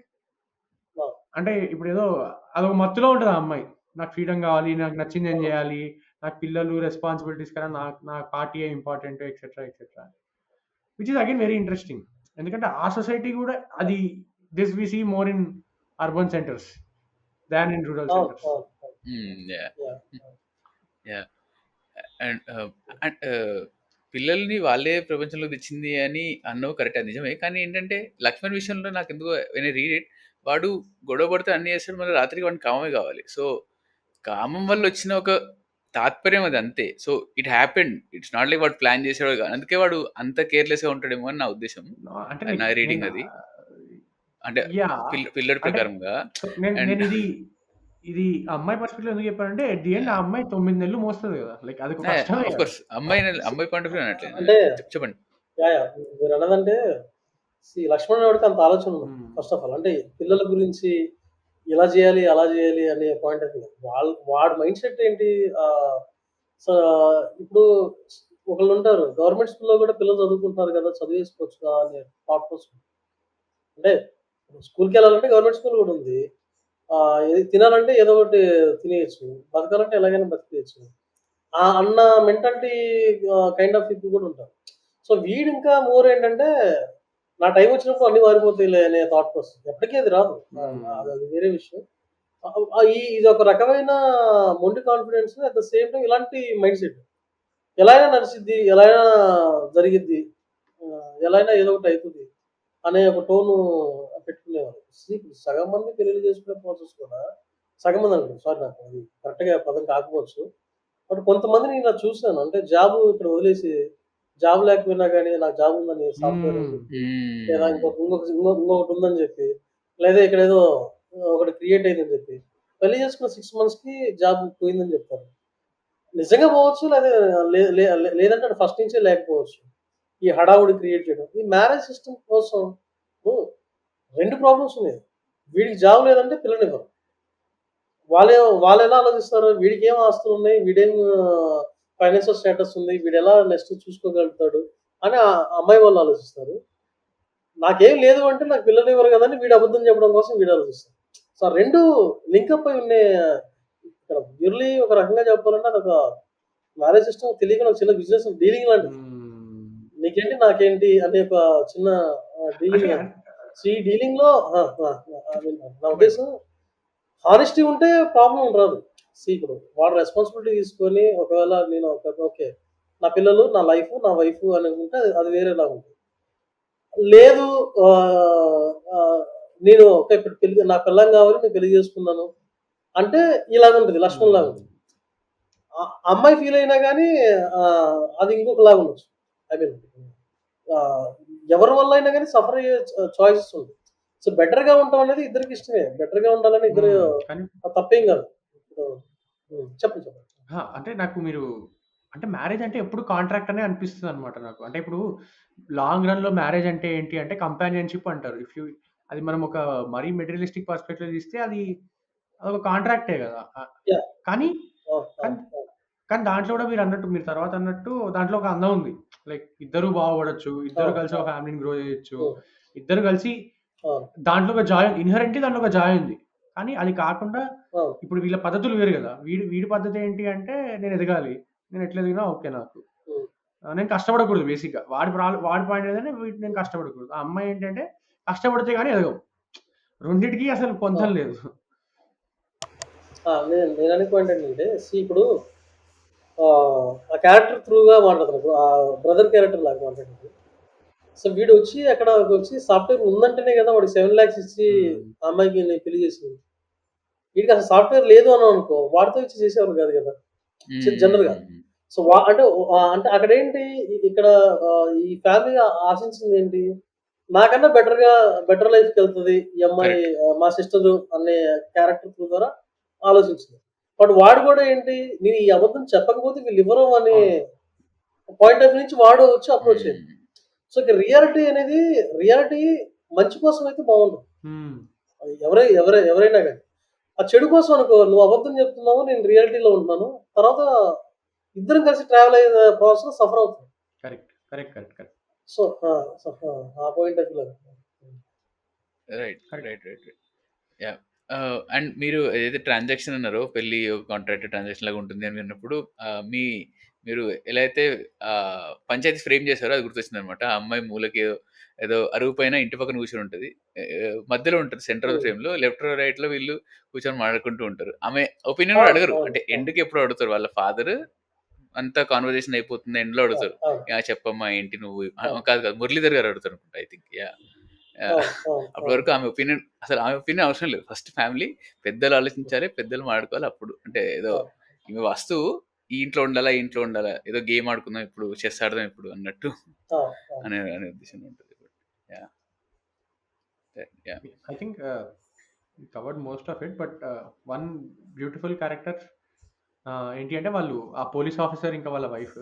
అవును. అంటే ఇప్పుడేదో అదొక మత్తులో ఉంటది ఆ అమ్మాయి. నాకు ఫ్రీడమ్ గావాలి. నాకు నచ్చింది నేను అవును. జేయాలి. నాకు పిల్లలు, రెస్పాన్సిబిలిటీస్ కన్నా నా పార్టీయే important etcetera, etcetera. Which is again very interesting. ఎందుకంటే ఆ సొసైటీ గూడా అది this we see more in urban centres than in rural అవును. సెంటర్స్. అవును. అవును. Yeah! Yeah! Yeah! And and పిల్లల్ని వాళ్ళే ప్రపంచంలోకి తెచ్చింది అని అన్నావు కరెక్టే. అది నిజమే. కానీ ఏంటంటే, లక్ష్మణ్ విషయంలో నాకెందుకో వెన్ ఐ రీడ్ ఇట్ వాడు గొడవ పడితే అన్నీ చేస్తాడు. మళ్ళీ రాత్రికి వాడికి కామమే కావాలి. సో, కామం వల్ల వచ్చిన ఒక తాత్పర్యం అది అంతే. So, it happened. It's not like వాడు ప్లాన్ చేసాడు కాదు. అందుకే వాడు అంత కేర్‌లెస్‌గా ఉంటాడేమో అని నా ఉద్దేశ్యం. అంటే నా నేను రీడింగ్ అది. అంటే యాహ్! పిల్లోడి అంటే ప్రకారంగా. సో నేను అండ్ ఇది ఆ అమ్మాయి పర్స్పెక్టివ్‌లో ఎందుకు చెప్పానంటే ఎట్ ది ఎండ్ ఆ యాహ్! అమ్మాయి 9 నెలలు మోస్తది గదా! లైక్ అదొక కష్టమే ఆఫ్ గదా! కోర్స్ సి అమ్మాయి పాయింట్ ఆఫ్ వ్యూ అనట్లేదు. అంటే చెప్పండి. యాహ్! యాహ్! మీరన్నదంటే లక్ష్మణుడికి అంత ఆలోచన ఉండదు. హ్మ్. First of all. అంటే పిల్లల గురించి ఇలా జేయాలి, అలా జేయాలి అనే పాయింట్ ఆఫ్ వ్యూ. వాడి మైండ్ సెట్ ఏంటి? ఆహ్, సో, ఇప్పుడు ఒకళ్ళుంటారు. గవర్నమెంట్ స్కూల్‌లో గూడా పిల్లలు చదువుకుంటున్నారు గదా! చదివేసుకోవచ్చు కదా! అనే థాట్ ప్రాసెస్. అంటే స్కూల్‌కెళ్ళాలంటే గవర్నమెంట్ స్కూల్ గూడా ఉంది. ఏది తినాలంటే ఏదో ఒకటి తినేయొచ్చు. బతకాలంటే ఎలాగైనా బతికేయచ్చు. అన్న మెంటాలిటీ కైండ్ ఆఫ్ పీపుల్ గూడా ఉంటారు. సో, వీడింకా మోర్ ఏంటంటే, నా టైమ్ వచ్చినప్పుడు అన్నీ మారిపోతాయిలే అనే థాట్ ప్రాసెస్. ఎప్పటికి అది రాదు. హ్మ్. అది వేరే విషయం. ఇదొక రకమైన మొండి confidence at the same time ఇలాంటి మైండ్ సెట్. ఎలా అయినా నడిసిద్ది, ఎలా అయినా జరిగిద్ది. ఎలా అయినా ఏదో ఒకటి అయితది అనే ఒక టోను పెట్టుకునేవారు. సగం మంది పెళ్లిళ్లు చేసుకునే ప్రాసెస్ కూడా సగం మంది అనుకోండి. సారీ నాకు అది కరెక్ట్‌గా పదం కాకపోవచ్చు. బట్ కొంతమందిని ఇలా చూసాను. అంటే జాబ్ ఇక్కడ వదిలేసి జాబ్ లేకపోయినా గాని నాకు జాబ్ ఉందని సాఫ్ట్‌వేర్ అని హ్మ్. చెప్పి, లేదా హ్మ్. ఇంకొకటి ఉందని చెప్పి, లేదా ఇక్కడేదో ఒకటి క్రియేట్ అయిందని చెప్పి, పెళ్లి చేసుకున్న 6 మంత్స్‌కి జాబ్ పోయిందని చెప్తారు. నిజంగా పోవచ్చు. లేదా లే లే లేదంటే అది ఫస్ట్ నుంచే లేకపోవచ్చు. ఈ హడావుడి క్రియేట్ చేయడం. ఈ మ్యారేజ్ సిస్టమ్ కోసం ఇప్పుడు 2 ప్రాబ్లమ్స్ ఉన్నాయి. వీడికి జాబ్ లేదంటే పిల్లనివ్వరు. వాళ్ళే వాళ్ళెలా ఆలోచిస్తారు? వీడికేం ఆస్తులున్నాయి? వీడేం ఫైనాన్షియల్ స్టేటస్ ఉంది. వీడెలా నెక్స్ట్ చూసుకోగలుగుతాడు అని ఆ అమ్మాయి వాళ్ళు ఆలోచిస్తారు. నాకేం లేదు అంటే నాకు పిల్లనివ్వరు గదా! అని వీడు అబద్ధం చెప్పడం కోసం వీడు ఆలోచిస్తాడు. సో, 2 లింకప్ అయి ఉన్నాయి. ఇక్కడ ప్యూర్‌లీ ఒక రకంగా చెప్పాలంటే అదొక మ్యారేజ్ సిస్టమ్ తెలియకుండా ఒక చిన్న బిజినెస్ డీలింగ్ లాంటిది. హ్మ్. నీకేంటి? నాకేంటి? అనే ఒక చిన్న అంటే డీలింగ్ లాంటిది. సో, ఈ డీలింగ్‌లో ఆ! ఆ! ఐ మీన్ నా చెప్పండి. ఉద్దేశ్యం హానెస్టీ ఉంటే ప్రాబ్లమ్ రాదు. ఇప్పుడు వాడు రెస్పాన్సిబిలిటీ తీసుకొని ఒకవేళ నేను ఓకే. నా పిల్లలు, నా లైఫ్, నా వైఫ్ అనుకుంటే అది వేరేలాగా ఉంటుంది. లేదు ఆహ్, ఆహ్, నేను ఓకే ఇప్పుడు నా పిల్లని కావాలి నేను పెళ్లి చేసుకున్నాను. అంటే ఇలాగుంటది. లక్ష్మణ్ లాగుంటది. అమ్మాయి ఫీల్ అయినా గానీ అది ఇంకొకలాగా ఉండొచ్చు. ఐ మీన్ ఆహ్, ఎవరి వల్ల అయినా గానీ సఫర్ అయ్యే చాయిసెస్ ఉంటాయి. సో, బెటర్‌గా ఉండటం అనేది ఇద్దరికీ ఇష్టమే. బెటర్‌గా ఉండాలని ఇద్దరు కానీ తప్పేం గాదు. ఇప్పుడు చెప్పండి. చెప్పండి. అంటే నాకు మీరు అంటే మ్యారేజ్ అంటే ఎప్పుడు కాంట్రాక్ట్ అనే అనిపిస్తదనమాట నాకు. అంటే ఇప్పుడు లాంగ్ రన్‌లో మ్యారేజ్ అంటే ఏంటి అంటే కంపానియన్‌షిప్ అంటారు. అది మనం ఒక మరీ మెటీరియలిస్టిక్ పర్స్‌పెక్టివ్‌లో తీస్తే అదొక కాంట్రాక్టే గదా! యాహ్! కానీ అవును. కానీ అవును. అవును. కానీ దాంట్లో గూడా మీరు తర్వాత అన్నట్టు దాంట్లో ఒక అందం ఉంది. లైక్ ఇద్దరు బాగుపడొచ్చు. ఇద్దరు అవును. కలిసి ఒక అవును. ఫ్యామిలీని గ్రో చేయొచ్చు. హ్మ్. ఇద్దరు కలిసి అవును. దాంట్లో ఒక జాయ్ ఇన్‌హెరెంట్‌లీ దాంట్లో ఒక జాయ్ ఉంది. కానీ అది కాకుండా అవును. ఇప్పుడు వీళ్ళ పద్ధతులు వేరు గదా! వీడి పద్ధతి ఏంటి అంటే నేను ఎదగాలి. నేను ఎట్లా ఎదిగినా ఓకే నాకు. హ్మ్. నేను కష్టపడకూడదు బేసిక్‌గా. వాడి పాయింట్ ఏదంటే నేను కష్టపడకూడదు. ఆ అమ్మాయి ఏంటంటే కష్టపడితే గాని ఎదగవు. రెండిటికి అసలు పొంతన అవును. లేదు. నేననే పాయింట్ ఏంటంటే ఇప్పుడు ఆ క్యారెక్టర్ త్రూగా మాట్లాడుతున్నాను. ఇప్పుడు ఆ బ్రదర్ క్యారెక్టర్ లాగా మాట్లాడాను. సో, వీడొచ్చి అక్కడకొచ్చి సాఫ్ట్‌వేర్ ఉందంటేనే గదా! వాడికి 7,00,000 ఇచ్చి హ్మ్. ఆ అమ్మాయికి పెళ్లి చేసింది. వీడికి అసలు సాఫ్ట్‌వేర్ లేదు అన్నామనుకో, వాడితో ఇచ్చి చేసేవాళ్ళు గాదు గదా! హ్మ్. హ్మ్. జనరల్‌గా. హ్మ్. హ్మ్. సో, అంటే అంటే అక్కడేంటి ఇక్కడ ఈ ఫ్యామిలీ ఆశించిందేంటి? నాకన్నా బెటర్ లైఫ్‌కెళ్తది ఈ అమ్మాయి కరెక్ట్. మా సిస్టరు అనే క్యారెక్టర్ త్రూ ద్వారా ఆలోచించింది. బట్ వాడు గూడా ఏంటి, నేను ఈ అబద్ధం చెప్పకపోతే వీళ్ళివ్వరు అనే అవును. పాయింట్ ఆఫ్ వ్యూ నుంచి వాడు వచ్చి అప్రోచ్ అయ్యిండు. హ్మ్. సో, ఇక రియాలిటీ మంచి కోసం అయితే బావుండదు. హ్మ్. ఎవరైనా గాని. ఆ చెడు కోసం అనుకో నువ్వు అబద్ధం చెప్తున్నావు. నేను రియాలిటీలో ఉంటున్నాను. తర్వాత ఇద్దరం కలిసి ట్రావెల్ అయ్యే ప్రాసెస్‌లో సఫర్ అవుతాం. Correct. Correct. Correct. Correct. So, ఆ! సో, ఆ పాయింట్ ఆఫ్ వ్యూలో. Right. Correct. Right. Right. Right. Yeah! And మీరు ఏదైతే ట్రాన్సాక్షన్ అన్నారో పెళ్లి ఒక కాంట్రాక్ట్ ట్రాన్సాక్షన్ లాగా ఉంటుంది అని విన్నప్పుడు మీరు ఎలా అయితే పంచాయతీ ఫ్రేమ్ చేశారో అది గుర్తొచ్చిందనమాట. ఆ అమ్మాయి మూలకి ఏదో అరుగు పైన ఇంటి పక్కన కూర్చొని ఉంటది. మధ్యలో ఉంటది సెంటర్ ఆఫ్ ద హ్మ్. ఫ్రేమ్‌లో. లెఫ్ట్, రైట్‌లో వీళ్ళు కూర్చొని మాట్లాడుకుంటూ ఉంటారు. ఆమె ఒపీనియన్ కూడా అవును. అడగరు. అవును. అంటే అవును. ఎండ్‌కి ఎప్పుడో అడుగుతారు. వాళ్ళ ఫాదర్ అంతా కాన్వర్జేషన్ అయిపోతుంది. ఎండ్‌లో అవును. అడుగుతారు. అవును. యాహ్! చెప్పమ్మా ఏంటి నువ్వు అవును. కాదు కాదు మురళీధర్ గారు అడుగుతారు అనుకుంటా ఐ థింక్. యాహ్! యాహ్! అవును. అవును. అప్పటి అవును. వరకు ఆమె ఒపీనియన్ అవసరం లేదు. ఫస్ట్ ఫ్యామిలీ పెద్దలు ఆలోచించాలి. పెద్దలు మాట్లాడుకోవాలి అప్పుడు. అంటే ఏదో అవును. ఈమె వస్తువు ఈ ఇంట్లో ఉండాలా, ఈ ఇంట్లో ఉండాలా, ఏదో గేమ్ ఆడుకుందాం ఇప్పుడు, చెస్ ఆడదాం ఇప్పుడు అన్నట్టు అవును. అవును. అనే ఉద్దేశంలో ఉంటది. Yeah! Yeah! I think covered most of it. But one beautiful character ఏంటి అంటే వాళ్ళు ఆ పోలీస్ ఆఫీసర్ ఇంకా వాళ్ళ వైఫ్.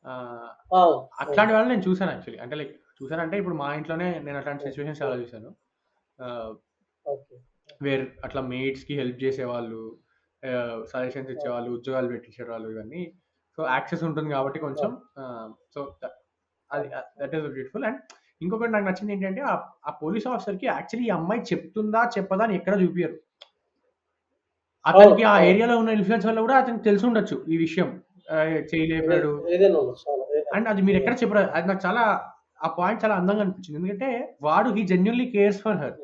ఆహ్, అవును. అవును. అట్లాంటి వాళ్ళని నేను చూసాను యాక్చువల్లీ. అంటే లైక్ చూసానంటే ఇప్పుడు మా ఇంట్లోనే నేను అట్లాంటి హ్మ్. సిట్యుయేషన్స్ చాలా హ్మ్. చూసాను. ఆహ్, ఓకే. వేర్ అట్లా మెయిడ్స్‌కి హెల్ప్ చేసేవాళ్ళు, సజెషన్స్ అవును. ఇచ్చేవాళ్ళు, ఉద్యోగాలు పెట్టించేవాళ్ళు ఇవన్నీ. సో, యాక్సెస్ ఉంటుంది కాబట్టి కొంచెం అవును. సో, అది అవును. That is beautiful. అండ్ ఇంకొకటి నాకు నచ్చింది ఏంటంటే ఆ పోలీస్ ఆఫీసర్‌కి యాక్చువల్లీ ఈ అమ్మాయి చెప్తుందా, చెప్పదా అని ఎక్కడ చూపియరు. అవును. అతనికి ఆ అవును. ఏరియాలో ఉన్న ఇన్‌ఫ్లుయెన్స్ వల్ల కూడా అతనికి తెలిసుండొచ్చు ఈ విషయం. చెయ్యి లేపాడు. ఏదైనా ఉండొచ్చు. అవును. అండ్ అది మీరెక్కడ చెప్పరు. అది నాకు చాలా ఆ పాయింట్ చాలా అందంగా అనిపించింది. ఎందుకంటే వాడు జెన్యూన్‌లీ కేర్స్ ఫర్ హర్.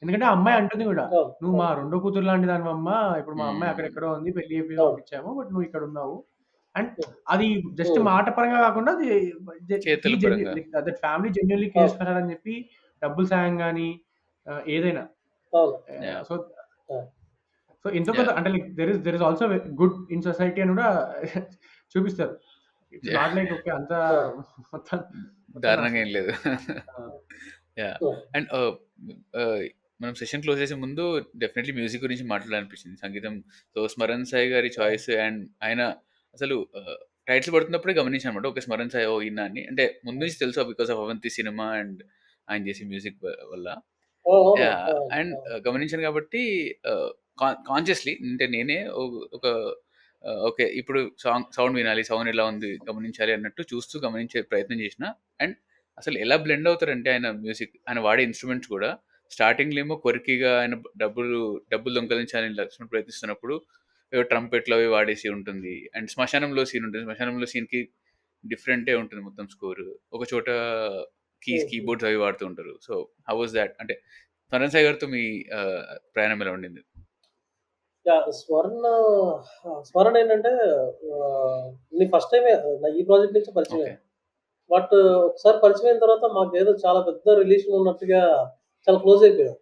ఎందుకంటే ఆ అమ్మాయి అంటుంది గూడా, అవును. "నువ్వు మా అవును. రెండో కూతురు లాంటి దానివమ్మా. ఇప్పుడు మా అమ్మాయి హ్మ్. అక్కడెక్కడో ఉంది. పెళ్లి చేపిచ్చి అవును. పంపించాము. బట్ నువ్వు ఇక్కడున్నావు." అండ్ హ్మ్. అది జస్ట్ హ్మ్. మాట పరంగా కాకుండా అది చేతుల పరంగా. Like that family genuinely cares అవును. ఫర్ హర్ అని చెప్పి డబ్బులు సాయం గాని ఏదైనా అవును. యాహ్! సో అవును. ఎంతో కొంత యాహ్! అంటే like there is also good in society అని కూడా చూపిస్తారు. It's yeah! Not like okay అంతా అవును. మొత్తం మొత్తం దారుణంగా నాశనం. ఏం లేదు. ఆ! యాహ్! హ్మ్. అండ్ మనం సెషన్ క్లోజ్ చేసే ముందు డెఫినెట్‌లీ మ్యూజిక్ గురించి మాట్లాడాలనిపించింది. సంగీతం సో, 'స్మరణ్ సాయి' గారి అవును. చాయిస్ అండ్ ఆయన అసలు టైటిల్ పడుతున్నప్పుడే గమనించానన్నమాట. ఓకే. 'స్మరణ్ సాయి' ఓహ్! ఈయన అని. అంటే ముందు అవును. నుంచి తెలుసు బికాస్ ఆఫ్ 'అవంతి' సినిమా అండ్ ఆయన చేసే మ్యూజిక్ వల్ల. అవును. యాహ్! అవును. అండ్ అవును. గమనించాను కాబట్టి కాన్షియస్‌లీ అంటే నేనే ఒక ఓకే. ఇప్పుడు సౌండ్ వినాలి. సౌండ్ ఎలా ఉంది గమనించాలి అన్నట్టు చూస్తూ గమనించే ప్రయత్నం చేసిన. అండ్ అసలు ఎలా బ్లెండ్ అవుతారంటే ఆయన మ్యూజిక్, ఆయన వాడే ఇన్‌స్ట్రుమెంట్స్ కూడా స్టార్టింగ్‌లో ఏమో కొరికిగా ఆయన డబ్బులు దొంగలించాలని లక్ష్మణ్ ప్రయత్నిస్తున్నప్పుడు ఏవో ట్రంపెట్లు అవి వాడేసి ఉంటుంది. అండ్ శ్మశానంలో సీన్ ఉంటుంది. శ్మశానంలో సీన్‌కి డిఫరెంటే ఉంటుంది మొత్తం స్కోర్. ఒక చోట హుహు. కీబోర్డ్స్ అవి వాడుతూ ఉంటారు. So, how was thought? అంటే స్మరణ్ సాయి గారితో మీ ప్రయాణం ఎలా ఉండింది? యాహ్! స్మరణ ఏంటంటే నేను ఫస్ట్ టైమే ఈ ప్రాజెక్ట్ నుంచే ఓకే. పరిచయమయ్యాను. బట్ ఒకసారి పరిచయమైన తర్వాత మాకేదో చాలా పెద్ద రిలేషన్ ఉన్నట్టుగా చాలా క్లోజ్ అయిపోయాం.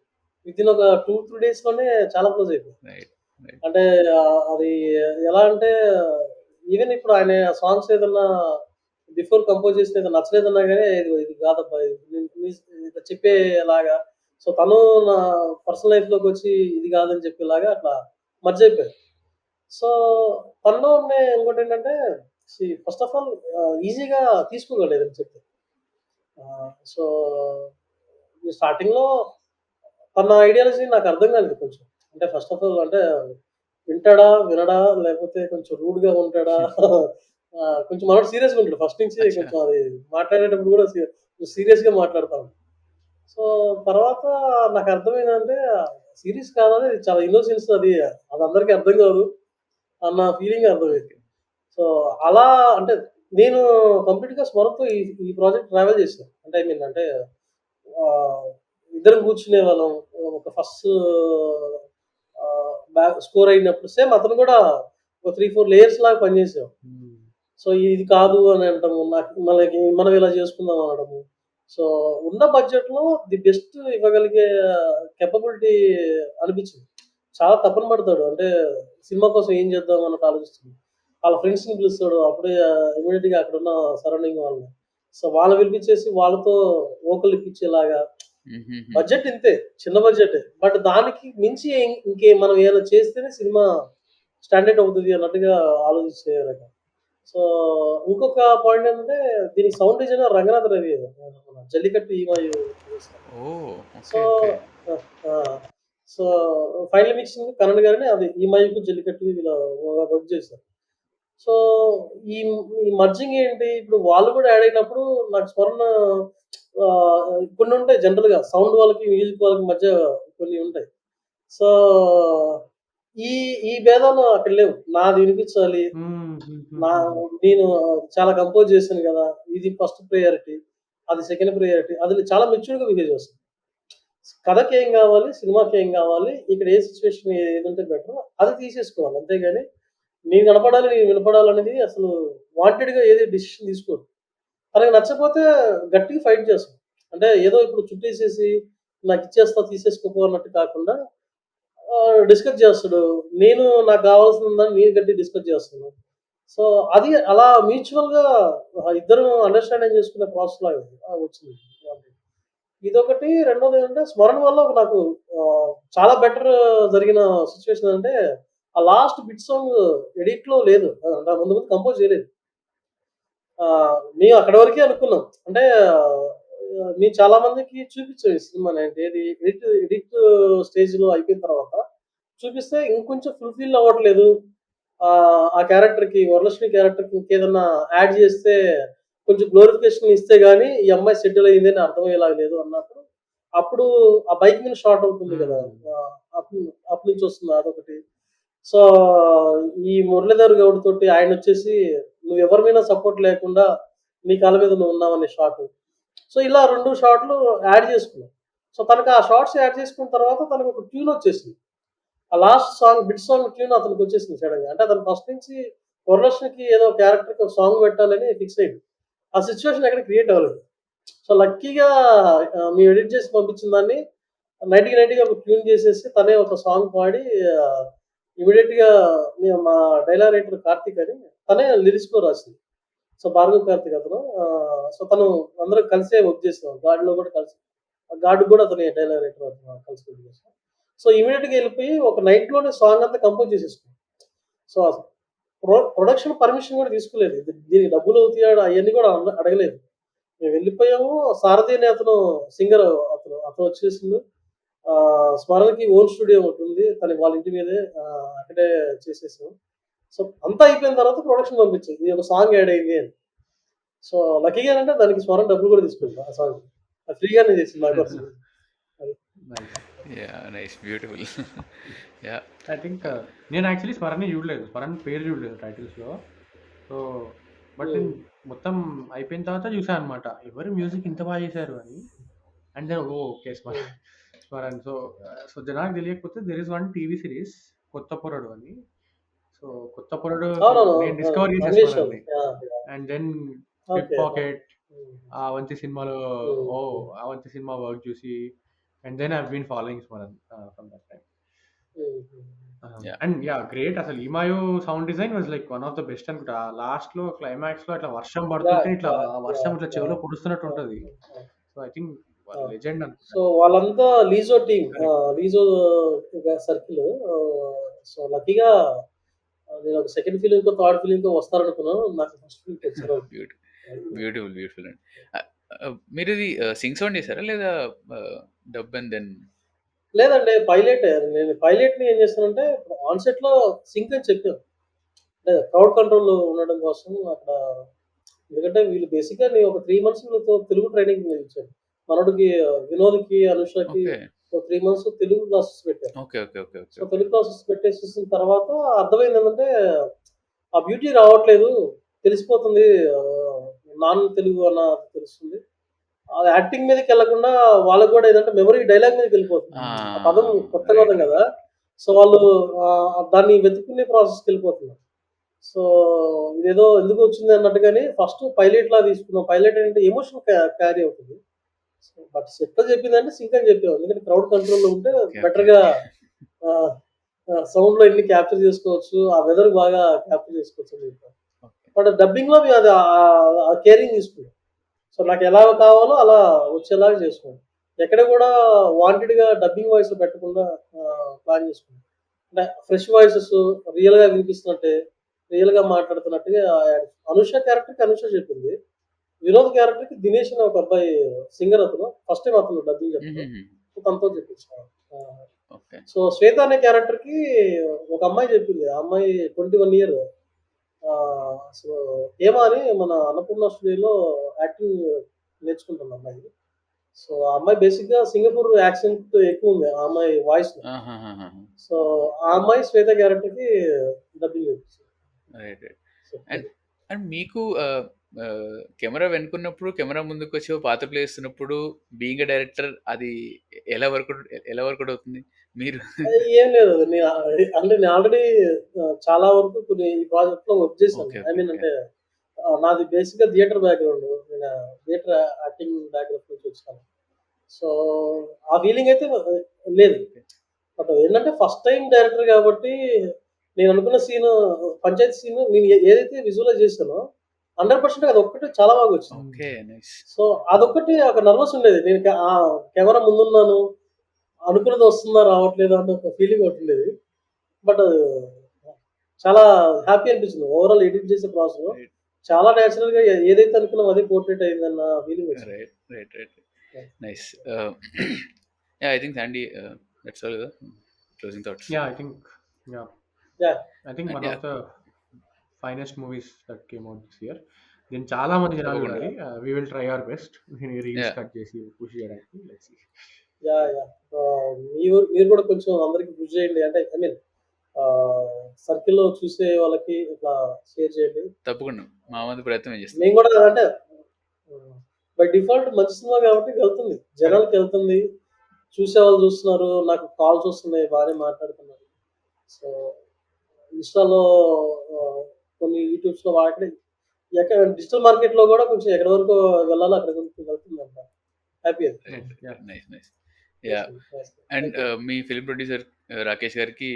వితిన్ ఒక 2, 3 డేస్‌లోనే చాలా క్లోజ్ అయిపోయాం. రైట్. రైట్. అంటే అది ఎలా అంటే ఈవెన్ ఇప్పుడు ఆయన సాంగ్స్ ఏదన్నా బిఫోర్ కంపోజ్ చేసింది ఏదైనా నచ్చలేదన్నా గానీ, "ఇదిగో ఇది కాదబ్బా! ఇది ఇట్లా చెప్పేలాగా." సో, తను నా పర్సనల్ లైఫ్‌లోకొచ్చి ఇది కాదని చెప్పేలాగా అట్లా మర్జ్ అయిపోయారు. సో, తనలో ఉండే ఇంకోటేంటంటే ఫస్ట్ ఆఫ్ ఆల్ ఈజీగా తీసుకోగలడు ఏదైనా చెప్తే. సో, ఈ స్టార్టింగ్‌లో తన ఐడియాలజీ నాకర్థం కాలేదు కొంచెం. అంటే ఫస్ట్ ఆఫ్ ఆల్ అంటే వింటాడా? వినడా? లేకపోతే కొంచెం రూడ్‌గా ఉంటాడా? కొంచెం మనోడు సీరియస్‌గా ఉంటాడు. ఫస్ట్ నుంచి అచ్చా! కొంచెం అది మాట్లాడేటప్పుడు కూడా సీరియస్‌గా మాట్లాడతాడు. సో, తర్వాత నాకర్థమైందంటే సీరియస్ కాదది చాలా ఇన్నోసెన్స్ అది. అది అందరికి అర్థం కాదు అన్న ఫీలింగ్ అర్థమైంది. ఓకే. సో, అలా అంటే నేను కంప్లీట్‌గా స్వరంతో ఈ ఈ ప్రాజెక్ట్ ట్రావెల్ చేశాను. అంటే ఐ మీన్ అంటే ఆహ్, ఇద్దరం కూర్చునేవాళ్ళం. ఒక ఫస్ట్ స్కోర్ అయినప్పుడు సేమ్ అతను కూడా ఒక 3, 4 లేయర్స్ లాగా పనిచేసాం. హ్మ్. సో, ఇది కాదు అని అనటము, మనం ఇలా చేసుకుందాం అనడము. సో, ఉన్న బడ్జెట్‌లో ది బెస్ట్ ఇవ్వగలిగే కేపబిలిటీ అనిపించింది. చాలా తపన పడతాడు. అంటే సినిమా కోసం ఏం చేద్దాం అన్నట్టు ఆలోచిస్తుంది. వాళ్ళ ఫ్రెండ్స్‌ని పిలుస్తాడు. అప్పుడే ఇమ్మీడియేట్‌గా అక్కడున్న సరౌండింగ్ వాళ్ళని. సో, వాళ్ళని పిలిపించేసి వాళ్ళతో వోకల్ ఇప్పించేలాగా హుహుహు. బడ్జెట్ ఇంతే. చిన్న బడ్జెటే. బట్ దానికి మించి మనం ఏమైనా చేస్తేనే సినిమా స్టాండర్డ్ అవుతది అన్నట్టుగా ఆలోచించే రకం. సో, ఇంకొక పాయింట్ ఏంటంటే దీనికి సౌండ్ డిజైనర్ రంగనాథ్ రవి మన 'జల్లికట్టు ఈమాయి' చేశారు. Oh! So, okay. Okay. Ah, ఆ! సో, ఫైనల్ మిక్సింగ్ కరణ్ గారిని అది 'ఈమాయికు జల్లికట్టుకి' వీళ్ళు వర్క్ చేశారు. సో, ఈ ఈ మర్జింగ్ ఏంటి ఇప్పుడు వాళ్ళు కూడా యాడ్ అయినప్పుడు నాకు స్మరణ కొన్నుంటాయి జనరల్‌గా సౌండ్ వాళ్ళకి, మ్యూజిక్ వాళ్ళకి మధ్య కొన్ని ఉంటాయి. సో, ఈ ఈ భేదాలు అక్కడ లేవు. నాది వినిపించాలి. హ్మ్. నా హుహుహుహు. నేను చాలా కంపోజ్ చేశాను గదా! ఇది ఫస్ట్ ప్రయారిటీ. అది సెకండ్ ప్రయారిటీ. అది చాలా మెచ్యూర్‌గా బిహేవ్ చేస్తాను. కథకేం గావాలి? సినిమాకేం గావాలి? ఇక్కడ ఏ సిట్యుయేషన్ ఏదుంటే బెటరో అది తీసేసుకోవాలి. అంతేగాని నేను కనపడాలి, నేను వినపడాలనేది అసలు వాంటెడ్‌గా ఏది డెసిషన్ తీసుకోడు. తనకి నచ్చకపోతే గట్టిగా ఫైట్ చేస్తాం. అంటే ఏదో ఇప్పుడు చుట్టేసేసి నాకిచ్చేస్తా తీసేసుకోపో అన్నట్టు కాకుండా డిస్కస్ చేస్తాడు. నాకు కావాల్సిన దాన్ని నేను గట్టిగా డిస్కస్ చేస్తాను. సో, అది అలా మ్యూచువల్‌గా ఇద్దరం అండర్‌స్టాండింగ్ చేసుకునే ప్రాసెస్ లాగా వచ్చింది. ఇదొకటి. రెండోదేంటంటే స్మరణ వల్ల నాకు చాలా బెటర్ జరిగిన సిట్యుయేషన్ అంటే ఆ లాస్ట్ బిట్ సాంగ్ ఎడిట్‌లో లేదు. అంటే ముందు ముందు కంపోజ్ చేయలేదు. మేము అక్కడి వరకే అనుకున్నాం. అంటే మేము చాలా మందికి చూపించాం ఈ సినిమాని. అంటే ఏది ఎడిట్ స్టేజ్‌లో అయిపోయిన తర్వాత చూపిస్తే ఇంకొంచెం ఫుల్‌ఫిల్ అవ్వట్లేదు. ఆ క్యారెక్టర్‌కి వరలక్ష్మి క్యారెక్టర్‌కి ఇంకేదన్నా యాడ్ చేస్తే కొంచెం గ్లోరిఫికేషన్ ఇస్తే గాని ఈ అమ్మాయి సెటిల్ అయిందని అర్థమయ్యేలాగా లేదు అన్నప్పుడు, అప్పుడు ఆ బైక్ మీద షాట్ అవుతుంది కదా! హ్మ్. అప్పుడు అటు నుంచి వస్తుంది అదొకటి. సో, ఈ మురళీధర్ గౌడ్ తోటి ఆయనొచ్చేసి "నువ్వెవరి మీద సపోర్ట్ లేకుండా నీ కాళ్ళ మీద నువ్వు ఉన్నావనే" షాటు. సో, ఇలా 2 షాట్లు యాడ్ చేసుకున్నాం. సో, తనకి ఆ షాట్స్ యాడ్ చేసుకున్న తర్వాత తనకొక ట్యూనొచ్చేసింది. ఆ last song bit song tune అతనికొచ్చేసింది సడెన్‌గా. అంటే అతను ఫస్ట్ నుంచి వరలక్ష్మికి ఏదో క్యారెక్టర్‌కి ఒక సాంగ్ పెట్టాలని ఫిక్స్ అయ్యిండు. ఆ సిట్యుయేషన్ ఎక్కడ క్రియేట్ అవ్వలేదు. సో, లక్కీగా మేము ఎడిట్ చేసి పంపించిన దాన్ని నైట్‌కి నైట్‌గా ఒక ట్యూన్ చేసేసి తనే ఒక సాంగ్ పాడి ఆహ్, ఇమ్మీడియేట్‌గా మా డైలాగ్ రైటర్ కార్తీక్ అని తనే లిరిక్స్ కూడా రాసింది. సో, భార్గవ్ కార్తీక్ అతను. సో, తను అందరం కలిసే వర్క్ చేసాం. గాడ్‌లో కూడా కలిసి గాడ్‌కి కూడా అతనే డైలాగ్ రైటర్ అతను కలిసి వర్క్ చేసాం. సో, ఇమ్మీడియేట్‌గా ఎళ్ళిపోయి ఒక నైట్‌లోనే సాంగ్ అంతా కంపోజ్ చేసేసుకున్నాం. సో, ప్రొడక్షన్ పర్మిషన్ కూడా తీసుకోలేదు. దీనికి డబ్బులవుతాయా అయన్నీ కూడా అడగలేదు. మేమెళ్ళిపోయాము. సారథి అనే అతను సింగర్ అతనొచ్చేసిండు. స్మరణకి ఓన్ స్టూడియో ఒకటుంది. వాళ్ళ ఇంటి మీదే అక్కడే చేసేసాం. సో, అంతా అయిపోయిన తర్వాత ప్రొడక్షన్ పంపించాం. ఇది ఒక సాంగ్ యాడ్ అయింది అని. సో, లక్కీగా ఏంటంటే దానికి స్మరణ డబ్బులు కూడా తీసుకోలేదు ఆ సాంగ్‌కి. అది ఫ్రీగానే చేసింది నా కోసం. అది. Nice. Yeah! Nice. Beautiful. Yeah! I think నేను యాక్చువల్లీ 'స్మరణ్' చూడలేదు. 'స్మరణ్' పేరు చూడలేదు టైటిల్స్‌లో. సో, బట్ హ్మ్. నేను మొత్తం అయిపోయిన తర్వాత చూసా అనమాట. ఎవరు మ్యూజిక్ ఇంత బాగా చేశారు అని. And then okay. Hmm. 'Smaran' so జనానికి తెలియకపోతే there is one TV series 'Kotha Poradu' అని. సో 'కొత్త పొరడు' అవునవును. నేను డిస్కవర్ చేశా అన్వేషణ్. 'స్మరణ్‌ని. Yeah! And then okay. 'Pick pocket' hmm. ఆ 'అవంతి' సినిమాలో hmm. Oh! Hmm. 'Avanti' cinema work చూసి and then I have been following 'Smaran' from that time. Hmm. Hmm. Yeah. And great. అసలు ఈమాయో sound design was like one of the best అనుకుంటా. Last లో climax లో ఇట్లా వర్షం యా పడుతుంటే ఇట్లా యా ఆ యా వర్షం ఇట్లా చెవిలో యా పొడుస్తున్నట్టు ఉంటది. So I think legend so అనుకుంటా. వాళ్ళంతా లీజో టీమ్, కరెక్ట్. లీజో సర్కిల్. సో లక్కీగా నేను ఒక సెకండ్ ఫిలిం కో థర్డ్ ఫిలిం కో వస్తారనుకున్నాను. నాకు ఫస్ట్ ఫిలిం వచ్చారు. బ్యూటిఫుల్ బ్యూటిఫుల్ అండి. మీరు ఇది సింగ్ సౌండ్ చేశారా లేదా డబ్ అండ్ దెన్? లేదండి, పైలట్. నేను పైలట్ ని ఏం చేస్తానంటే ఆన్ సెట్ లో సింక్ అని చెప్పాను. అంటే క్రౌడ్ కంట్రోల్ ఉండడం కోసం అక్కడ. ఎందుకంటే వీళ్ళు బేసిక్గా నేను ఒక 3 మంత్స్ తెలుగు ట్రైనింగ్ ఇచ్చాను మనోడికి, వినోద్కి, అనుషకి. ఓకే. ఒక 3 మంత్స్ తెలుగు క్లాసెస్ పెట్టాను. Okay okay okay so okay Telugu classes పెట్టేసేసిన తర్వాత అర్థమైంది ఏంటంటే ఆ బ్యూటీ రావట్లేదు, తెలిసిపోతుంది. నాన్ తెలుగు అన్న తెలుస్తుంది. అది యాక్టింగ్ మీదకి వెళ్ళకుండా వాళ్ళకి కూడా ఏదంటే మెమరీ డైలాగ్ మీదకి వెళ్ళిపోతుంది. ఆ పదం కొత్త రైట్ పదం కదా. సో వాళ్ళు దాన్ని వెతుక్కునే ప్రాసెస్కి వెళ్ళిపోతున్నారు. సో ఇదేదో ఎందుకు వచ్చింది అన్నట్టుగానే ఫస్ట్ పైలట్ లా తీసుకున్నాం. పైలట్ అంటే ఎమోషన్ క్యారీ అవుతుంది. బట్ ఎట్లా చెప్పిందంటే సింక్ అని చెప్పాము. ఎందుకంటే క్రౌడ్ కంట్రోల్ లో ఉంటే ఓకే ఓకే బెటర్ గా సౌండ్ లో ఎన్ని క్యాప్చర్ చేసుకోవచ్చు, ఆ వెదర్ బాగా క్యాప్చర్ చేసుకోవచ్చు అని చెప్పాను. ఓకే బట్ డబ్బింగ్ లో మేము అది కేరింగ్ తీసుకున్నాం. సో నాకు ఎలా కావాలో అలా వచ్చేలాగా చేసుకున్నాం. ఎక్కడ కూడా వాంటెడ్ గా డబ్బింగ్ వాయిస్ పెట్టకుండా ప్లాన్ చేసుకున్నాం. అంటే ఫ్రెష్ వాయిసెస్ రియల్ గా వినిపిస్తున్నట్టే, రియల్ గా మాట్లాడుతున్నట్టుగా అనుష క్యారెక్టర్ కి అనుష చెప్పింది. వినోద్ క్యారెక్టర్ కి దినేష్ అనే ఒక అబ్బాయి సింగర్, అతను ఫస్ట్ టైం అతను డబ్బింగ్ చెప్పడం. తనతో చెప్పించాను. ఓకే సో శ్వేత అనే క్యారెక్టర్ కి ఒక అమ్మాయి చెప్పింది. ఆ అమ్మాయి 21 ఇయర్. సో హేమ అని మన అన్నపూర్ణ స్టూడియోలో యాక్టింగ్ నేర్చుకుంటుంది అమ్మాయి. సో ఆ అమ్మాయి బేసిక్ గా సింగపూర్ యాక్సెంట్ ఎక్కువ ఉంది ఆ అమ్మాయి వాయిస్ లో. సో ఆ అమ్మాయి శ్వేత క్యారెక్టర్ కి డబ్బింగ్ చెప్పింది. Right right. So and and మీకు కెమెరా వెనుకున్నప్పుడు కెమెరా ముందుకు వచ్చి ఓ పాత్ర ప్లే చేస్తున్నప్పుడు బీయింగ్ డైరెక్టర్ అది ఎలా వర్కౌట్ అవుతుంది మీరు? ఏం లేదు. నేను ఆల్రెడీ చాలా వరకు కొన్ని ఈ ప్రాజెక్ట్ లో వర్క్ చేశాను. Okay I okay mean okay అంటే నాది బేసిక్ గా థియేటర్ బ్యాక్గ్రౌండ్. నేను థియేటర్ యాక్టింగ్ బ్యాక్గ్రౌండ్ నుంచి వచ్చాను. సో ఆ ఫీలింగ్ అయితే లేదు. బట్ ఏంటంటే ఫస్ట్ టైం డైరెక్టర్ కాబట్టి నేను అనుకున్న సీన్, పంచాయతీ సీన్ నేను ఏదైతే విజువలైజ్ చేశానో 100% అది ఒక్కటి చాలా బాగా వచ్చింది. Okay nice. సో అదొక్కటి ఒక నర్వస్ ఉండేది. నేను కెమెరా ముందున్నాను, అనుకున్నది వస్తుందా రావట్లేదా అన్న ఒక ఫీలింగ్ ఒకటి ఉండేది. బట్ చాలా హ్యాపీ అనిపించింది. ఓవరాల్ ఎడిట్ చేసే ప్రాసెస్ లో రైట్ చాలా నేచురల్ గా ఏదైతే అనుకున్నాం అదే పోర్ట్రేట్ అయిందన్న ఫీలింగ్ వచ్చింది. Right right right nice. Yeah I think Sandy that's all కదా closing thoughts. Yeah I think yeah yeah I think one yeah of the finest movies that came out this year. దీన్ని చాలా మంది జనాలు తప్పకుండా. చూడాలి. We will try our best దీన్ని reels yeah cut చేసి push చేయడానికి. Let's see. యా యా మీరు కూడా కొంచెం అందరికి పుష్ చేయండి. అంటే ఐ మీన్ సర్కిల్లో చూసే వాళ్ళకి ఇట్లా షేర్ చేయండి. తప్పకుండా మా వంతు ప్రయత్నం చేస్తాం. నేను కూడా అంటే బై డిఫాల్ట్ మంచి సినిమా కాబట్టి వెళ్తుంది, కరెక్ట్. జనాలకి వెళ్తుంది. చూసే వాళ్ళు చూస్తున్నారు, నాకు కాల్స్ వస్తున్నాయి, బాగానే మాట్లాడుతున్నారు. సో ఇన్స్టాలో కొన్ని యూట్యూబ్స్ లో వాటి ఎక్కడ డిజిటల్ మార్కెట్ లో కూడా కొంచెం ఎక్కడి వరకు వెళ్ళాలో అక్కడ వెళ్తుంది అంట. హ్యాపీ అది. Right ya nice nice. Ya and thank you. మీ ఫిల్మ్ ప్రొడ్యూసర్ రాకేష్ గారికి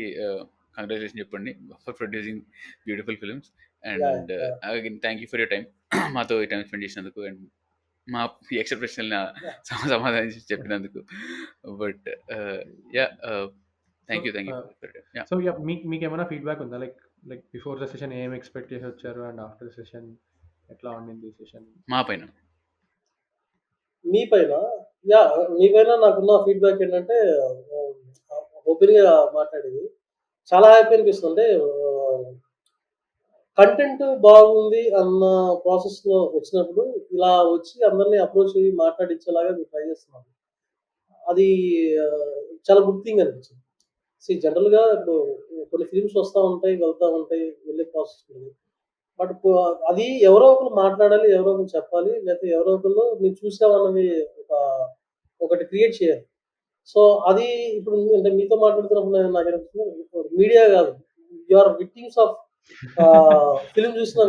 కంగ్రాచులేషన్ చెప్పండి for producing beautiful films. Ya and ya again thank you for your time మాతో ఈ టైం స్పెండ్ చేసినందుకు అండ్ మా ఎక్స్ట్రా ప్రశ్నలు యా సమాధానం చెప్పినందుకు. But ya so thank you ya. So ya మీకు ఏమైనా ఫీడ్బ్యాక్ ఉందా? లైక్ బిఫోర్ ద సెషన్ ఏం ఎక్స్పెక్ట్ చేసి వచ్చారు అండ్ ఆఫ్టర్ సెషన్ ఎట్లా ఉండింది సెషన్? మా పైన మీ పైన యా మీ పైన నాకున్న ఫీడ్బ్యాక్ ఏంటంటే ఓపెన్ గా మాట్లాడేది చాలా హ్యాపీ అనిపిస్తుంది. అంటే కంటెంట్ బాగుంది అన్న ప్రాసెస్ లో వచ్చినప్పుడు ఇలా వచ్చి అందరినీ అప్రోచ్ అయ్యి మాట్లాడించేలాగా మీరు ట్రై చేస్తున్నాను. అది ఆ, చాలా గుడ్ థింగ్ అనిపించింది. జనరల్ గా ఇప్పుడు కొన్ని ఫిల్మ్స్ వస్తూ ఉంటాయి, వెళ్తూ ఉంటాయి, వెళ్ళే ప్రాసెస్ ఉంది. బట్ అది ఎవరో ఒకరు మాట్లాడాలి, ఎవరో ఒకరు చెప్పాలి, లేకపోతే ఎవరో ఒకరు మీరు చూసామన్నది ఒకటి క్రియేట్ చేయాలి. సో అది ఇప్పుడు అంటే మీతో మాట్లాడుతున్నప్పుడు నాకు అనిపిస్తుంది మీడియా కాదు, you are victims of film చూసిన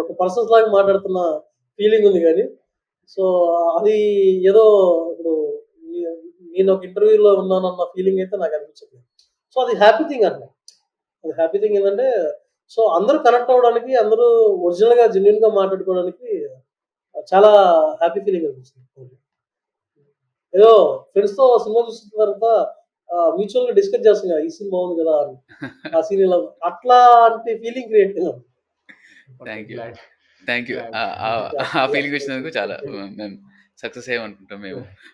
ఒక పర్సన్స్ లాగా మాట్లాడుతున్న ఫీలింగ్ ఉంది. కానీ సో అది ఏదో ఇప్పుడు నేను ఒక ఇంటర్వ్యూలో ఉన్నానన్న ఫీలింగ్ అయితే నాకు అనిపించట్లేదు. సో అది హ్యాపీ థింగ్ అట్లా. అది హ్యాపీ థింగ్ ఏంటంటే సో అందరూ కనెక్ట్ అవ్వడానికి, అందరూ ఒరిజినల్‌గా, జెన్యూన్‌గా మాట్లాడుకోవడానికి చాలా హ్యాపీ ఫీలింగ్ అనిపిస్తుంది. ఏదో ఫ్రెండ్స్‌తో సినిమా చూసిన తర్వాత మ్యూచువల్‌గా డిస్కస్ చేస్తాం కదా! ఈ సీన్ బాగుంది కదా! అని. ఆ సీన్ ఇలా అట్లాంటి ఫీలింగ్ క్రియేట్ అయింది. Thank you. Glad thank you. Glad ఆ యాహ్! ఫీలింగ్ వచ్చినందుకు చాలా మేము సక్సెస్ అయ్యామనుకుంటాం మేము.